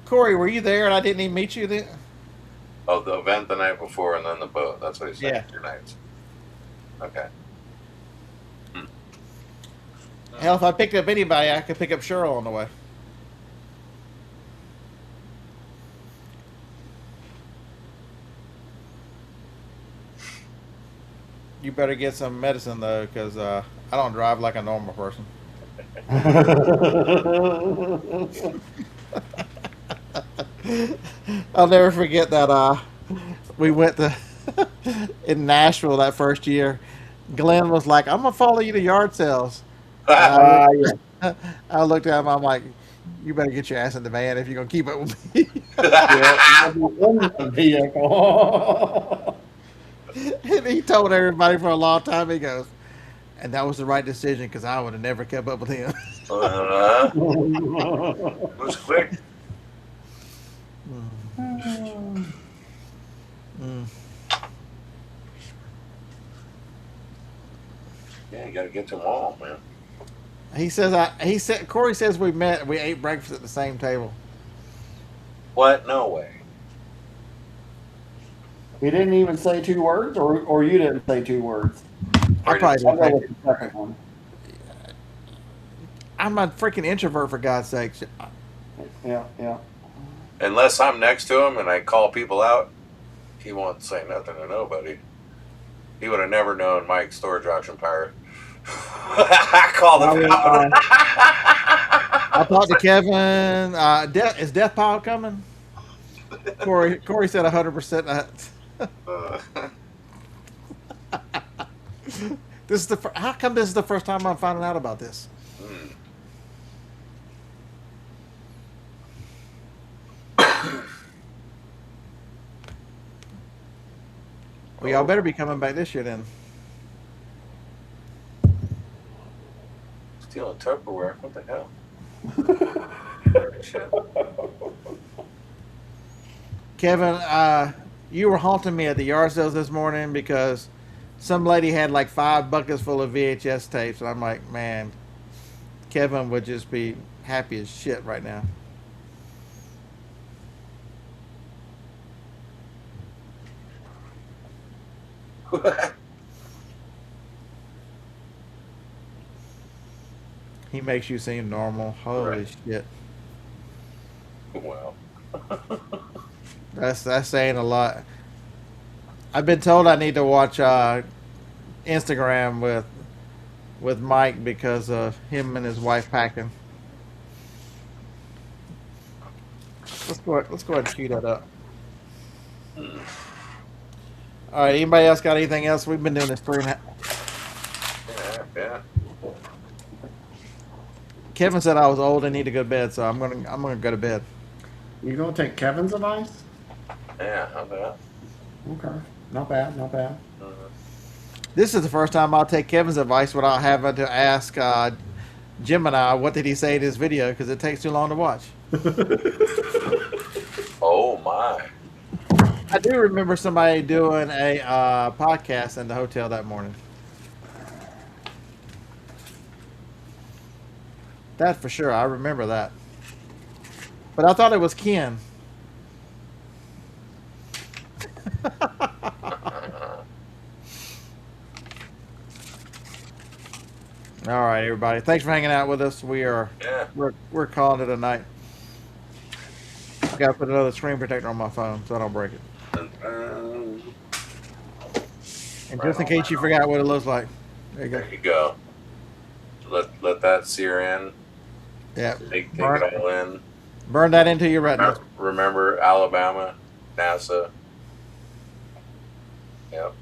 Corey, were you there and I didn't even meet you then? Oh, the event the night before, and then the boat. That's what he said. Yeah. 2 nights. Okay. Hell, if I picked up anybody, I could pick up Cheryl on the way. You better get some medicine though, because I don't drive like a normal person. I'll never forget that we went to in Nashville that first year. Glenn was like, "I'm gonna follow you to yard sales." Yeah. I looked at him. I'm like, "You better get your ass in the van if you're gonna keep up with me." Yeah, in the vehicle. And he told everybody for a long time. He goes, "And that was the right decision because I would have never kept up with him." It was quick. Yeah, you got to get to them all, man. He said Corey says we ate breakfast at the same table. What? No way. He didn't even say 2 words, or you didn't say 2 words. I probably I'll go didn't. with the second one. I'm a freaking introvert for God's sake. Yeah. Unless I'm next to him and I call people out, he won't say nothing to nobody. He would have never known Mike's storage auction pirate. I called him out. I talked to Kevin. Is Death Pile coming? Corey said 100%. This is how come this is the first time I'm finding out about this? Well, y'all better be coming back this year then. Stealing Tupperware. What the hell? Shit. Kevin, you were haunting me at the yard sales this morning because some lady had like 5 buckets full of VHS tapes, and I'm like, man, Kevin would just be happy as shit right now. He makes you seem normal. Holy Right. shit. Wow. That's saying a lot. I've been told I need to watch Instagram with Mike because of him and his wife packing. Let's go ahead and cue that up. All right. Anybody else got anything else? We've been doing this 3.5. Yeah. Kevin said I was old and need to go to bed, so I'm gonna go to bed. You gonna take Kevin's advice? Yeah, how about? Okay, not bad. This is the first time I'll take Kevin's advice without having to ask Gemini what did he say in his video because it takes too long to watch. Oh my. I do remember somebody doing a podcast in the hotel that morning. That for sure. I remember that. But I thought it was Ken. All right, everybody. Thanks for hanging out with us. We're calling it a night. I got to put another screen protector on my phone so I don't break it. And just in case you forgot what it looks like, there you go. There you go. Let that sear in. Yeah. Take it all in. Burn that into your retina. Remember Alabama, NASA. Yep.